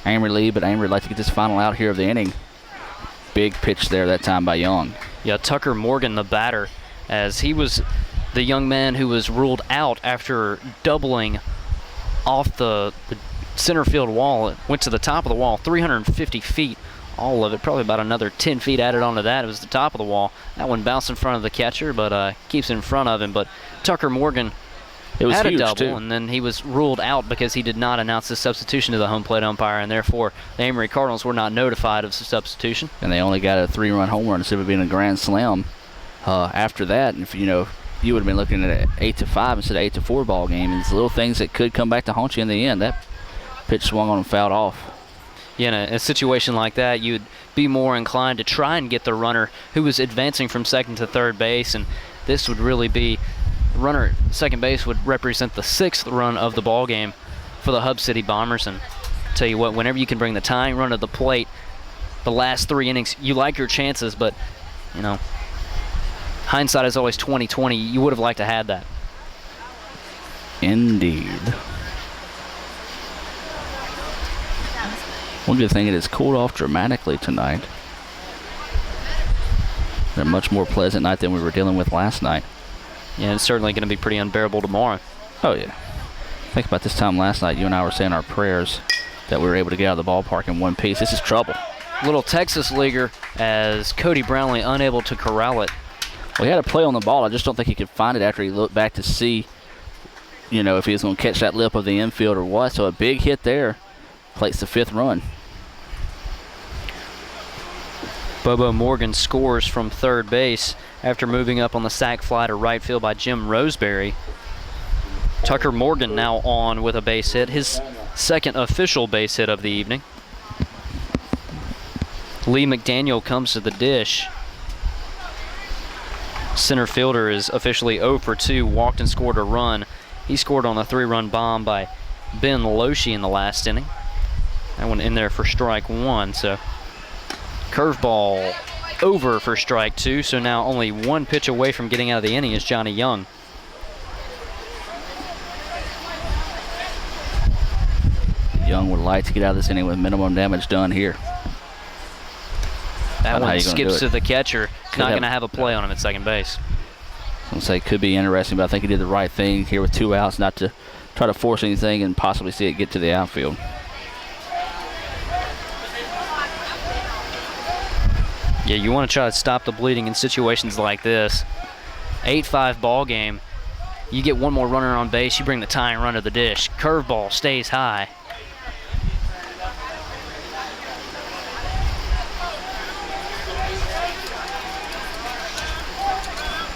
Amory lead, but Amory would like to get this final out here of the inning. Big pitch there that time by Young. Yeah, Tucker Morgan, the batter, as he was the young man who was ruled out after doubling off the center field wall. It went to the top of the wall, 350 feet, all of it, probably about another 10 feet added onto that. It was the top of the wall. That one bounced in front of the catcher, but keeps in front of him. But Tucker Morgan had a double, too. And then he was ruled out because he did not announce the substitution to the home plate umpire, and therefore the Amory Cardinals were not notified of the substitution. And they only got a 3-run home run instead of being a grand slam after that. And if you would have been looking at an 8-5 instead of 8-4 ball game. And it's little things that could come back to haunt you in the end. That pitch swung on and fouled off. In a situation like that, you'd be more inclined to try and get the runner who was advancing from second to third base, and this would really be runner at second base would represent the 6th run of the ball game for the Hub City Bombers. And tell you what, whenever you can bring the tying run to the plate, the last 3 innings, you like your chances, but you know, hindsight is always 20/20. You would have liked to have that. Indeed. One good thing, it has cooled off dramatically tonight. A much more pleasant night than we were dealing with last night. Yeah, it's certainly going to be pretty unbearable tomorrow. Oh, yeah. Think about this time last night. You and I were saying our prayers that we were able to get out of the ballpark in one piece. This is trouble. Little Texas leaguer as Cody Brownlee unable to corral it. Well, he had a play on the ball. I just don't think he could find it after he looked back to see, you know, if he was going to catch that lip of the infield or what. So a big hit there plates the 5th run. Bobo Morgan scores from third base after moving up on the sac fly to right field by Jim Roseberry. Tucker Morgan now on with a base hit, his 2nd official base hit of the evening. Lee McDaniel comes to the dish. Center fielder is officially 0 for 2, walked and scored a run. He scored on a 3-run bomb by Ben Loshi in the last inning. That one in there for strike 1, so curveball over for strike 2, so now only 1 pitch away from getting out of the inning is Johnny Young. Young would like to get out of this inning with minimum damage done here. That one skips to the catcher. Not going to have a play on him at second base. I'm going to say it could be interesting, but I think he did the right thing here with 2 outs, not to try to force anything and possibly see it get to the outfield. Yeah, you want to try to stop the bleeding in situations like this. 8-5 ball game. You get 1 more runner on base, you bring the tying run to the dish. Curveball stays high.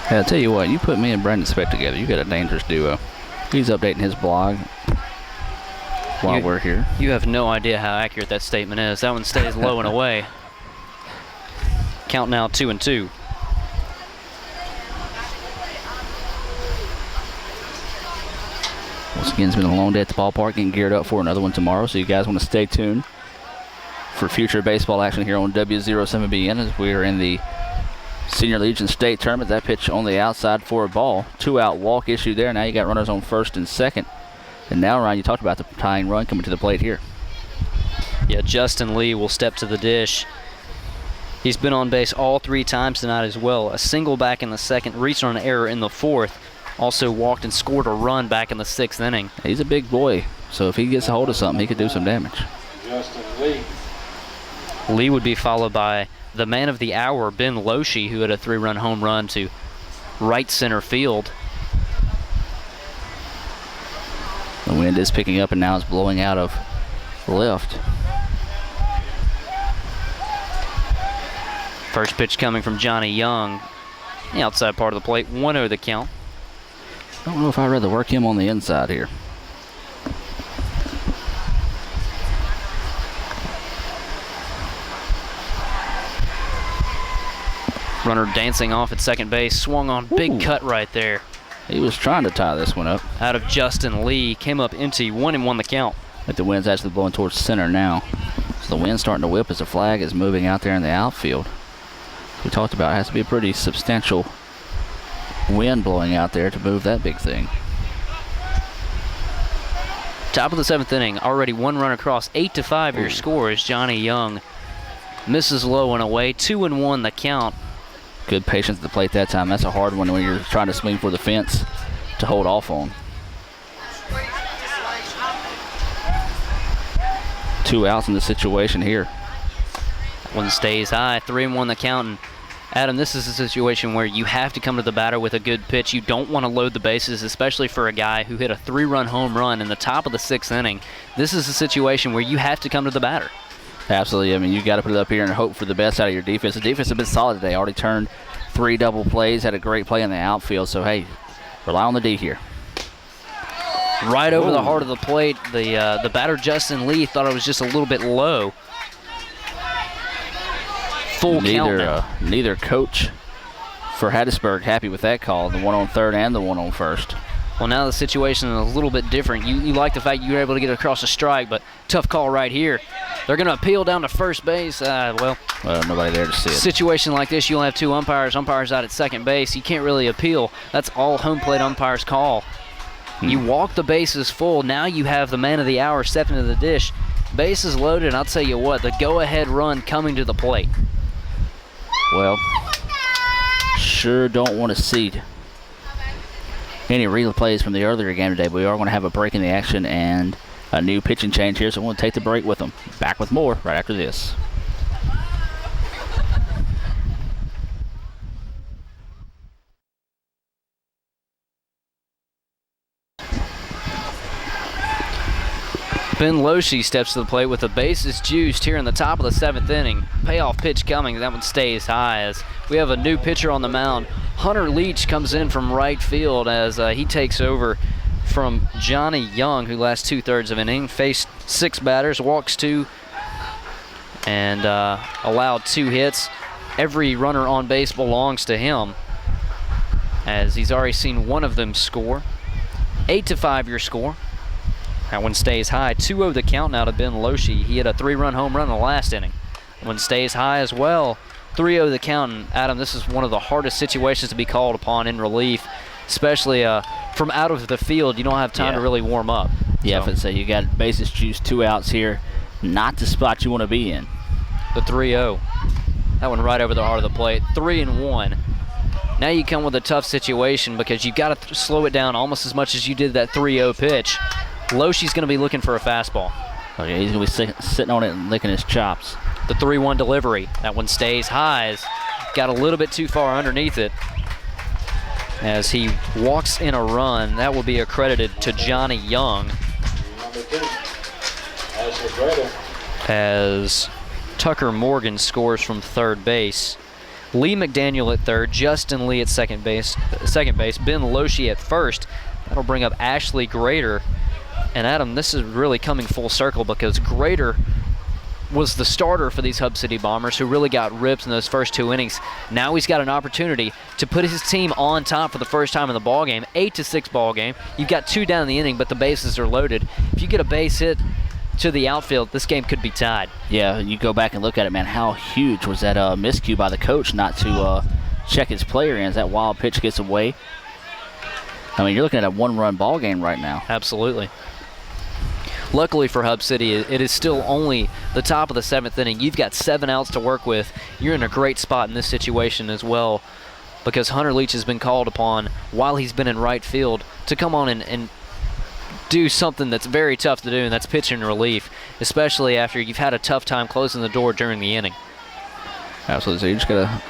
Hey, I'll tell you what, you put me and Brandon Speck together, you got a dangerous duo. He's updating his blog while we're here. You have no idea how accurate that statement is. That one stays low and away. Count now 2-2. Once again, it's been a long day at the ballpark, getting geared up for another one tomorrow, so you guys want to stay tuned for future baseball action here on W07BN as we are in the Senior Legion State Tournament. That pitch on the outside for a ball. 2-out walk issue there. Now you got runners on first and second. And now, Ryan, you talked about the tying run coming to the plate here. Yeah, Justin Lee will step to the dish. He's been on base all 3 times tonight as well. A single back in the 2nd, reached on an error in the 4th. Also walked and scored a run back in the 6th inning. He's a big boy, so if he gets a hold of something, he could do some damage. Justin Lee. Lee would be followed by the man of the hour, Ben Loshi, who had a 3-run home run to right center field. The wind is picking up and now it's blowing out of left. First pitch coming from Johnny Young. The outside part of the plate, 1-0 the count. I don't know if I'd rather work him on the inside here. Runner dancing off at second base, swung on, big cut right there. He was trying to tie this one up. Out of Justin Lee, came up empty, 1-1 the count. I think the wind's actually blowing towards center now. So the wind's starting to whip as the flag is moving out there in the outfield. We talked about it has to be a pretty substantial wind blowing out there to move that big thing. Top of the 7th inning, already 1 run across, 8-5 your score is Johnny Young. Misses low and away, 2-1 the count. Good patience at the plate that time. That's a hard one when you're trying to swing for the fence to hold off on. 2 outs in the situation here. One stays high, 3-1 the count. And Adam, this is a situation where you have to come to the batter with a good pitch. You don't want to load the bases, especially for a guy who hit a 3-run home run in the top of the 6th inning. This is a situation where you have to come to the batter. Absolutely. I mean, you got to put it up here and hope for the best out of your defense. The defense has been solid today. Already turned 3 double plays, had a great play in the outfield. So, hey, rely on the D here. Right over the heart of the plate. The batter, Justin Lee, thought it was just a little bit low. Full count now. Neither coach for Hattiesburg happy with that call, the one on third and the one on first. Well, now the situation is a little bit different. You like the fact you were able to get across the strike, but tough call right here. They're going to appeal down to first base. Well, nobody there to see it. Situation like this, you'll have two umpires. Umpires out at second base. You can't really appeal. That's all home plate umpires call. You walk the bases full. Now you have the man of the hour stepping into the dish. Bases loaded, and I'll tell you what, the go-ahead run coming to the plate. Well, sure don't want to see any replays from the earlier game today, but we are going to have a break in the action and a new pitching change here, so we're going to take the break with them. Back with more right after this. Ben Loesch steps to the plate with the bases juiced here in the top of the 7th inning. Payoff pitch coming. That one stays high as we have a new pitcher on the mound. Hunter Leach comes in from right field as he takes over from Johnny Young, who last 2/3 of an inning. Faced 6 batters, walks 2, and allowed 2 hits. Every runner on base belongs to him as he's already seen one of them score. 8-5 your score. That one stays high. 2-0 the count now to Ben Loesch. He hit a 3-run home run in the last inning. That one stays high as well. 3-0 the count. And Adam, this is one of the hardest situations to be called upon in relief, especially from out of the field. You don't have time to really warm up. Yeah, so you got bases juiced, 2 outs here. Not the spot you want to be in. The 3-0. That one right over the heart of the plate. 3-1. Now you come with a tough situation because you've got to slow it down almost as much as you did that 3-0 pitch. Loesch's going to be looking for a fastball. Oh, yeah, he's going to be sitting on it and licking his chops. The 3-1 delivery. That one stays high. Got a little bit too far underneath it. As he walks in a run, that will be accredited to Johnny Young. As Tucker Morgan scores from third base. Lee McDaniel at third, Justin Lee at second base, Ben Loesch at first. That'll bring up Ashley Grader. And Adam, this is really coming full circle because Grader was the starter for these Hub City Bombers who really got ripped in those first 2 innings. Now he's got an opportunity to put his team on top for the first time in the ball game. 8-6 ball game. You've got 2 down in the inning, but the bases are loaded. If you get a base hit to the outfield, this game could be tied. Yeah, you go back and look at it, man. How huge was that miscue by the coach not to check his player in as that wild pitch gets away? I mean, you're looking at a 1-run ball game right now. Absolutely. Luckily for Hub City, it is still only the top of the 7th inning. You've got 7 outs to work with. You're in a great spot in this situation as well because Hunter Leach has been called upon while he's been in right field to come on and do something that's very tough to do, and that's pitching relief, especially after you've had a tough time closing the door during the inning. Absolutely. So you just got to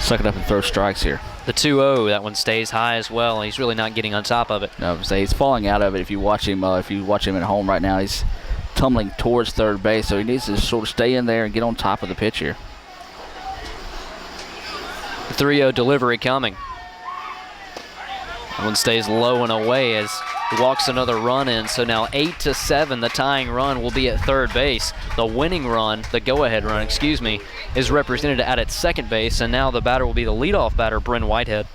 suck it up and throw strikes here. The 2-0, that one stays high as well, and he's really not getting on top of it. No, he's falling out of it. If you watch him at home right now, he's tumbling towards third base, so he needs to sort of stay in there and get on top of the pitch here. The 3-0 delivery coming. That one stays low and away as he walks another run in. So now 8-7, the tying run will be at third base. The winning run, the go-ahead run, is represented out at second base, and now the batter will be the leadoff batter, Bryn Whitehead.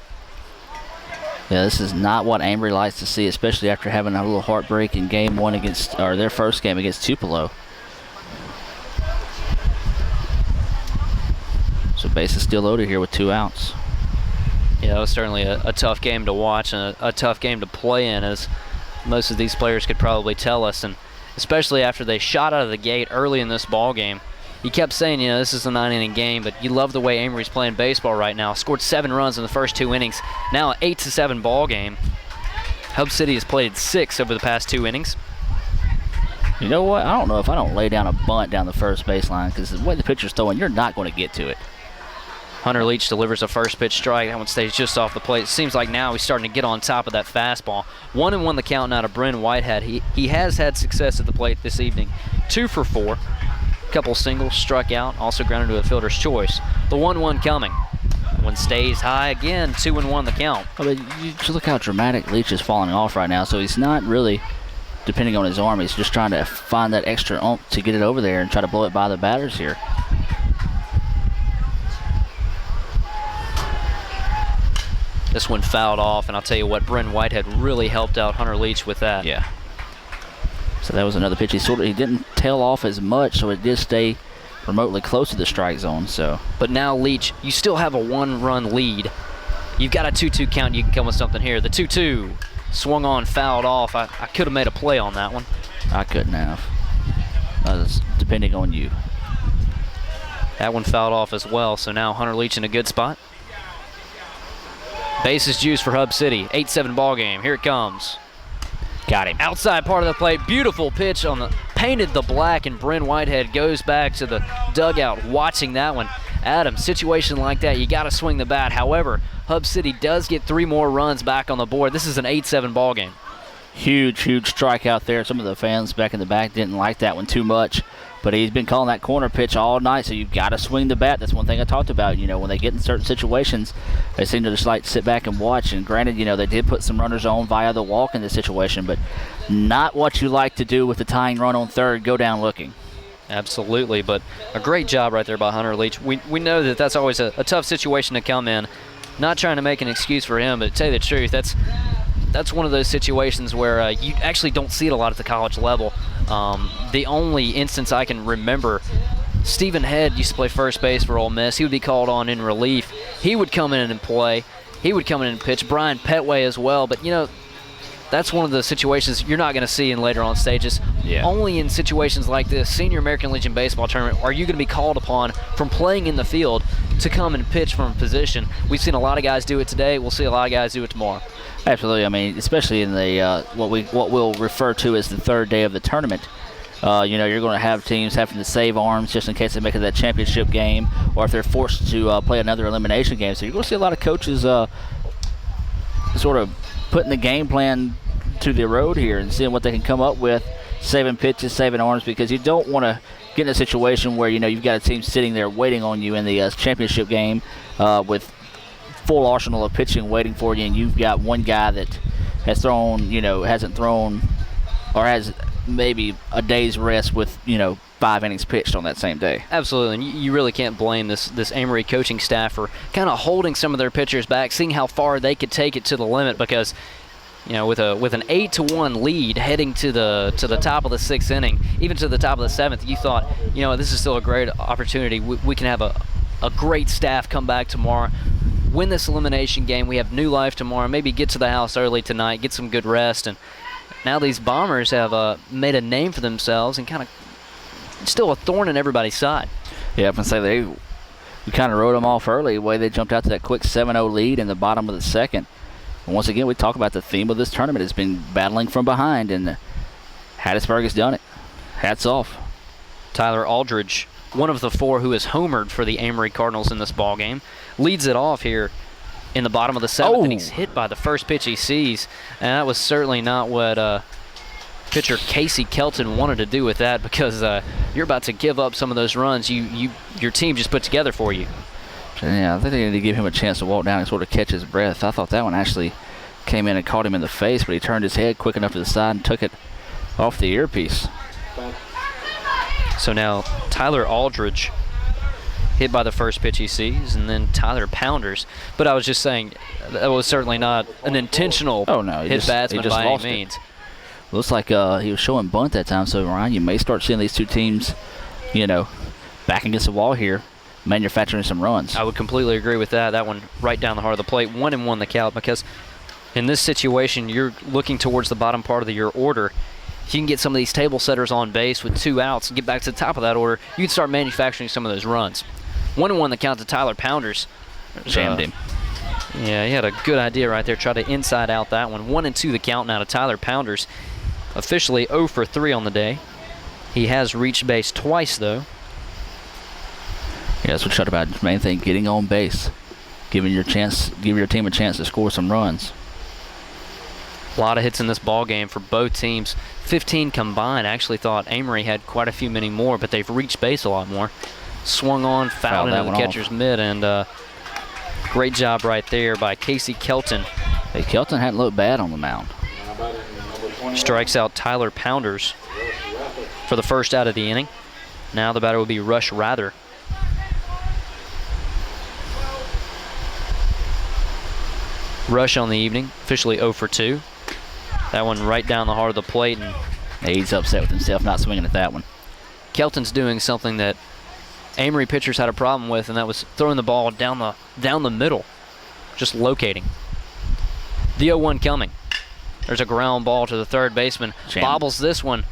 Yeah, this is not what Amory likes to see, especially after having a little heartbreak in game 1 against, or their first game against Tupelo. So base is still loaded here with 2 outs. Yeah, it was certainly a tough game to watch and a tough game to play in, as most of these players could probably tell us, and especially after they shot out of the gate early in this ball game. He kept saying, this is a 9-inning game, but you love the way Amory's playing baseball right now. Scored 7 runs in the first 2 innings. Now an 8-7 ball game. Hub City has played 6 over the past 2 innings. You know what? I don't know if I don't lay down a bunt down the first baseline, because the way the pitcher's throwing, you're not going to get to it. Hunter Leach delivers a first pitch strike. That one stays just off the plate. It seems like now he's starting to get on top of that fastball. 1-1 the count now to Bryn Whitehead. He has had success at the plate this evening. 2 for 4. Couple singles, struck out, also grounded to a fielder's choice. The 1-1 coming. That one stays high again. 2-1 the count. I mean, you just look how dramatic Leach is falling off right now. So he's not really depending on his arm. He's just trying to find that extra oomph to get it over there and try to blow it by the batters here. This one fouled off, and I'll tell you what, Bryn Whitehead really helped out Hunter Leach with that. Yeah. So that was another pitch. He didn't tail off as much, so it did stay remotely close to the strike zone. So, but now Leach, you still have a 1-run lead. You've got a 2-2 count. You can come with something here. The 2-2 swung on, fouled off. I could have made a play on that one. I couldn't have. That was depending on you. That one fouled off as well. So now Hunter Leach in a good spot. Bases juice for Hub City. 8-7 ball game. Here it comes. Got him. Outside part of the plate. Beautiful pitch on the painted the black, and Bryn Whitehead goes back to the dugout watching that one. Adam, situation like that, you got to swing the bat. However, Hub City does get 3 more runs back on the board. This is an 8-7 ball game. Huge strikeout there. Some of the fans back in the back didn't like that one too much, but he's been calling that corner pitch all night, so you've got to swing the bat. That's one thing I talked about. You know, when they get in certain situations, they seem to just like sit back and watch. And granted, you know, they did put some runners on via the walk in this situation, but not what you like to do with the tying run on third, go down looking. Absolutely, but a great job right there by Hunter Leach. We know that that's always a tough situation to come in. Not trying to make an excuse for him, but to tell you the truth, that's one of those situations where you actually don't see it a lot at the college level. The only instance I can remember, Stephen Head used to play first base for Ole Miss. He would be called on in relief. He would come in and play. He would come in and pitch. Brian Petway as well. But, you know, that's one of the situations you're not going to see in later on stages. Yeah. Only in situations like this, Senior American Legion Baseball Tournament, are you going to be called upon from playing in the field to come and pitch from a position. We've seen a lot of guys do it today. We'll see a lot of guys do it tomorrow. Absolutely. I mean, especially in the what we'll refer to as the third day of the tournament. You know, you're going to have teams having to save arms just in case they make it that championship game, or if they're forced to play another elimination game. So you're going to see a lot of coaches sort of putting the game plan to the road here and seeing what they can come up with, saving pitches, saving arms, because you don't want to get in a situation where, you know, you've got a team sitting there waiting on you in the championship game with full arsenal of pitching waiting for you, and you've got one guy that has thrown, you know, hasn't thrown or has maybe a day's rest with, you know, 5 innings pitched on that same day. Absolutely, and you really can't blame this Amory coaching staff for kind of holding some of their pitchers back, seeing how far they could take it to the limit, because, you know, with an 8-1 lead heading to the top of the 6th inning, even to the top of the 7th, you thought, you know, this is still a great opportunity. We can have a great staff come back tomorrow, win this elimination game. We have new life tomorrow. Maybe get to the house early tonight, get some good rest, and now these Bombers have made a name for themselves and kind of still a thorn in everybody's side. Yeah, I can say we kind of wrote them off early, the way they jumped out to that quick 7-0 lead in the bottom of the 2nd. And once again, we talk about the theme of this tournament has been battling from behind, and Hattiesburg has done it. Hats off. Tyler Aldridge, one of the 4 who has homered for the Amory Cardinals in this ball game, leads it off here in the bottom of the 7th, and he's hit by the first pitch he sees. And that was certainly not what pitcher Casey Kelton wanted to do with that, because you're about to give up some of those runs your team just put together for you. Yeah, I think they need to give him a chance to walk down and sort of catch his breath. I thought that one actually came in and caught him in the face, but he turned his head quick enough to the side and took it off the earpiece. So now Tyler Aldridge hit by the first pitch he sees, and then Tyler Pounders. But I was just saying, that was certainly not an intentional hit batsman by any means. Looks like he was showing bunt that time, so Ryan, you may start seeing these two teams, you know, back against the wall here, manufacturing some runs. I would completely agree with that. That one right down the heart of the plate, 1-1 the count, because in this situation, you're looking towards the bottom part of your order. If you can get some of these table setters on base with 2 outs and get back to the top of that order, you can start manufacturing some of those runs. 1-1 the count to Tyler Pounders. Jammed him. Yeah, he had a good idea right there. Try to inside out that one. 1-2 the count now to Tyler Pounders. Officially 0 for 3 on the day. He has reached base twice, though. Yeah, that's what shut about the main thing, getting on base, giving your team a chance to score some runs. A lot of hits in this ball game for both teams. 15 combined. I actually thought Amory had quite a few many more, but they've reached base a lot more. Swung on, fouled into the catcher's mitt, and great job right there by Casey Kelton. Hey, Kelton hadn't looked bad on the mound. Strikes out Tyler Pounders for the first out of the inning. Now the batter will be Rush Rather. Rush on the evening, officially 0 for 2. That one right down the heart of the plate, and He's upset with himself not swinging at that one. Kelton's doing something that Amory pitchers had a problem with, and that was throwing the ball down the middle, just locating. The 0-1 coming. There's a ground ball to the third baseman. Bobbles this one.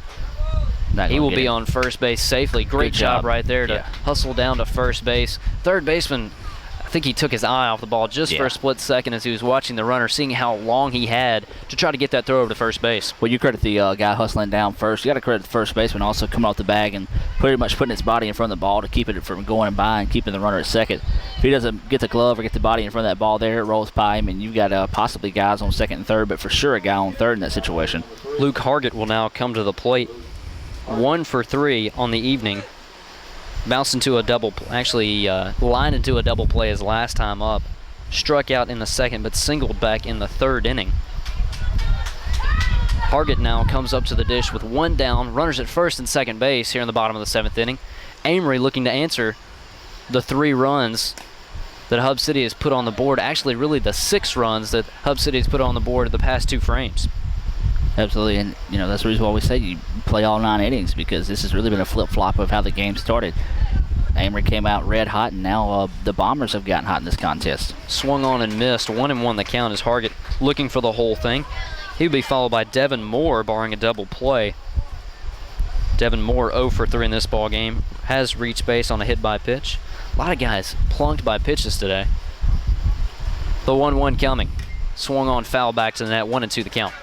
He will be on first base safely. Great job right there to hustle down to first base. Third baseman, I think he took his eye off the ball just for a split second as he was watching the runner, seeing how long he had to try to get that throw over to first base. Well, you credit the guy hustling down first. You got to credit the first baseman also coming off the bag and pretty much putting his body in front of the ball to keep it from going by and keeping the runner at second. If he doesn't get the glove or get the body in front of that ball there, it rolls by him, and you've got possibly guys on second and third, but for sure a guy on third in that situation. Luke Hargett will now come to the plate. 1 for 3 on the evening. Bounced into a double, lined into a double play his last time up. Struck out in the second, but singled back in the third inning. Hargett now comes up to the dish with 1 down, runners at first and second base here in the bottom of the 7th inning. Amory looking to answer the 3 runs that Hub City has put on the board. Actually, really the 6 runs that Hub City has put on the board in the past 2 frames. Absolutely, and that's the reason why we say you play all 9 innings, because this has really been a flip-flop of how the game started. Amory came out red hot, and now the Bombers have gotten hot in this contest. Swung on and missed. 1-1 the count as Hargett looking for the whole thing. He would be followed by Devin Moore, barring a double play. Devin Moore 0 for 3 in this ball game. Has reached base on a hit by pitch. A lot of guys plunked by pitches today. The 1-1 coming. Swung on, foul back to the net. 1-2 the count.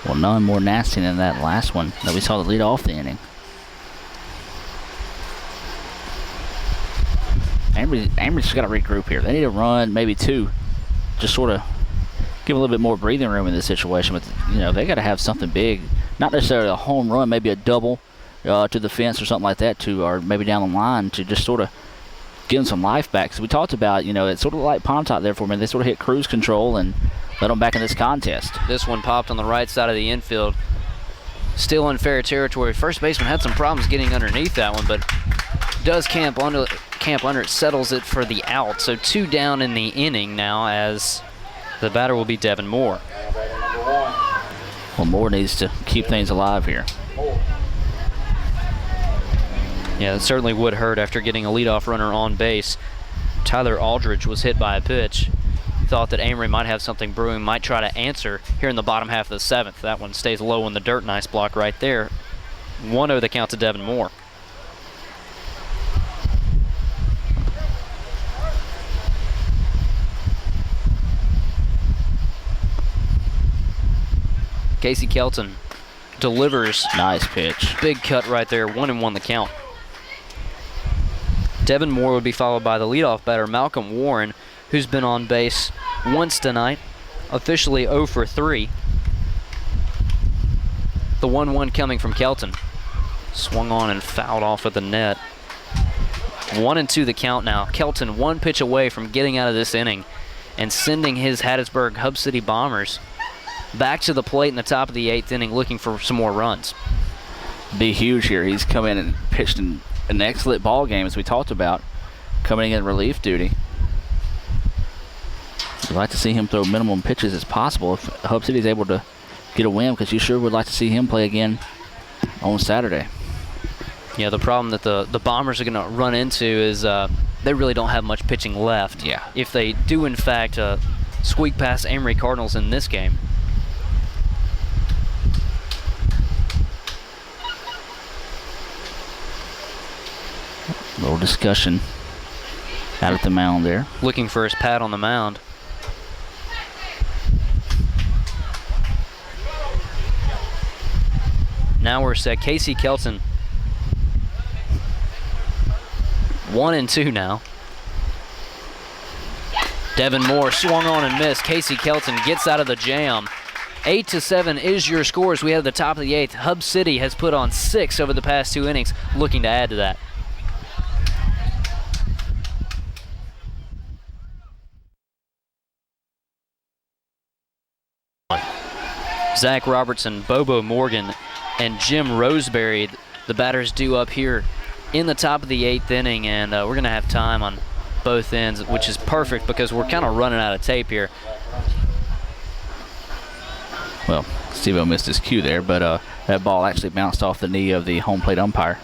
Well, none more nasty than that last one that we saw the lead off the inning. Amory's just got to regroup here. They need a run, maybe 2, just sort of give a little bit more breathing room in this situation. But they got to have something big, not necessarily a home run, maybe a double to the fence or something like that, or maybe down the line to just sort of give them some life back. Because we talked about, it's sort of like Pontoc there for me. They sort of hit cruise control and let them back in this contest. This one popped on the right side of the infield. Still unfair territory. First baseman had some problems getting underneath that one, but does camp under it, settles it for the out. So 2 down in the inning now as the batter will be Devin Moore. Well, Moore needs to keep things alive here. Yeah, it certainly would hurt after getting a leadoff runner on base. Tyler Aldridge was hit by a pitch. Thought that Amory might have something brewing, might try to answer here in the bottom half of the 7th. That one stays low in the dirt. Nice block right there. 1-0 the count to Devin Moore. Casey Kelton delivers. Nice pitch. Big cut right there. 1-1 the count. Devin Moore would be followed by the leadoff batter, Malcolm Warren, who's been on base once tonight, officially 0 for 3. The 1-1 coming from Kelton. Swung on and fouled off at the net. 1-2 the count now. Kelton 1 pitch away from getting out of this inning and sending his Hattiesburg Hub City Bombers back to the plate in the top of the 8th inning looking for some more runs. Be huge here. He's come in and pitched an excellent ball game, as we talked about, coming in relief duty. We'd like to see him throw minimum pitches as possible if Hub City is able to get a win, because you sure would like to see him play again on Saturday. Yeah, the problem that the Bombers are going to run into is they really don't have much pitching left. Yeah. If they do, in fact, squeak past Amory Cardinals in this game. A little discussion out at the mound there. Looking for his pad on the mound. Now we're set. Casey Kelton. 1-2 now. Devin Moore swung on and missed. Casey Kelton gets out of the jam. 8-7 is your score as we have the top of the 8th. Hub City has put on 6 over the past 2 innings, looking to add to that. Zach Robertson, Bobo Morgan, and Jim Roseberry, the batters due up here in the top of the 8th inning, and we're going to have time on both ends, which is perfect because we're kind of running out of tape here. Well, Steve-O missed his cue there, but that ball actually bounced off the knee of the home plate umpire.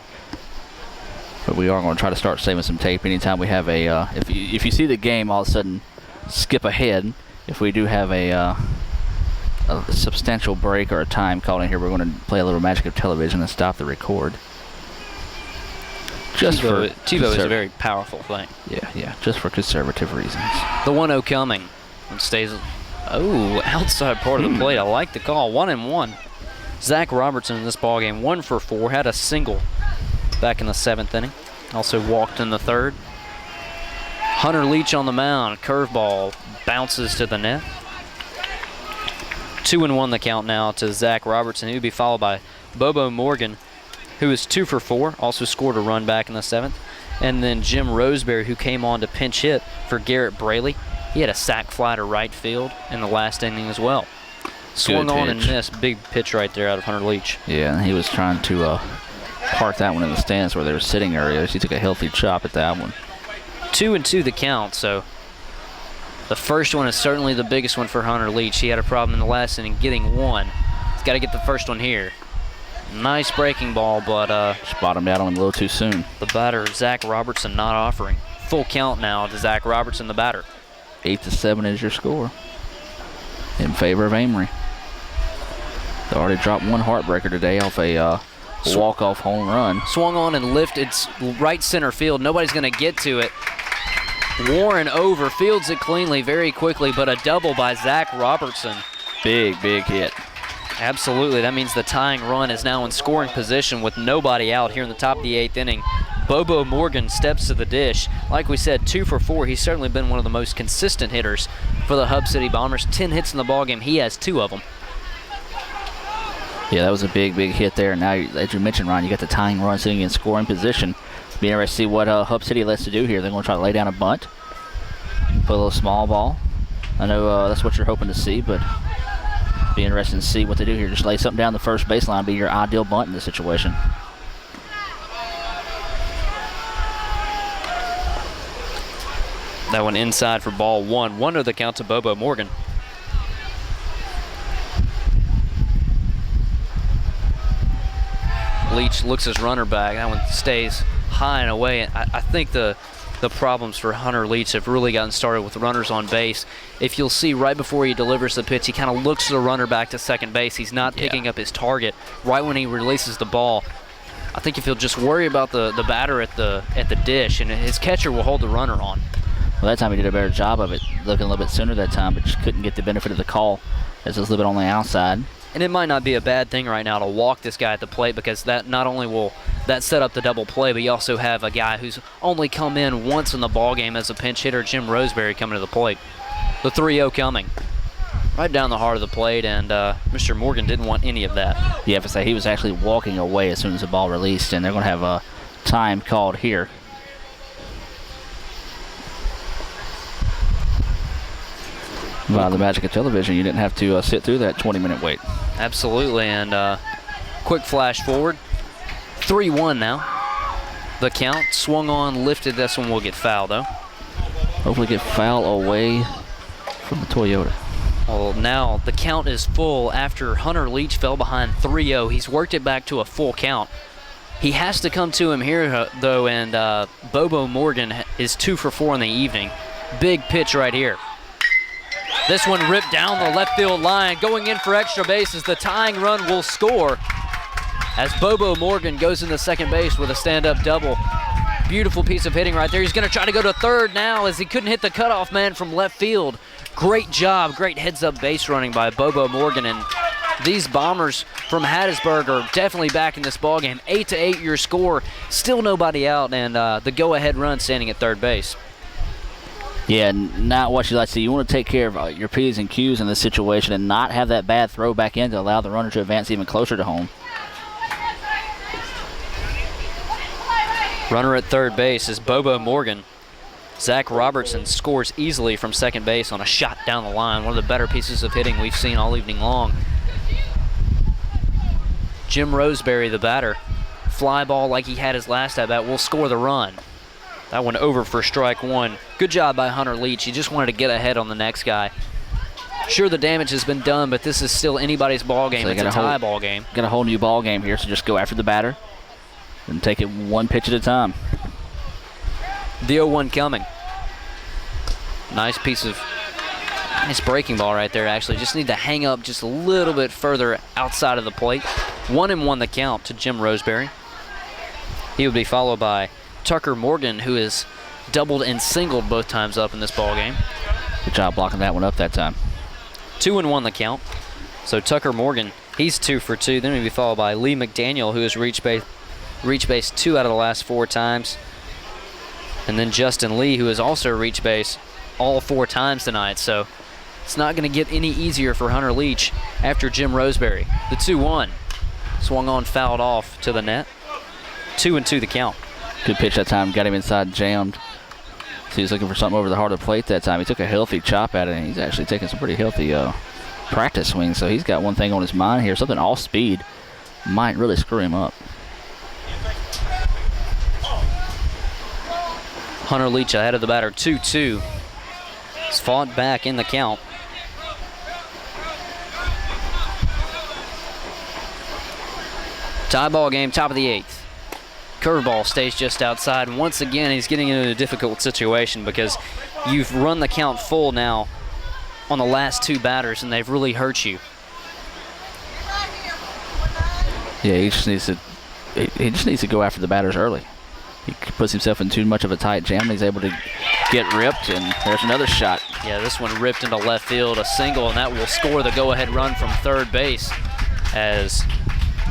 But we are going to try to start saving some tape anytime we have a, if you see the game all of a sudden skip ahead, if we do have a substantial break or a time called in here, we're going to play a little magic of television and stop the record. TiVo is a very powerful thing. Yeah, just for conservative reasons. The 1-0 coming. And stays, outside part of the plate. I like the call. 1-1. Zach Robertson in this ballgame, 1 for 4, had a single back in the 7th inning. Also walked in the 3rd. Hunter Leach on the mound. Curveball bounces to the net. 2-1 the count now to Zach Robertson. He would be followed by Bobo Morgan, who is 2 for 4, also scored a run back in the 7th. And then Jim Roseberry, who came on to pinch hit for Garrett Braley. He had a sac fly to right field in the last inning as well. Swung on and missed. Big pitch right there out of Hunter Leach. Yeah, and he was trying to park that one in the stands where they were sitting areas. He took a healthy chop at that one. 2-2 the count, so the first one is certainly the biggest one for Hunter Leach. He had a problem in the last inning getting one. He's got to get the first one here. Nice breaking ball, but just bottomed out on him a little too soon. The batter, Zach Robertson, not offering. Full count now to Zach Robertson, the batter. 8-7 is your score in favor of Amory. They already dropped one heartbreaker today off a walk-off home run. Swung on and lifted right center field. Nobody's going to get to it. Warren over, fields it cleanly very quickly, but a double by Zach Robertson. Big hit. Absolutely. That means the tying run is now in scoring position with nobody out here in the top of the 8th inning. Bobo Morgan steps to the dish. Like we said, 2 for 4. He's certainly been one of the most consistent hitters for the Hub City Bombers. 10 hits in the ballgame. He has 2 of them. Yeah, that was a big hit there. Now, as you mentioned, Ron, you got the tying run sitting in scoring position. Be interested to see what Hub City lets to do here. They're going to try to lay down a bunt, put a little small ball. I know that's what you're hoping to see, but be interesting to see what they do here. Just lay something down the first baseline, be your ideal bunt in this situation. That one inside for ball 1. 1 to the count to Bobo Morgan. Leach looks his runner back. That one stays high and away. I think the problems for Hunter Leach have really gotten started with runners on base. If you'll see right before he delivers the pitch, he kind of looks the runner back to second base. He's not picking up his target right when he releases the ball. I think if he'll just worry about the batter at the dish, and his catcher will hold the runner on. Well, that time he did a better job of it, looking a little bit sooner that time, but just couldn't get the benefit of the call as it was a little bit on the outside. And it might not be a bad thing right now to walk this guy at the plate, because that not only will that set up the double play, but you also have a guy who's only come in once in the ballgame as a pinch hitter, Jim Roseberry, coming to the plate. The 3-0 coming. Right down the heart of the plate, and Mr. Morgan didn't want any of that. Yeah, for say he was actually walking away as soon as the ball released, and they're going to have a time called here. By the magic of television, you didn't have to sit through that 20-minute wait. Absolutely, and quick flash forward. 3-1 now. The count, swung on, lifted. This one will get foul, though. Hopefully get foul away from the Toyota. Well, now the count is full after Hunter Leach fell behind 3-0. He's worked it back to a full count. He has to come to him here, though, and Bobo Morgan is 2 for 4 in the evening. Big pitch right here. This one ripped down the left field line, going in for extra bases. The tying run will score as Bobo Morgan goes into second base with a stand-up double. Beautiful piece of hitting right there. He's going to try to go to third now as he couldn't hit the cutoff man from left field. Great job, great heads-up base running by Bobo Morgan, and these Bombers from Hattiesburg are definitely back in this ballgame. 8-8 your score, still nobody out, and the go-ahead run standing at third base. Yeah, not what you like to see. You want to take care of your P's and Q's in this situation and not have that bad throw back in to allow the runner to advance even closer to home. Runner at third base is Bobo Morgan. Zach Robertson scores easily from second base on a shot down the line. One of the better pieces of hitting we've seen all evening long. Jim Roseberry, the batter, fly ball like he had his last at bat, will score the run. That one over for strike one. Good job by Hunter Leach. He just wanted to get ahead on the next guy. Sure, the damage has been done, but this is still anybody's ball game. So it's a tie ball game. Got a whole new ball game here, so just go after the batter and take it one pitch at a time. The 0-1 coming. Nice breaking ball right there, actually. Just need to hang up just a little bit further outside of the plate. 1-1 the count to Jim Roseberry. He would be followed by Tucker Morgan, who has doubled and singled both times up in this ball game. Good job blocking that one up that time. 2-1 the count. So Tucker Morgan, he's 2 for 2. Then he'll be followed by Lee McDaniel, who has reached base 2 out of the last 4 times. And then Justin Lee, who has also reached base all 4 times tonight. So it's not going to get any easier for Hunter Leach after Jim Roseberry. The 2-1 swung on, fouled off to the net. 2-2 the count. Good pitch that time. Got him inside, jammed. So he was looking for something over the heart of the plate that time. He took a healthy chop at it, and he's actually taking some pretty healthy practice swings. So he's got one thing on his mind here. Something off speed might really screw him up. Hunter Leach ahead of the batter, 2-2. He's fought back in the count. Tie ball game, top of the 8th. Curveball stays just outside. And once again, he's getting into a difficult situation because you've run the count full now on the last 2 batters, and they've really hurt you. Yeah, he just needs to go after the batters early. He puts himself in too much of a tight jam, and he's able to get ripped, and there's another shot. Yeah, this one ripped into left field, a single, and that will score the go-ahead run from third base as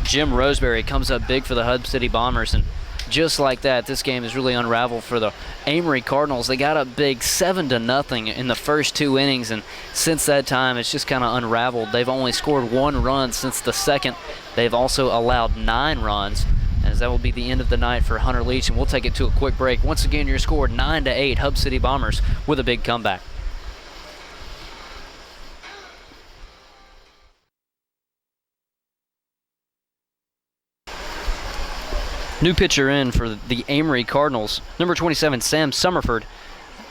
Jim Roseberry comes up big for the Hub City Bombers. And just like that, this game is really unraveled for the Amory Cardinals. They got up big 7-0 in the first 2 innings, and since that time, it's just kind of unraveled. They've only scored 1 run since the second. They've also allowed 9 runs, as that will be the end of the night for Hunter Leach, and we'll take it to a quick break. Once again, your score 9-8, Hub City Bombers with a big comeback. New pitcher in for the Amory Cardinals, number 27, Sam Summerford.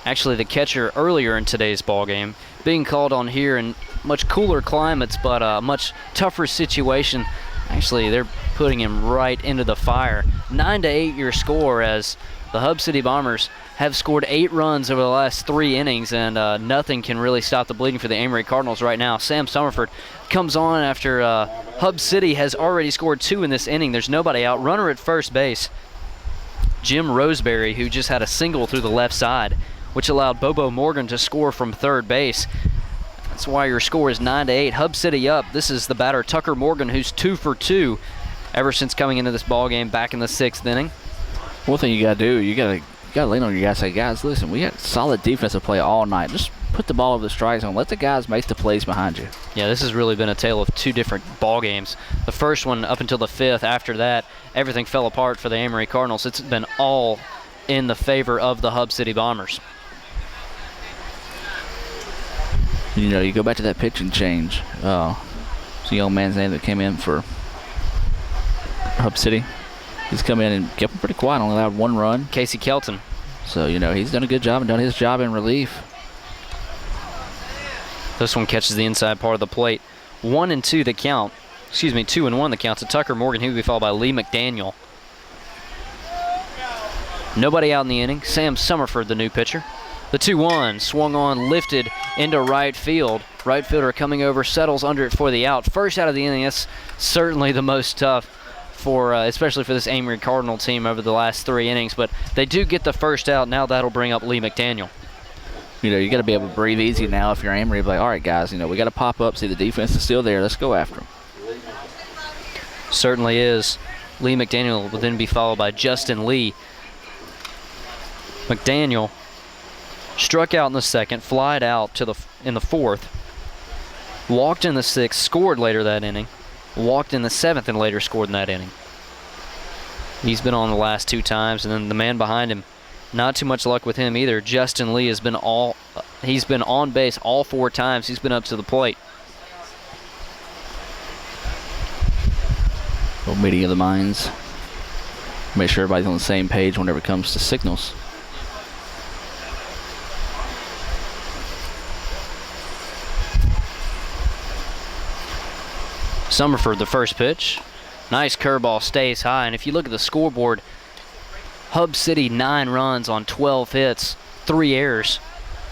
Actually the catcher earlier in today's ball game, being called on here in much cooler climates, but a much tougher situation. Actually, they're putting him right into the fire. 9-8 your score, as the Hub City Bombers have scored 8 runs over the last 3 innings, and nothing can really stop the bleeding for the Amory Cardinals right now. Sam Summerford comes on after Hub City has already scored 2 in this inning. There's nobody out. Runner at first base, Jim Roseberry, who just had a single through the left side, which allowed Bobo Morgan to score from third base. That's why your score is 9-8. Hub City up. This is the batter Tucker Morgan, who's 2 for 2 ever since coming into this ball game back in the 6th inning. One thing you got to do, you got to lean on your guys. Say, guys, listen, we got solid defensive play all night. Just put the ball over the strike zone. Let the guys make the plays behind you. Yeah, this has really been a tale of 2 different ball games. The first one up until the 5th. After that, everything fell apart for the Amory Cardinals. It's been all in the favor of the Hub City Bombers. You know, you go back to that pitching change. It's the young man's name that came in for Hub City. He's come in and kept him pretty quiet, only allowed 1 run. Casey Kelton. So, you know, he's done a good job and done his job in relief. This one catches the inside part of the plate. 1-2 the count. 2-1 the count to Tucker Morgan. He will be followed by Lee McDaniel. Nobody out in the inning. Sam Summerford, the new pitcher. The 2-1 swung on, lifted into right field. Right fielder coming over, settles under it for the out. First out of the inning. That's certainly the most tough for, especially for this Amory Cardinal team over the last 3 innings. But they do get the first out. Now that'll bring up Lee McDaniel. You know, you got to be able to breathe easy now if you're Amory. Like, all right, guys, you know, we got to pop up, see the defense is still there. Let's go after them. Certainly is. Lee McDaniel will then be followed by Justin Lee. McDaniel struck out in the 2nd, flied out in the 4th, walked in the 6th, scored later that inning, walked in the 7th and later scored in that inning. He's been on the last 2 times, and then the man behind him, not too much luck with him either. Justin Lee has been he's been on base all 4 times he's been up to the plate. Little meeting of the minds. Make sure everybody's on the same page whenever it comes to signals. Summerford, the first pitch. Nice curveball, stays high. And if you look at the scoreboard, Hub City 9 runs on 12 hits, 3 errors.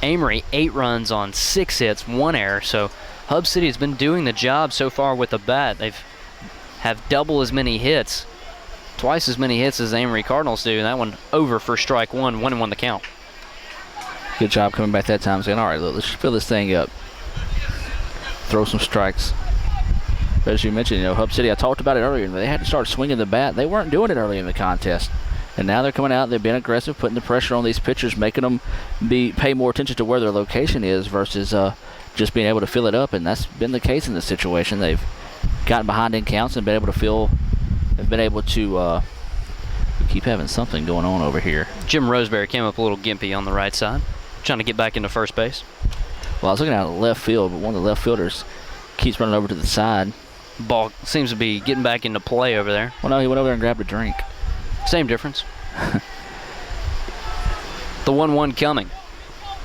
Amory 8 runs on 6 hits, 1 error. So Hub City has been doing the job so far with the bat. They've have double as many hits, twice as many hits as Amory Cardinals do. And that one over for strike one, 1-1 the count. Good job coming back that time, saying, all right, look, let's fill this thing up. Throw some strikes. But as you mentioned, Hub City, I talked about it earlier, they had to start swinging the bat. They weren't doing it early in the contest. And now they're coming out, they've been aggressive, putting the pressure on these pitchers, making them pay more attention to where their location is versus just being able to fill it up. And that's been the case in this situation. They've gotten behind in counts and been able to we keep having something going on over here. Jim Roseberry came up a little gimpy on the right side, trying to get back into first base. Well, I was looking out at left field, but one of the left fielders keeps running over to the side. Ball seems to be getting back into play over there. Well, no, he went over there and grabbed a drink. Same difference. The 1-1 coming.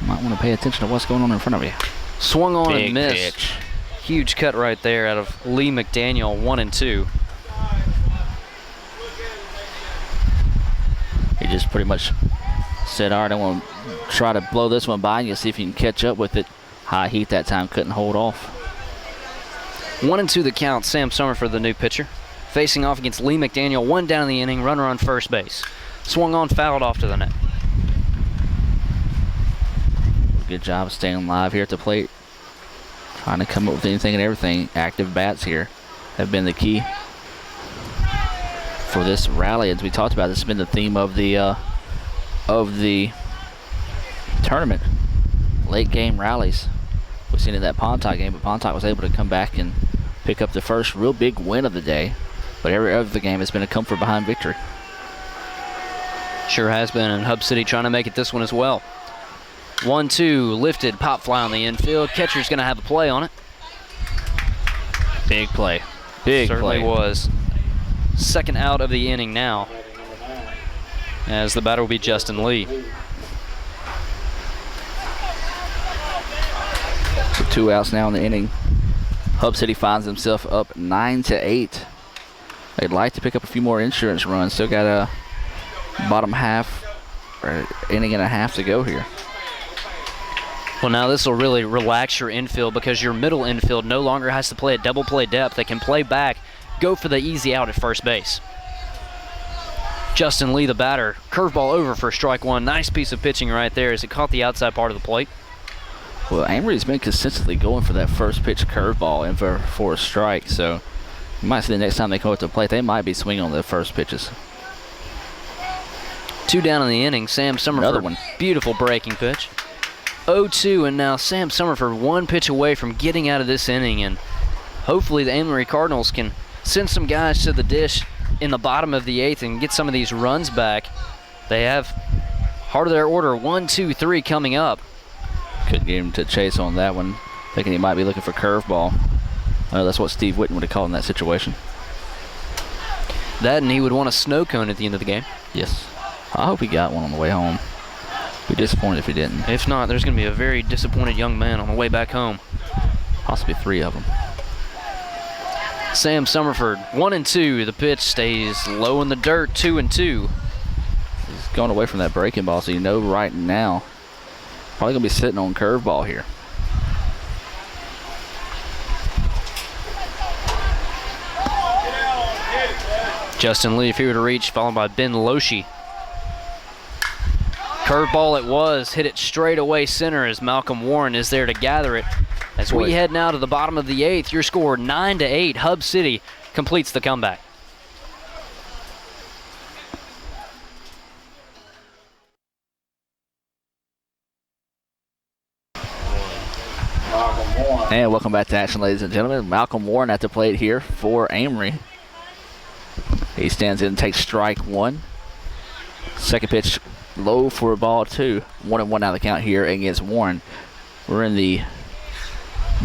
Might want to pay attention to what's going on in front of you. Swung on Big and missed. pitch. Huge cut right there out of Lee McDaniel, 1-2. He just pretty much said, all right, I want to try to blow this one by you, see if you can catch up with it. High heat that time, couldn't hold off. 1-2 the count. Sam Summerford, the new pitcher, facing off against Lee McDaniel. 1 down in the inning, runner on first base. Swung on, fouled off to the net. Good job of staying live here at the plate. Trying to come up with anything and everything. Active bats here have been the key for this rally. As we talked about, this has been the theme of the tournament. Late game rallies. We've seen it in that Pontoc game, but Pontoc was able to come back and pick up the first real big win of the day. But every other game has been a comfort behind victory. Sure has been, and Hub City trying to make it this one as well. 1-2, lifted, pop fly on the infield. Catcher's going to have a play on it. Big play. Big Certainly play. was. Second out of the inning now, as the batter will be Justin Lee. So 2 outs now in the inning. Hub City finds himself up 9-8. They'd like to pick up a few more insurance runs. Still got a bottom half, or inning and a half to go here. Well, now this will really relax your infield because your middle infield no longer has to play at double play depth. They can play back, go for the easy out at first base. Justin Lee, the batter, curveball over for strike one. Nice piece of pitching right there as it caught the outside part of the plate. Well, Amory's been consistently going for that first pitch curveball and for a strike, so you might see the next time they come up to the plate, they might be swinging on the first pitches. 2 down in the inning. Sam Summerford, Another one. Beautiful breaking pitch. 0-2, and now Sam Summerford 1 pitch away from getting out of this inning, and hopefully the Amory Cardinals can send some guys to the dish in the bottom of the 8th and get some of these runs back. They have heart of their order 1, 2, 3 coming up. Couldn't get him to chase on that one, thinking he might be looking for curveball. That's what Steve Whitten would have called in that situation. That, and he would want a snow cone at the end of the game. Yes. I hope he got one on the way home. Be disappointed if he didn't. If not, there's going to be a very disappointed young man on the way back home. Possibly 3 of them. Sam Summerford, 1-2. The pitch stays low in the dirt, 2-2. He's going away from that breaking ball, so you know right now probably going to be sitting on curveball here. Justin Lee, if he were to reach, followed by Ben Loshi. Curveball it was, hit it straight away center as Malcolm Warren is there to gather it. As we head now to the bottom of the 8th, your score 9-8. Hub City completes the comeback. And welcome back to action, ladies and gentlemen. Malcolm Warren at the plate here for Amory. He stands in and takes strike 1. Second pitch low for a ball 2. 1-1 out of the count here against Warren. We're in the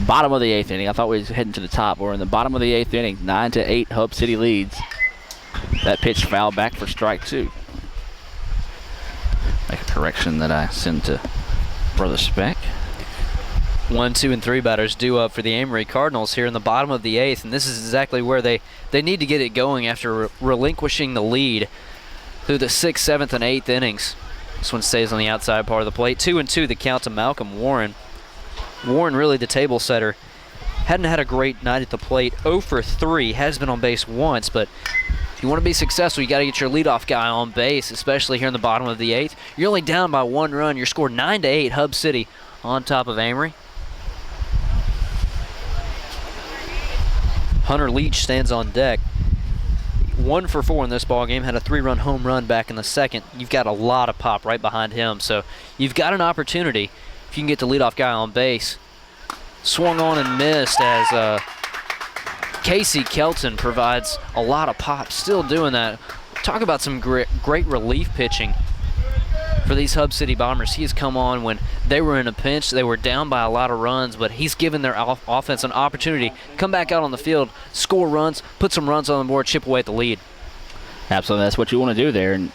bottom of the 8th inning. I thought we were heading to the top. We're in the bottom of the 8th inning. 9-8, Hub City leads. That pitch fouled back for strike 2. Make a correction that I send to Brother Speck. 1, 2, and 3 batters due up for the Amory Cardinals here in the bottom of the 8th, and this is exactly where they need to get it going after relinquishing the lead through the 6th, 7th, and 8th innings. This one stays on the outside part of the plate. 2-2 the count to Malcolm Warren. Warren, really the table setter, hadn't had a great night at the plate. 0 for 3, has been on base once, but if you want to be successful, you got to get your leadoff guy on base, especially here in the bottom of the 8th. You're only down by 1 run. You're scored 9-8, Hub City on top of Amory. Hunter Leach stands on deck. 1 for 4 in this ball game, had a 3-run home run back in the second. You've got a lot of pop right behind him, so you've got an opportunity if you can get the leadoff guy on base. Swung on and missed as Casey Kelton provides a lot of pop, still doing that. Talk about some great relief pitching for these Hub City Bombers. He has come on when they were in a pinch. They were down by a lot of runs, but he's given their offense an opportunity to come back out on the field, score runs, put some runs on the board, chip away at the lead. Absolutely, that's what you want to do there, and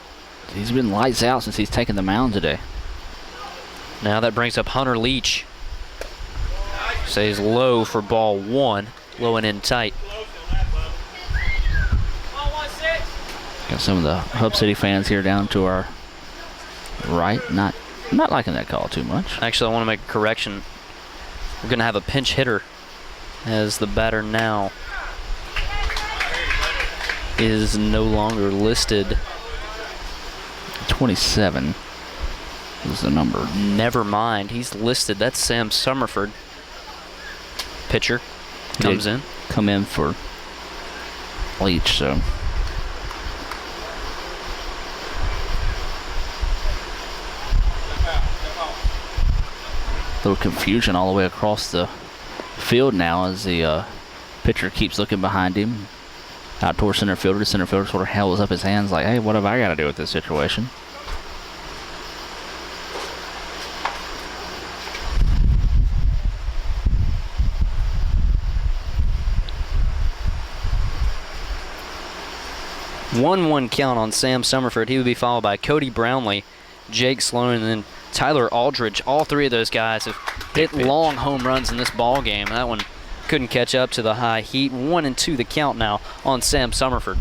he's been lights out since he's taken the mound today. Now that brings up Hunter Leach. Stays low for ball 1, low and in tight. Got some of the Hub City fans here down to our right. Not liking that call too much. Actually, I want to make a correction. We're going to have a pinch hitter as the batter now is no longer listed. 27 is the number. Never mind. He's listed. That's Sam Summerford. Pitcher comes in. Come in for Leach, so. Little confusion all the way across the field now as the pitcher keeps looking behind him. Out towards center fielder. The center fielder sort of held up his hands like, hey, what have I got to do with this situation? One count on Sam Summerford. He would be followed by Cody Brownlee, Jake Sloan, and then Tyler Aldridge. All three of those guys have hit long home runs in this ball game. That one couldn't catch up to the high heat. 1-2 the count now on Sam Summerford.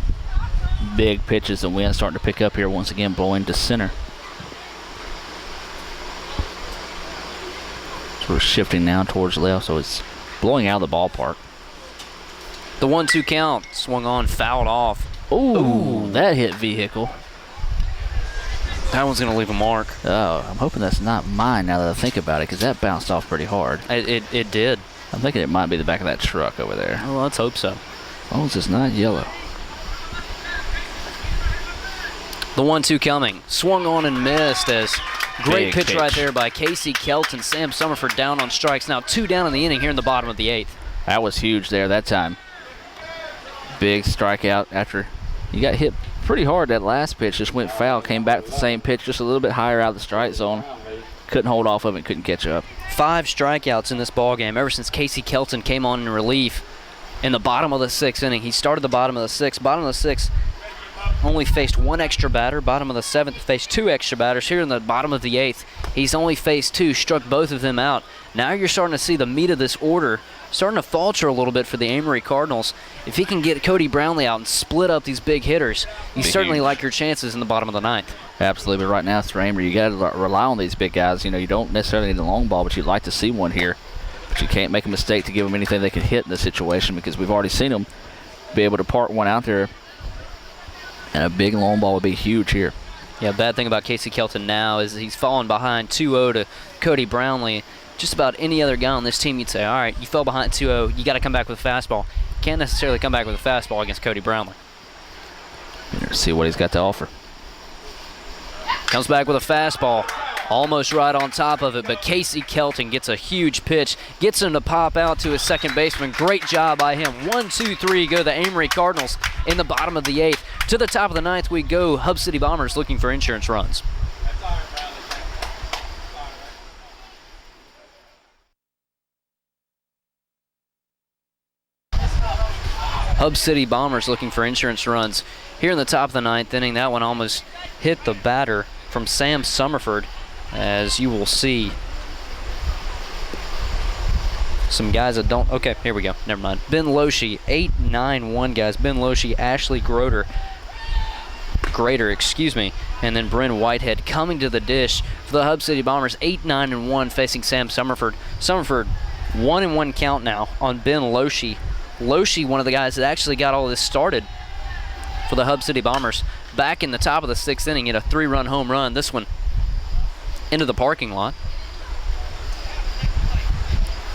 Big pitches, the wind starting to pick up here once again, blowing to center. Sort of shifting now towards left, so it's blowing out of the ballpark. The 1-2 count swung on, fouled off. Ooh, that hit vehicle. That one's going to leave a mark. Oh, I'm hoping that's not mine now that I think about it, because that bounced off pretty hard. It did. I'm thinking it might be the back of that truck over there. Well, let's hope so. Oh, it's just not yellow. The 1-2 coming. Swung on and missed as great pitch right there by Casey Kelton. Sam Summerford down on strikes. Now 2 down in the inning here in the bottom of the 8th. That was huge there that time. Big strikeout after you got hit pretty hard. That last pitch just went foul. Came back with the same pitch, just a little bit higher out of the strike zone. Couldn't hold off of it, couldn't catch up. 5 strikeouts in this ball game ever since Casey Kelton came on in relief in the bottom of the 6th inning. He started the bottom of the 6th. Bottom of the 6th only faced 1 extra batter. Bottom of the 7th faced 2 extra batters. Here in the bottom of the 8th, he's only faced 2, struck both of them out. Now you're starting to see the meat of this order starting to falter a little bit for the Amory Cardinals. If he can get Cody Brownlee out and split up these big hitters, you certainly like your chances in the bottom of the 9th. Absolutely, but right now it's for Amory. You got to rely on these big guys. You know, you don't necessarily need a long ball, but you'd like to see one here. But you can't make a mistake to give them anything they can hit in this situation, because we've already seen them be able to park one out there, and a big long ball would be huge here. Yeah, bad thing about Casey Kelton now is he's fallen behind 2-0 to Cody Brownlee. Just about any other guy on this team, you'd say, all right, you fell behind 2-0, you got to come back with a fastball. Can't necessarily come back with a fastball against Cody Brownlee. Let's see what he's got to offer. Comes back with a fastball, almost right on top of it, but Casey Kelton gets a huge pitch, gets him to pop out to his second baseman. Great job by him. 1-2-3 go the Amory Cardinals in the bottom of the 8th. To the top of the 9th we go. Hub City Bombers looking for insurance runs. Hub City Bombers looking for insurance runs. Here in the top of the 9th inning, that one almost hit the batter from Sam Summerford, as you will see. Some guys that don't. Okay, here we go. Never mind. Ben Loshi, 8-9-1 guys. Ben Loshi, Ashley Grader, excuse me, and then Bryn Whitehead coming to the dish for the Hub City Bombers. 8-9-1 facing Sam Summerford. Summerford 1-1 count now on Ben Loshi. Loshi, one of the guys that actually got all this started for the Hub City Bombers. Back in the top of the 6th inning, hit a 3-run home run. This one into the parking lot.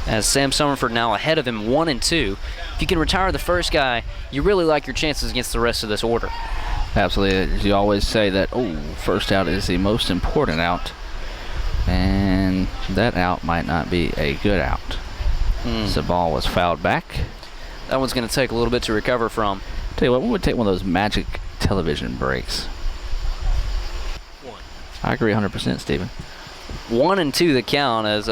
As Sam Summerford now ahead of him, 1-2. If you can retire the first guy, you really like your chances against the rest of this order. Absolutely. As you always say that, first out is the most important out. And that out might not be a good out. The ball was fouled back. That one's going to take a little bit to recover from. Tell you what, we would take one of those magic television breaks. I agree 100%, Stephen. 1-2 the count as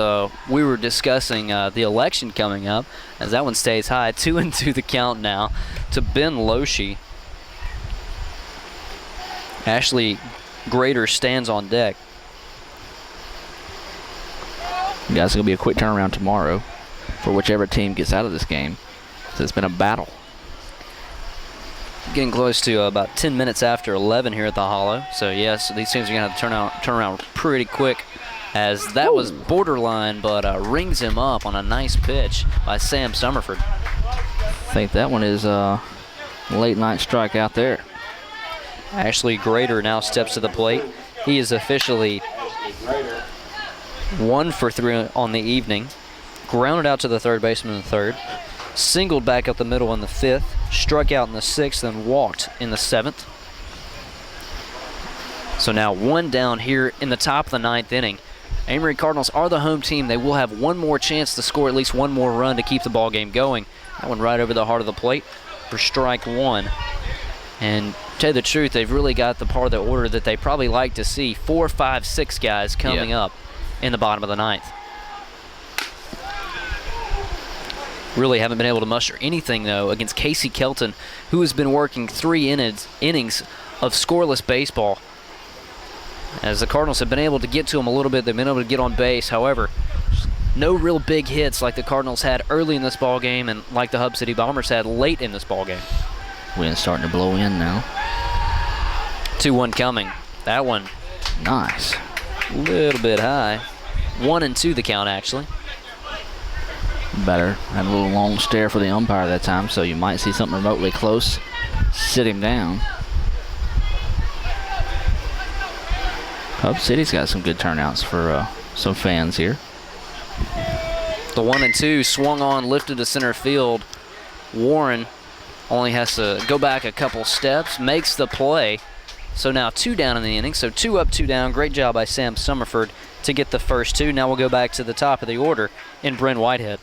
we were discussing the election coming up, as that one stays high. 2-2 the count now to Ben Loshi. Ashley Grader stands on deck. Guys, it's going to be a quick turnaround tomorrow for whichever team gets out of this game. So it's been a battle. Getting close to about 10 minutes after 11 here at the Hollow. So yes, these teams are going to have to turn around pretty quick, as that was borderline, but rings him up on a nice pitch by Sam Summerford. I think that one is a late night strike out there. Ashley Grader now steps to the plate. He is officially 1 for 3 on the evening. Grounded out to the third baseman in the third. Singled back up the middle in the 5th. Struck out in the 6th and walked in the 7th. So now 1 down here in the top of the 9th inning. Amory Cardinals are the home team. They will have one more chance to score at least one more run to keep the ball game going. That one right over the heart of the plate for strike 1. And to tell you the truth, they've really got the part of the order that they probably like to see. 4, 5, 6 guys coming up in the bottom of the 9th. Really haven't been able to muster anything, though, against Casey Kelton, who has been working 3 innings of scoreless baseball. As the Cardinals have been able to get to him a little bit, they've been able to get on base. However, no real big hits like the Cardinals had early in this ball game and like the Hub City Bombers had late in this ball game. Wind's starting to blow in now. 2-1 coming. That one nice. A little bit high. 1-2 the count, actually. Better. Had a little long stare for the umpire that time, so you might see something remotely close. Sit him down. Hub City's got some good turnouts for some fans here. The 1-2 swung on, lifted to center field. Warren only has to go back a couple steps, makes the play. So now 2 down in the inning. So 2 up, 2 down. Great job by Sam Summerford to get the first 2. Now we'll go back to the top of the order in Bryn Whitehead.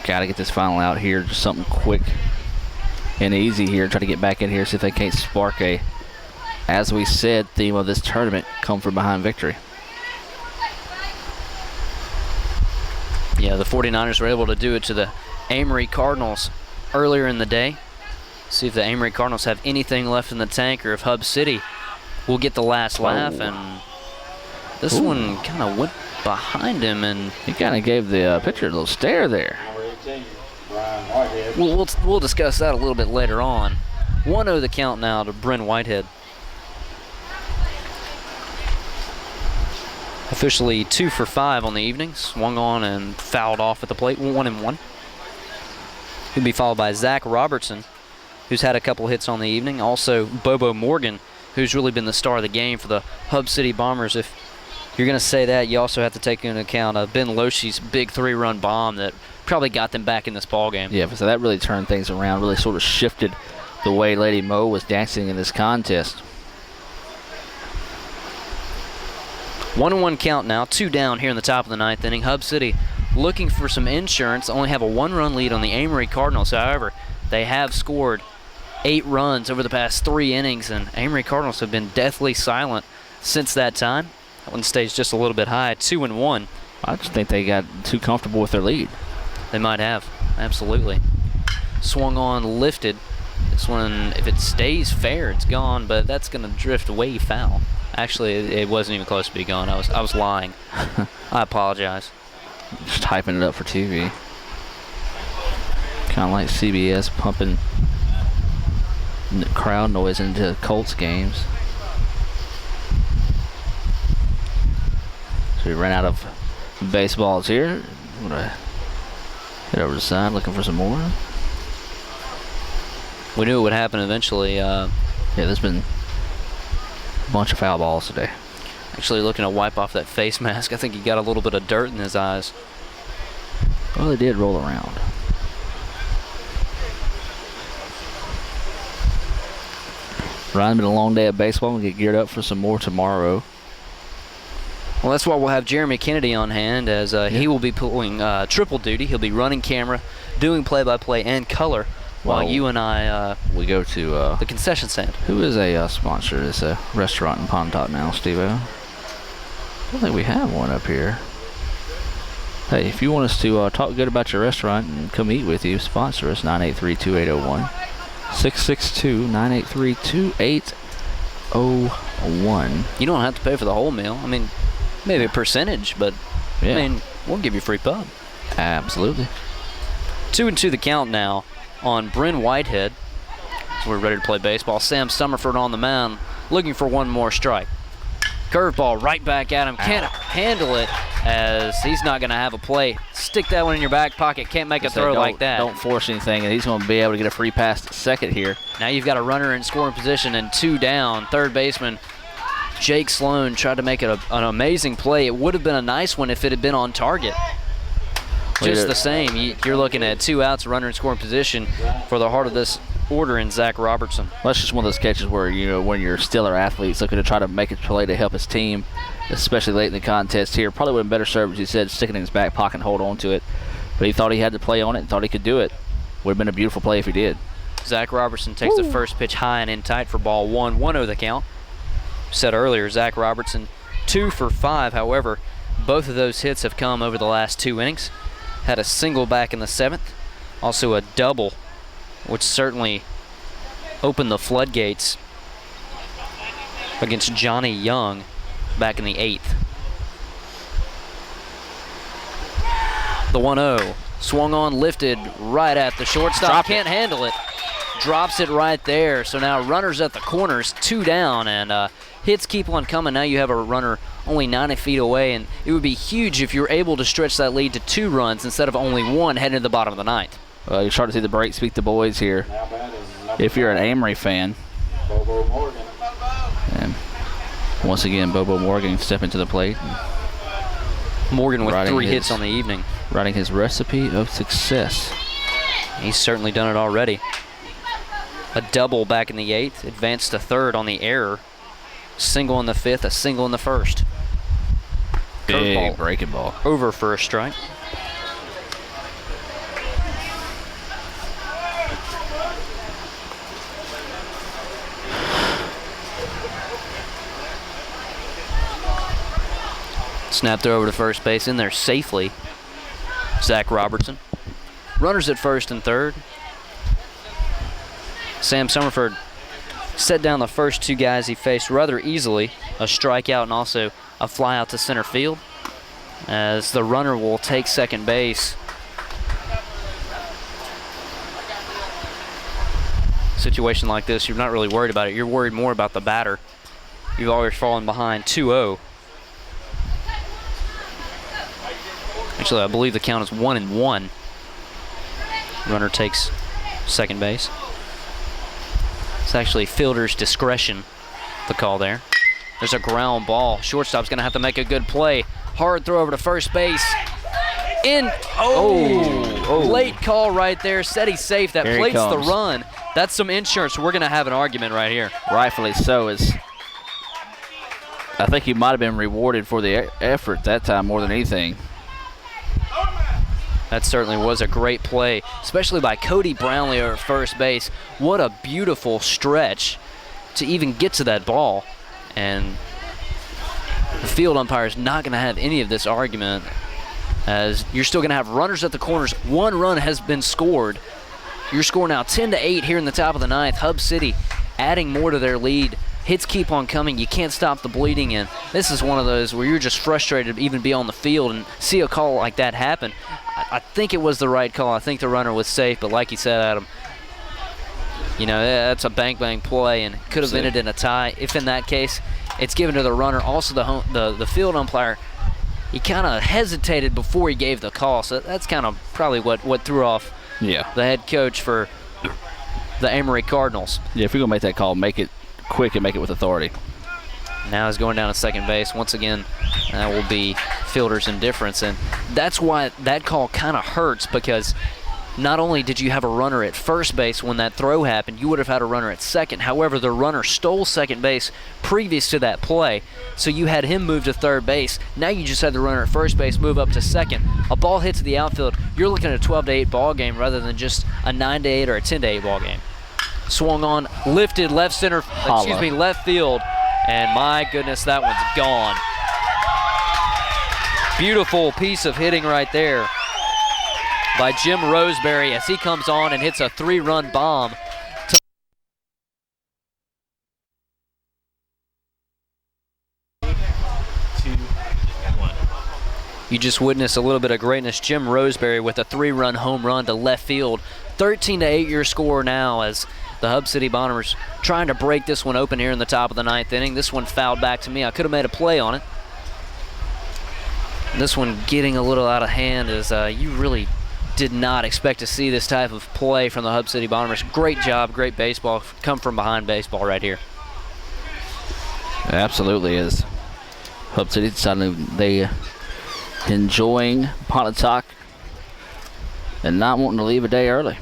Got to get this final out here. Just something quick and easy here. Try to get back in here, see if they can't spark a, as we said, theme of this tournament, come from behind victory. Yeah, the 49ers were able to do it to the Amory Cardinals earlier in the day. See if the Amory Cardinals have anything left in the tank, or if Hub City will get the last laugh. And this one kind of went behind him, and he kind of gave the pitcher a little stare there. We'll discuss that a little bit later on. 1-0 the count now to Bryn Whitehead. Officially 2 for 5 on the evening. Swung on and fouled off at the plate. 1-1. He'll be followed by Zach Robertson, who's had a couple hits on the evening. Also Bobo Morgan, who's really been the star of the game for the Hub City Bombers. If you're going to say that, you also have to take into account Ben Loshi's big 3-run bomb that probably got them back in this ball game. Yeah, so that really turned things around, really sort of shifted the way Lady Mo was dancing in this contest. 1-1 count now, 2 down here in the top of the 9th inning. Hub City looking for some insurance. Only have a 1-run lead on the Amory Cardinals. However, they have scored 8 runs over the past 3 innings, and Amory Cardinals have been deathly silent since that time. That one stays just a little bit high, 2-1. I just think they got too comfortable with their lead. They might have, absolutely. Swung on, lifted. This one, if it stays fair, it's gone, but that's going to drift way foul. Actually, it wasn't even close to be gone. I was lying. I apologize. Just hyping it up for TV. Kind of like CBS pumping crowd noise into Colts games. So we ran out of baseballs here. I'm gonna head over to the side looking for some more. We knew it would happen eventually. Yeah, there's been a bunch of foul balls today. Actually looking to wipe off that face mask. I think he got a little bit of dirt in his eyes. Well, they did roll around. Ryan's been a long day of baseball. We'll get geared up for some more tomorrow. Well, that's why we'll have Jeremy Kennedy on hand, as he will be pulling triple duty. He'll be running camera, doing play-by-play and color, while you and I we go to the concession stand. Who is a sponsor? It's a restaurant in Pontotoc now, Steve-O. I don't think we have one up here. Hey, if you want us to talk good about your restaurant and come eat with you, sponsor us, 983-2801. 662-983-2801. You don't have to pay for the whole meal. I mean, maybe a percentage, but Yeah. I mean, we'll give you free pub. Absolutely. 2-2 the count now on Bryn Whitehead. So we're ready to play baseball. Sam Summerford on the mound, looking for one more strike. Curveball right back at him. Can't handle it, as he's not going to have a play. Stick that one in your back pocket. Can't make a throw like that. Don't force anything, and he's going to be able to get a free pass to second here. Now you've got a runner in scoring position and 2 down. Third baseman Jake Sloan tried to make it an amazing play. It would have been a nice one if it had been on target. Just the same, you're looking at 2 outs, runner in scoring position for the heart of this order in Zach Robertson. Well, that's just one of those catches where, when you're stellar athletes looking to try to make a play to help his team, especially late in the contest here, probably would have been better served, as he said, sticking it in his back pocket and hold on to it. But he thought he had to play on it and thought he could do it. Would have been a beautiful play if he did. Zach Robertson takes the first pitch high and in tight for ball 1. 1-0 the count. Said earlier, Zach Robertson 2 for 5. However, both of those hits have come over the last 2 innings. Had a single back in the 7th, also a double, which certainly opened the floodgates against Johnny Young back in the 8th. The 1-0 swung on, lifted right at the shortstop. Can't handle it. Drops it right there. So now runners at the corners, 2 down, and hits keep on coming. Now you have a runner only 90 feet away, and it would be huge if you were able to stretch that lead to 2 runs instead of only 1 heading to the bottom of the 9th. Well, you're starting to see the break speak to boys here. If you're an Amory fan. And once again, Bobo Morgan stepping to the plate. Morgan with 3 hits on the evening. Writing his recipe of success. He's certainly done it already. A double back in the 8th, advanced to 3rd on the error. Single in the 5th, a single in the 1st. Big breaking ball. Over for a strike. Snap throw over to first base, in there safely. Zach Robertson. Runners at 1st and 3rd. Sam Summerford set down the first 2 guys he faced rather easily. A strikeout and also a fly out to center field, as the runner will take second base. Situation like this, you're not really worried about it. You're worried more about the batter. You've always fallen behind 2-0. Actually, I believe the count is 1-1. Runner takes second base. It's actually fielder's discretion, the call there. There's a ground ball. Shortstop's gonna have to make a good play. Hard throw over to first base. Late call right there. Said he's safe. That plates the run. That's some insurance. We're gonna have an argument right here. Rightfully so. I think he might have been rewarded for the effort that time more than anything. That certainly was a great play, especially by Cody Brownlee over first base. What a beautiful stretch to even get to that ball. And the field umpire is not going to have any of this argument, as you're still going to have runners at the corners. 1 run has been scored. Your score now 10-8 here in the top of the 9th. Hub City adding more to their lead hits keep on coming. You can't stop the bleeding, and this is one of those where you're just frustrated to even be on the field and see a call like that happen. I think it was the right call. I think the runner was safe, but like you said, Adam, you know, that's a bang play and could have ended in a tie. If in that case, it's given to the runner. Also, the field umpire, he kind of hesitated before he gave the call, so that's kind of probably what threw off the head coach for the Amory Cardinals. Yeah, if you're going to make that call, make it quick and make it with authority. Now he's going down to second base. Once again, that will be fielder's indifference, and that's why that call kind of hurts, because not only did you have a runner at first base when that throw happened, you would have had a runner at second. However, the runner stole second base previous to that play, so you had him move to third base. Now you just had the runner at first base move up to second. A ball hits the outfield. You're looking at a 12-8 ball game rather than just a 9-8 or a 10-8 ball game. Swung on, lifted left field, and my goodness, that one's gone. Beautiful piece of hitting right there by Jim Roseberry as he comes on and hits a 3-run bomb. You just witnessed a little bit of greatness. Jim Roseberry with a 3-run home run to left field. 13-8 your score now as the Hub City Bombers trying to break this one open here in the top of the 9th inning. This one fouled back to me. I could have made a play on it. This one getting a little out of hand as you really did not expect to see this type of play from the Hub City Bombers. Great job, great baseball, come from behind baseball right here. It absolutely is. Hub City decided they enjoying Pontotoc and not wanting to leave a day early.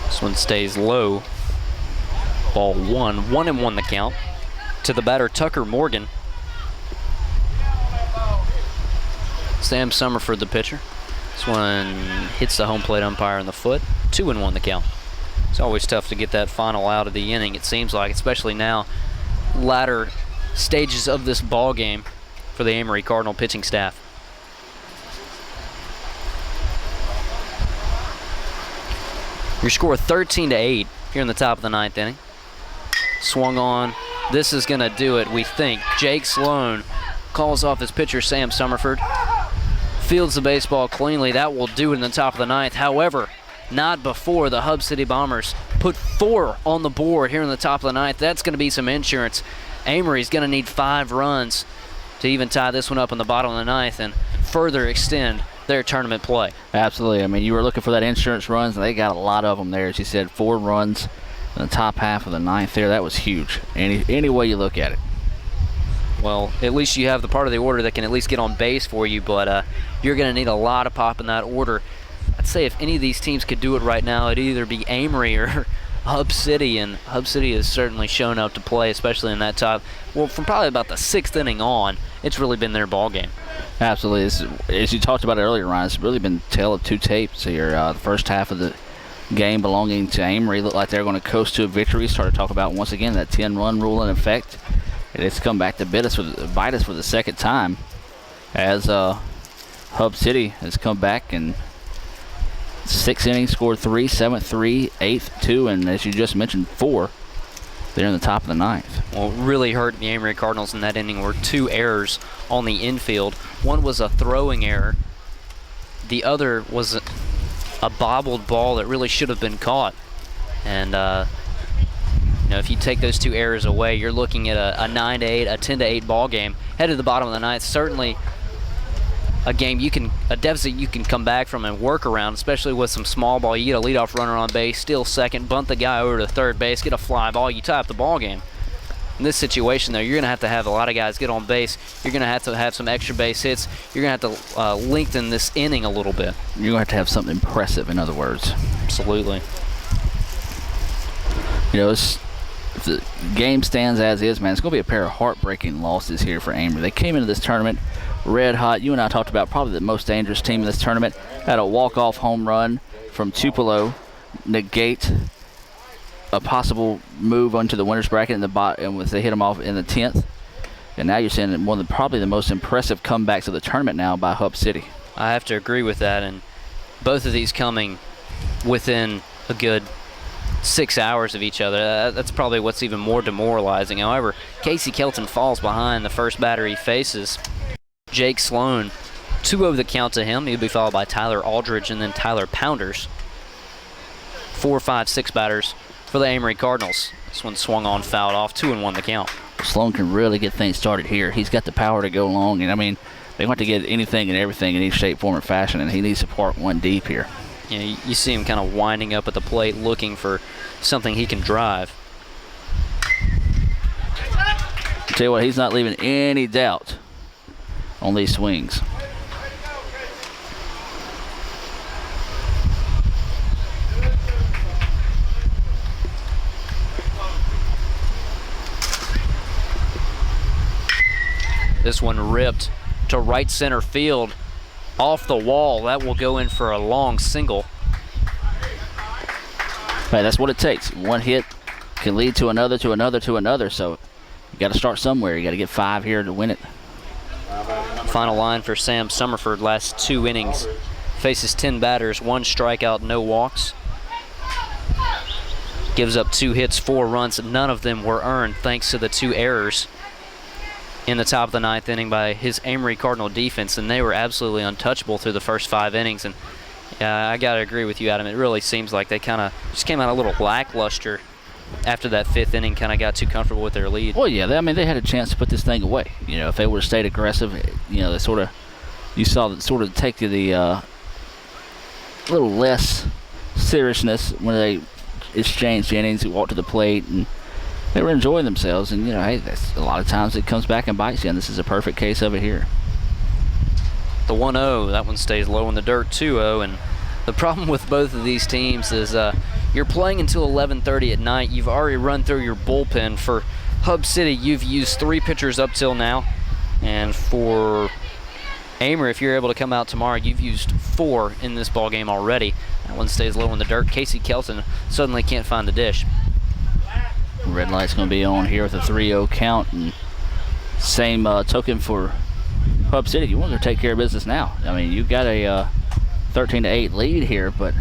This one stays low. Ball 1-1 the count. To the batter, Tucker Morgan. Sam Summerford, the pitcher. This one hits the home plate umpire in the foot. 2-1 the count. It's always tough to get that final out of the inning, it seems like, especially now, latter stages of this ball game for the Amory Cardinal pitching staff. Your score 13-8 here in the top of the 9th inning. Swung on. This is going to do it, we think. Jake Sloan calls off his pitcher, Sam Summerford. Fields the baseball cleanly. That will do it in the top of the 9th. However, not before the Hub City Bombers put 4 on the board here in the top of the 9th. That's going to be some insurance. Amory's going to need 5 runs to even tie this one up in the bottom of the 9th and further extend their tournament play. Absolutely. I mean, you were looking for that insurance runs, and they got a lot of them there. As you said, 4 runs in the top half of the 9th there. That was huge, any way you look at it. Well, at least you have the part of the order that can at least get on base for you, but you're going to need a lot of pop in that order. I'd say if any of these teams could do it right now, it'd either be Amory or Hub City, and Hub City has certainly shown up to play, especially in that top. Well, from probably about the 6th inning on, it's really been their ball game. Absolutely. As you talked about earlier, Ryan, it's really been tale of 2 tapes here. The first half of the game belonging to Amory looked like they're going to coast to a victory. Started to talk about, once again, that 10-run rule in effect. And it's come back to bite us for the second time as Hub City has come back and 6 innings, scored 3, 7th 3, 8th 2, and as you just mentioned, 4. They're in the top of the 9th. Well, really hurt the Amory Cardinals in that inning were 2 errors on the infield. One was a throwing error. The other was a bobbled ball that really should have been caught. And if you take those 2 errors away, you're looking at a 9-8, a 10-8 ball game. Headed to the bottom of the 9th, certainly a deficit you can come back from and work around, especially with some small ball. You get a leadoff runner on base, steal second, bunt the guy over to third base, get a fly ball, you tie up the ball game. In this situation, though, you're going to have a lot of guys get on base. You're going to have some extra base hits. You're going to have to lengthen this inning a little bit. You're going to have something impressive, in other words. Absolutely. If the game stands as is, man, it's going to be a pair of heartbreaking losses here for Amory. They came into this tournament red hot. You and I talked about probably the most dangerous team in this tournament. Had a walk-off home run from Tupelo negate a possible move onto the winner's bracket in the and they hit them off in the 10th. And now you're seeing probably the most impressive comebacks of the tournament now by Hub City. I have to agree with that, and both of these coming within a good 6 hours of each other. That's probably what's even more demoralizing. However, Casey Kelton falls behind the first batter he faces. Jake Sloan, 2-0 the count to him. He'll be followed by Tyler Aldridge and then Tyler Pounders. 4, 5, 6 batters for the Amory Cardinals. This one swung on, fouled off, 2-1 the count. Sloan can really get things started here. He's got the power to go long, and I mean, they want to get anything and everything in any shape, form, or fashion, and he needs to park one deep here. Yeah, you see him kind of winding up at the plate looking for something he can drive. I'll tell you what, he's not leaving any doubt on these swings. This one ripped to right center field. Off the wall. That will go in for a long single. Hey, that's what it takes. One hit can lead to another, to another, to another. So you got to start somewhere. You got to get 5 here to win it. Final line for Sam Summerford. Last 2 innings. Faces 10 batters, 1 strikeout, no walks. Gives up 2 hits, 4 runs. None of them were earned thanks to the 2 errors in the top of the 9th inning by his Amory Cardinal defense, and they were absolutely untouchable through the first 5 innings. And I got to agree with you, Adam. It really seems like they kind of just came out a little lackluster after that 5th inning, kind of got too comfortable with their lead. Well, yeah, I mean, they had a chance to put this thing away. You know, if they would have stayed aggressive, you know, they sort of, you saw that sort of take the little less seriousness when they exchanged innings, walked to the plate, and they were enjoying themselves. And, you know, hey, that's, a lot of times it comes back and bites you, and this is a perfect case of it here. The 1-0, that one stays low in the dirt, 2-0. And the problem with both of these teams is you're playing until 11:30 at night. You've already run through your bullpen. For Hub City, you've used 3 pitchers up till now. And for Amory, if you're able to come out tomorrow, you've used 4 in this ball game already. That one stays low in the dirt. Casey Kelton suddenly can't find the dish. Red light's going to be on here with a 3-0 count. And same token for Hub City. You want to take care of business now. I mean, you've got a 13-8 lead here, but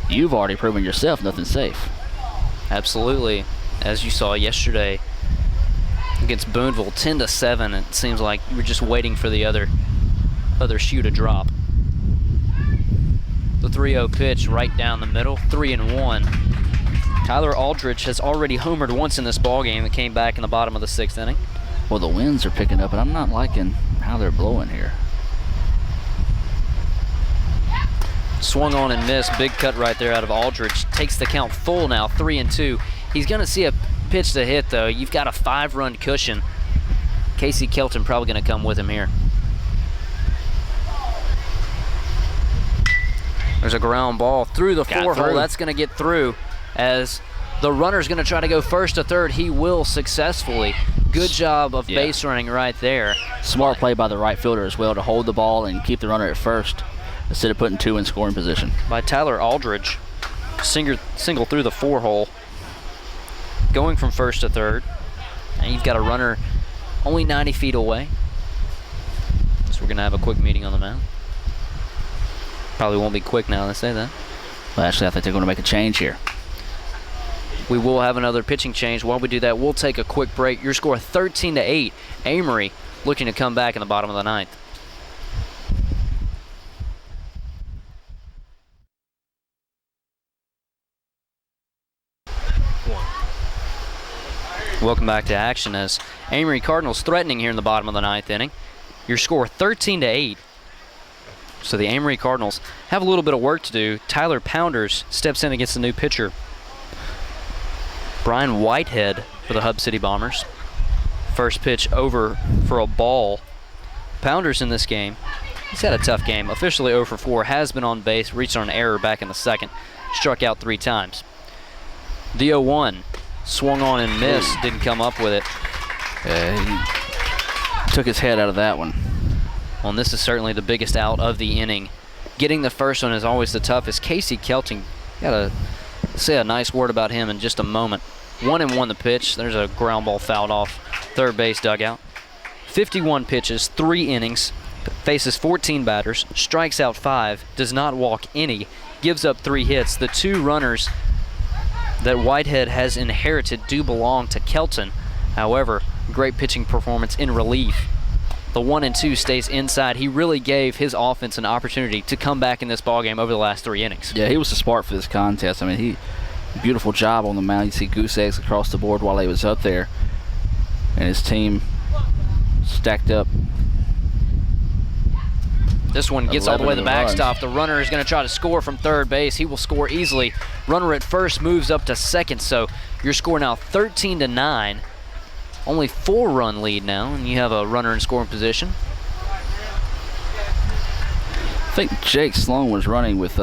you've already proven yourself nothing's safe. Absolutely. As you saw yesterday against Boonville, 10-7. It seems like you were just waiting for the other shoe to drop. The 3-0 pitch right down the middle, 3-1. Tyler Aldridge has already homered once in this ballgame. That came back in the bottom of the 6th inning. Well, the winds are picking up, and I'm not liking how they're blowing here. Swung on and missed. Big cut right there out of Aldridge. Takes the count full now, 3-2. He's going to see a pitch to hit, though. You've got a 5-run cushion. Casey Kelton probably going to come with him here. There's a ground ball through the 4-hole. That's going to get through. As the runner's going to try to go first to third, he will successfully. Good job of base running right there. Smart play by the right fielder as well to hold the ball and keep the runner at first instead of putting 2 in scoring position. By Tyler Aldridge. Single through the 4-hole. Going from first to third. And you've got a runner only 90 feet away. So we're going to have a quick meeting on the mound. Probably won't be quick now, they say that. Well, actually, I think they're going to make a change here. We will have another pitching change. While we do that, we'll take a quick break. Your score 13-8. Amory looking to come back in the bottom of the 9th. Welcome back to action as Amory Cardinals threatening here in the bottom of the 9th inning. Your score 13-8. So the Amory Cardinals have a little bit of work to do. Tyler Pounders steps in against the new pitcher, Brian Whitehead, for the Hub City Bombers. First pitch over for a ball. Pounders in this game, he's had a tough game. Officially 0 for 4, has been on base, reached on an error back in the 2nd. Struck out 3 times. The 0-1, swung on and missed, didn't come up with it. He took his head out of that one. Well, and this is certainly the biggest out of the inning. Getting the first one is always the toughest. Casey Kelton, gotta say a nice word about him in just a moment. 1-1 the pitch. There's a ground ball fouled off third base dugout. 51 pitches, 3 innings, faces 14 batters, strikes out 5, does not walk any, gives up 3 hits. The 2 runners that Whitehead has inherited do belong to Kelton. However, great pitching performance in relief. The 1 and 2 stays inside. He really gave his offense an opportunity to come back in this ballgame over the last 3 innings. Yeah, he was the spark for this contest. I mean, beautiful job on the mound. You see goose eggs across the board while he was up there. And his team stacked up. This one gets all the way to the runs. backstop. The runner is going to try to score from third base. He will score easily. Runner at first moves up to second, so your score now 13-9. Only 4-run lead now, and you have a runner in scoring position. I think Jake Sloan was running with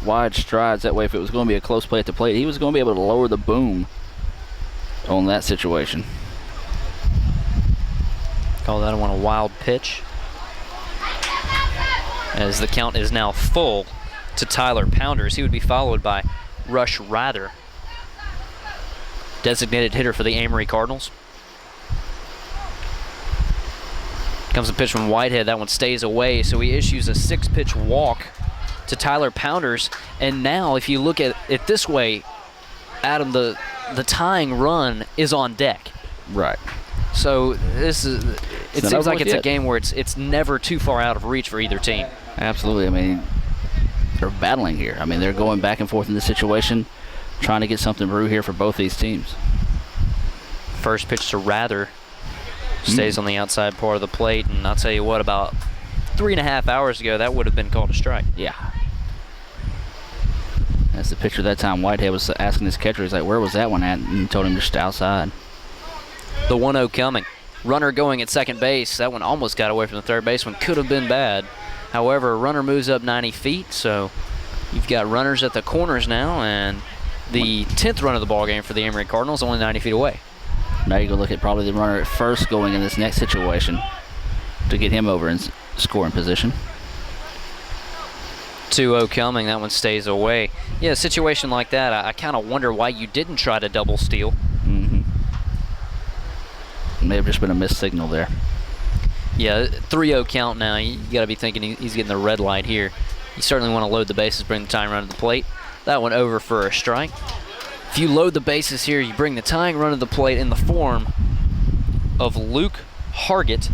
wide strides. That way, if it was going to be a close play at the plate, he was going to be able to lower the boom on that situation. Call that one a wild pitch. As the count is now full to Tyler Pounders. He would be followed by Rush Rather, designated hitter for the Amory Cardinals. Comes a pitch from Whitehead. That one stays away, so he issues a 6-pitch walk to Tyler Pounders. And now, if you look at it this way, Adam, the tying run is on deck. Right. So this is. It seems like it's yet. a game where it's never too far out of reach for either team. Absolutely. I mean, they're battling here. I mean, they're going back and forth in this situation, trying to get something brew here for both these teams. First pitch to Rather stays on the outside part of the plate, and I'll tell you what, about 3.5 hours ago, that would have been called a strike. Yeah. That's the pitcher that time. Whitehead was asking his catcher, he's like, where was that one at? And he told him just outside. The 1-0 coming. Runner going at second base. That one almost got away from the third baseman. Could have been bad. However, runner moves up 90 feet, so you've got runners at the corners now, and the 10th run of the ball game for the Amory Cardinals, only 90 feet away. Now you go look at probably the runner at first going in this next situation to get him over in scoring position. 2-0 coming. That one stays away. Yeah, a situation like that, I kind of wonder why you didn't try to double steal. May have just been a missed signal there. Yeah, 3-0 count now. You got to be thinking he's getting the red light here. You certainly want to load the bases, bring the tying run to the plate. That one over for a strike. If you load the bases here, you bring the tying run to the plate in the form of Luke Hargett,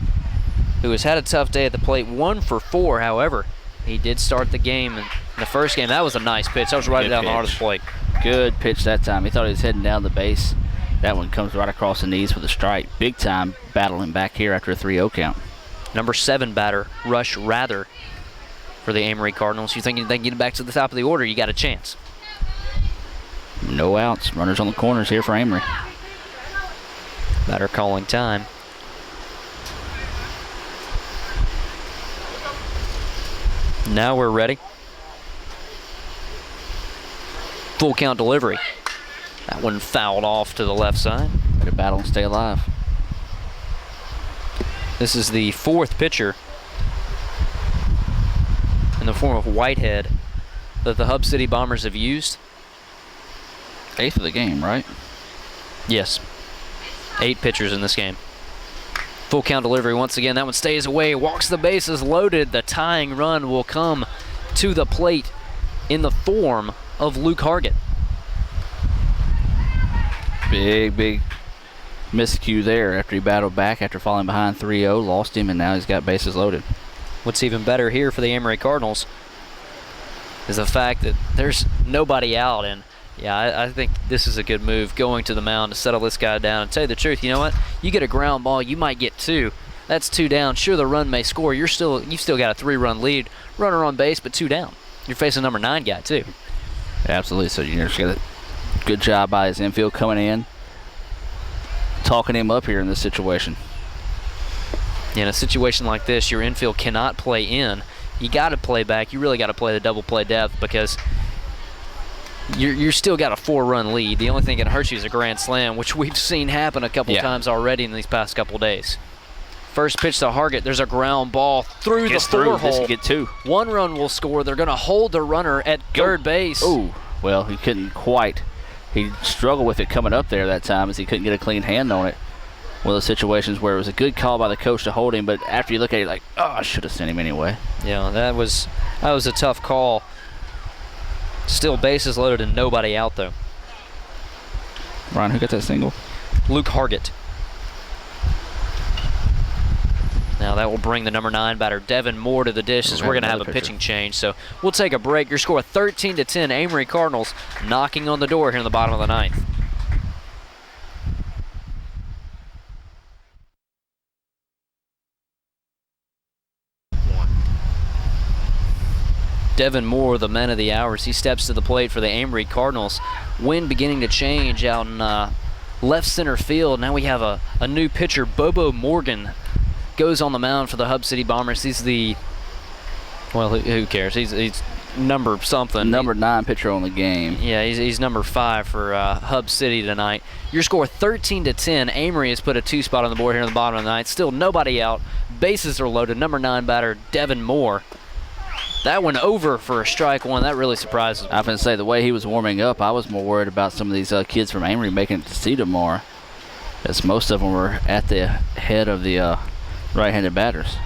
who has had a tough day at the plate, 1 for 4. However, he did start the game in the first game. That was a nice pitch. That was right down the heart of the plate. Good pitch that time. He thought he was heading down the base. That one comes right across the knees for the strike. Big time battling back here after a 3-0 count. Number 7 batter, Rush Rather, for the Amory Cardinals. You think they can get it back to the top of the order, you got a chance. No outs. Runners on the corners here for Amory. Batter calling time. Now we're ready. Full count delivery. That one fouled off to the left side. Way to battle and stay alive. This is the 4th pitcher in the form of Whitehead that the Hub City Bombers have used. 8th of the game, right? Yes. 8 pitchers in this game. Full count delivery once again. That one stays away. Walks the bases loaded. The tying run will come to the plate in the form of Luke Hargett. Big miscue there after he battled back after falling behind 3-0, lost him, and now he's got bases loaded. What's even better here for the Amory Cardinals is the fact that there's nobody out, and yeah, I think this is a good move, going to the mound to settle this guy down. And tell you the truth, you know what? You get a ground ball, you might get 2. That's 2 down. Sure, the run may score. You've still got a 3-run lead. Runner on base, but 2 down. You're facing number 9 guy too. Absolutely. So you just got a good job by his infield coming in, talking him up here in this situation. In a situation like this, your infield cannot play in. You got to play back. You really got to play the double play depth because you're still got a 4-run lead. The only thing that hurts you is a grand slam, which we've seen happen a couple times already in these past couple days. First pitch to Hargett. There's a ground ball through the 4 hole. This can get 2. 1 run will score. They're going to hold the runner at third base. Oh, well, he couldn't quite. He struggled with it coming up there that time as he couldn't get a clean hand on it. one of those situations where it was a good call by the coach to hold him, but after you look at it, like, oh, I should have sent him anyway. Yeah, that was a tough call. Still bases loaded and nobody out, though. Ryan, who got that single? Luke Hargett. Now that will bring the number 9 batter, Devin Moore, to the dish as we're going to have a pitching change. So we'll take a break. Your score 13-10. Amory Cardinals knocking on the door here in the bottom of the 9th. Devin Moore, the man of the hours, he steps to the plate for the Amory Cardinals. Wind beginning to change out in left center field. Now we have a new pitcher, Bobo Morgan, goes on the mound for the Hub City Bombers. He's the, well, who cares? He's number something. Number 9 pitcher on the game. Yeah, he's number 5 for Hub City tonight. Your score 13-10. Amory has put a 2 spot on the board here in the bottom of the 9th. Still nobody out. Bases are loaded. Number 9 batter, Devin Moore. That one over for a strike one. That really surprises me. I was going to say, the way he was warming up, I was more worried about some of these kids from Amory making it to see tomorrow, as most of them were at the head of the right-handed batters,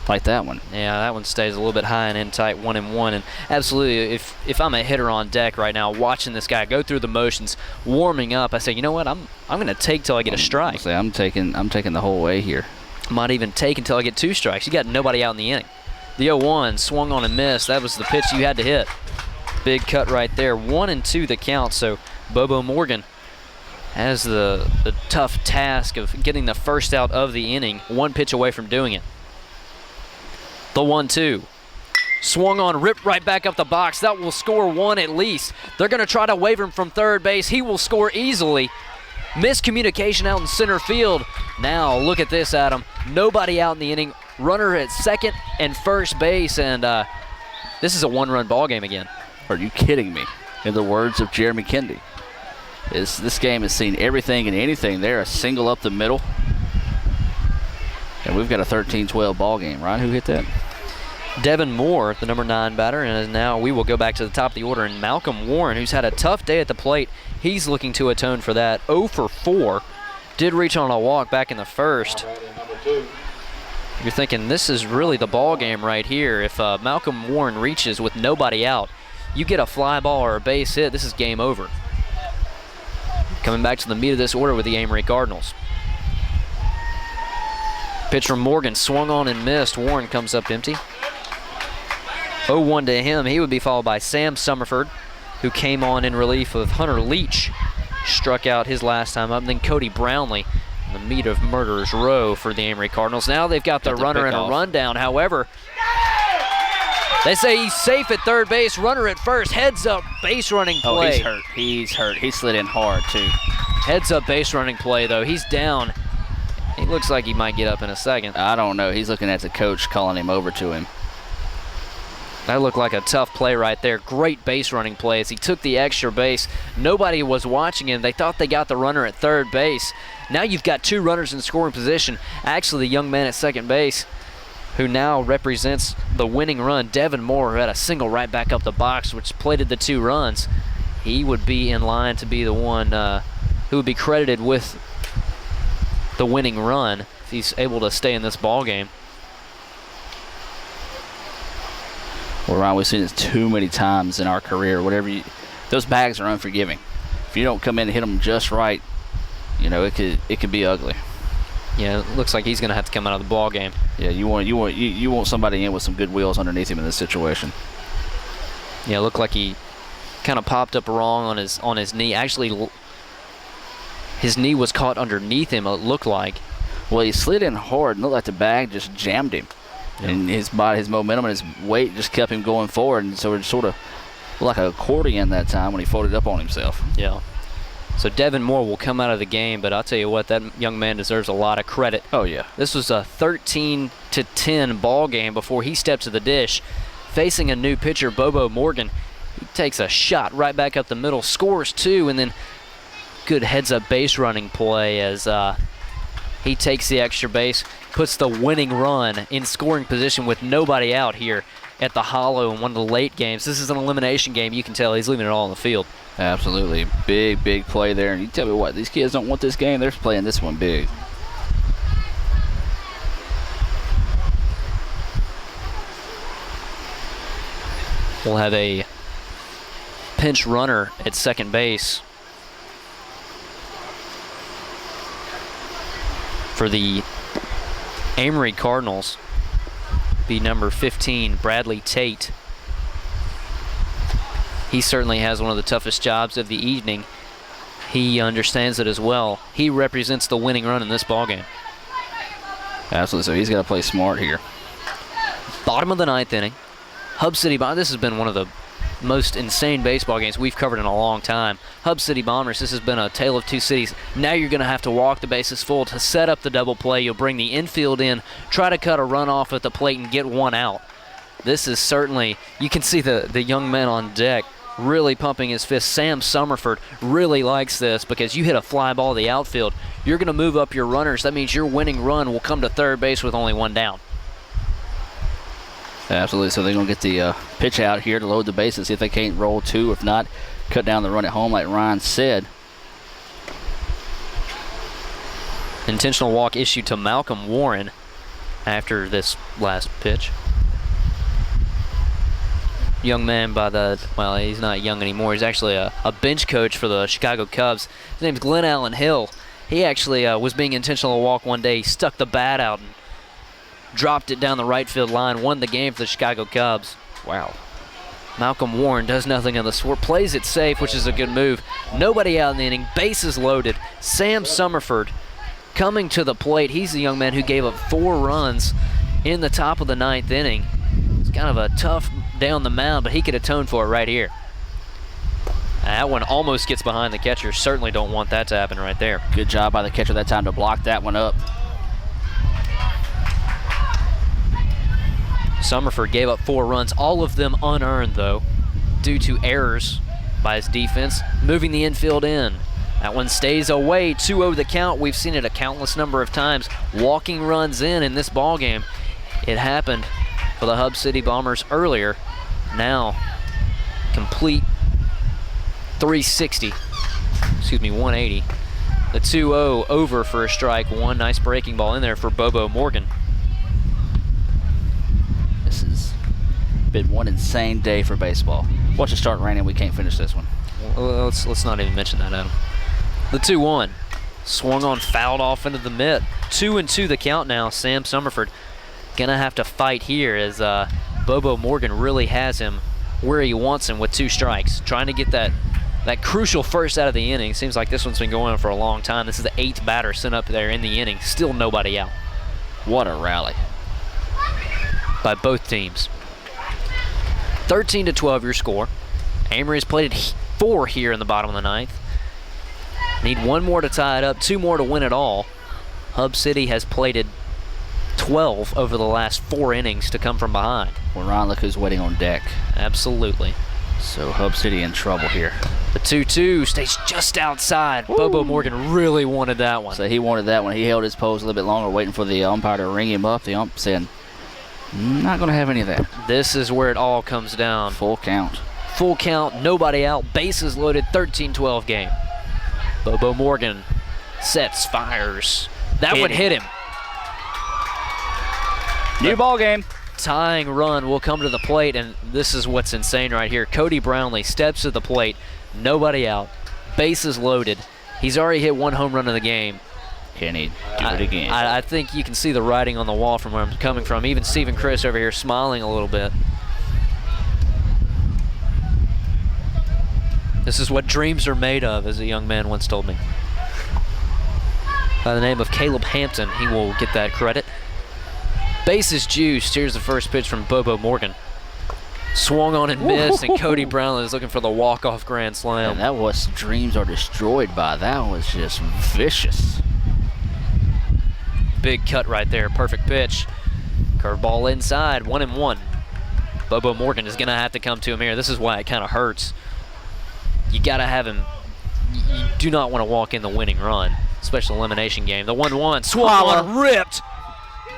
like that one. Yeah, that one stays a little bit high and in tight, 1-1. And absolutely, if I'm a hitter on deck right now, watching this guy go through the motions, warming up, I say, you know what? I'm going to take till I get a strike. I'm taking the whole way here. Might even take until I get 2 strikes. You got nobody out in the inning. The 0-1 swung on and missed. That was the pitch you had to hit. Big cut right there. 1-2 the count. So Bobo Morgan has the tough task of getting the first out of the inning. 1 pitch away from doing it. The 1-2. Swung on, ripped right back up the box. That will score 1 at least. They're going to try to wave him from third base. He will score easily. Miscommunication out in center field. Now look at this, Adam. Nobody out in the inning. Runner at second and first base, and this is a 1-run ball game again. Are you kidding me? In the words of Jeremy Kendi, this game has seen everything and anything. They're a single up the middle, and we've got a 13-12 ball game. Ryan, who hit that? Devin Moore, the number 9 batter, and now we will go back to the top of the order, and Malcolm Warren, who's had a tough day at the plate, he's looking to atone for that. 0 for 4. Did reach on a walk back in the first. You're thinking this is really the ball game right here. If Malcolm Warren reaches with nobody out, you get a fly ball or a base hit, this is game over. Coming back to the meat of this order with the Amory Cardinals. Pitch from Morgan swung on and missed. Warren comes up empty. 0-1 to him. He would be followed by Sam Summerford, who came on in relief of Hunter Leach. Struck out his last time up. And then Cody Brownlee, the meat of Murderers Row for the Amory Cardinals. Now they've got the runner and a rundown. However, they say he's safe at third base. Runner at first. Heads up base running play. Oh, he's hurt. He's hurt. He slid in hard, too. Heads up base running play, though. He's down. He looks like he might get up in a second. I don't know. He's looking at the coach calling him over to him. That looked like a tough play right there. Great base running play as he took the extra base. Nobody was watching him. They thought they got the runner at third base. Now you've got 2 runners in scoring position. Actually, the young man at second base, who now represents the winning run, Devin Moore, who had a single right back up the box, which plated the 2 runs. He would be in line to be the one who would be credited with the winning run if he's able to stay in this ball game. Well, Ryan, we've seen this too many times in our career. Those bags are unforgiving. If you don't come in and hit them just right, you know, it could be ugly. Yeah, it looks like he's going to have to come out of the ball game. Yeah, you want somebody in with some good wheels underneath him in this situation. Yeah, it looked like he kind of popped up wrong on his knee. Actually, his knee was caught underneath him, it looked like. Well, he slid in hard and looked like the bag just jammed him. Yeah. And his body, his momentum, and his weight just kept him going forward, and so it sort of like an accordion that time when he folded up on himself. Yeah. So Devin Moore will come out of the game, but I'll tell you what, that young man deserves a lot of credit. Oh, yeah. This was a 13-10 ball game before he stepped to the dish. Facing a new pitcher, Bobo Morgan, he takes a shot right back up the middle, scores 2, and then good heads-up base running play as he takes the extra base, puts the winning run in scoring position with nobody out here at the Hollow in one of the late games. This is an elimination game. You can tell he's leaving it all on the field. Absolutely. Big play there. And you tell me what, these kids don't want this game. They're playing this one big. We'll have a pinch runner at second base for the Amory Cardinals. Be number 15, Bradley Tate. He certainly has one of the toughest jobs of the evening. He understands it as well. He represents the winning run in this ballgame. Absolutely, so he's got to play smart here. Bottom of the ninth inning. Hub City Bombers, this has been one of the most insane baseball games we've covered in a long time. Hub City Bombers, this has been a tale of two cities. Now you're going to have to walk the bases full to set up the double play. You'll bring the infield in, try to cut a run off at the plate and get one out. This is certainly, you can see the young man on deck really pumping his fist. Sam Summerford really likes this because you hit a fly ball to the outfield. You're going to move up your runners. That means your winning run will come to third base with only one down. Absolutely, so they're going to get the pitch out here to load the bases, see if they can't roll two. If not, cut down the run at home like Ryan said. Intentional walk issued to Malcolm Warren after this last pitch. Young man by the, well, he's not young anymore. He's actually a bench coach for the Chicago Cubs. His name's Glenn Allen Hill. He actually was being intentional walk one day. He stuck the bat out and dropped it down the right field line, won the game for the Chicago Cubs. Wow. Malcolm Warren does nothing on the sword, plays it safe, which is a good move. Nobody out in the inning, bases loaded. Sam Summerford coming to the plate. He's the young man who gave up 4 runs in the top of the ninth inning. It's kind of a tough down the mound, but he could atone for it right here. That one almost gets behind the catcher. Certainly don't want that to happen right there. Good job by the catcher that time to block that one up. Summerford gave up 4 runs, all of them unearned though, due to errors by his defense, moving the infield in. That one stays away, 2-0 the count. We've seen it a countless number of times. Walking runs in this ball game. It happened for the Hub City Bombers earlier. Now, complete 180. The 2-0 over for a strike one. Nice breaking ball in there for Bobo Morgan. This has been one insane day for baseball. Watch it start raining, we can't finish this one. Well, let's not even mention that, Adam. The 2-1. Swung on, fouled off into the mitt. 2-2 the count now. Sam Summerford gonna have to fight here as Bobo Morgan really has him where he wants him with 2 strikes. Trying to get that crucial first out of the inning. Seems like this one's been going on for a long time. This is the 8th batter sent up there in the inning. Still nobody out. What a rally By both teams. 13-12 your score. Amory has played 4 here in the bottom of the ninth. Need 1 more to tie it up, 2 more to win it all. Hub City has plated 12 over the last 4 innings to come from behind. Well, Ron, look who's waiting on deck. Absolutely. So Hub City in trouble here. The 2-2 stays just outside. Woo. Bobo Morgan really wanted that one. So he wanted that one. He held his pose a little bit longer, waiting for the umpire to ring him up. The ump said, not going to have any of that. This is where it all comes down. Full count. Full count, nobody out, bases loaded, 13-12 game. Bobo Morgan sets, fires. That would hit him. New ball game. Tying run will come to the plate, and this is what's insane right here. Cody Brownlee steps to the plate, nobody out, bases loaded. He's already hit 1 home run in the game. Can he do it again? I think you can see the writing on the wall from where I'm coming from. Even Stephen Chris over here smiling a little bit. This is what dreams are made of, as a young man once told me. By the name of Caleb Hampton, he will get that credit. Bases juiced. Here's the first pitch from Bobo Morgan. Swung on and missed, and Cody Brownlee is looking for the walk-off grand slam. And that was dreams are destroyed by. That was just vicious. Big cut right there, perfect pitch. Curveball inside, 1-1. Bobo Morgan is gonna have to come to him here. This is why it kind of hurts. You gotta have him, you do not want to walk in the winning run, special elimination game. The 1-1, swung on, ripped.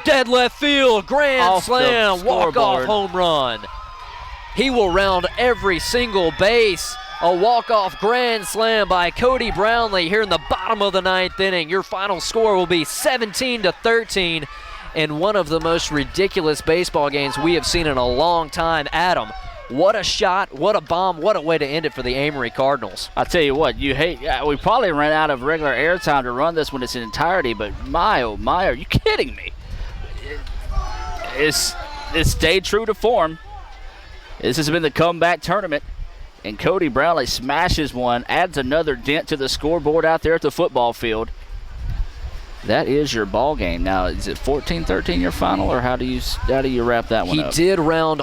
dead left field, grand Off the slam, walk-off scoreboard. home run. He will round every single base. A walk-off grand slam by Cody Brownlee here in the bottom of the 9th inning. Your final score will be 17-13 in one of the most ridiculous baseball games we have seen in a long time. Adam, what a shot, what a bomb, what a way to end it for the Amory Cardinals. I tell you what, we probably ran out of regular airtime to run this one in its entirety, but my, oh my, are you kidding me? It's stayed true to form. This has been the comeback tournament, and Cody Brownlee smashes one, adds another dent to the scoreboard out there at the football field. That is your ball game. Now, is it 14-13 your final, or how do you wrap that one up? He did round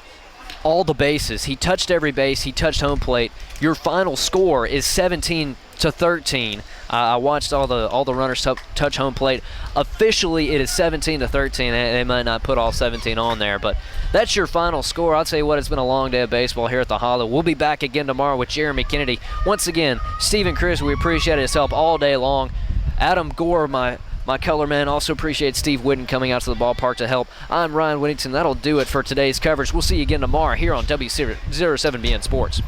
all the bases. He touched every base. He touched home plate. Your final score is 17-13. I watched all the runners touch home plate. Officially, it is 17-13. They might not put all 17 on there, but that's your final score. I'll tell you what, it's been a long day of baseball here at the Hollow. We'll be back again tomorrow with Jeremy Kennedy. Once again, Steve and Chris, we appreciate his help all day long. Adam Gore, my color man, also appreciate Steve Whidden coming out to the ballpark to help. I'm Ryan Whittington. That'll do it for today's coverage. We'll see you again tomorrow here on W07BN Sports.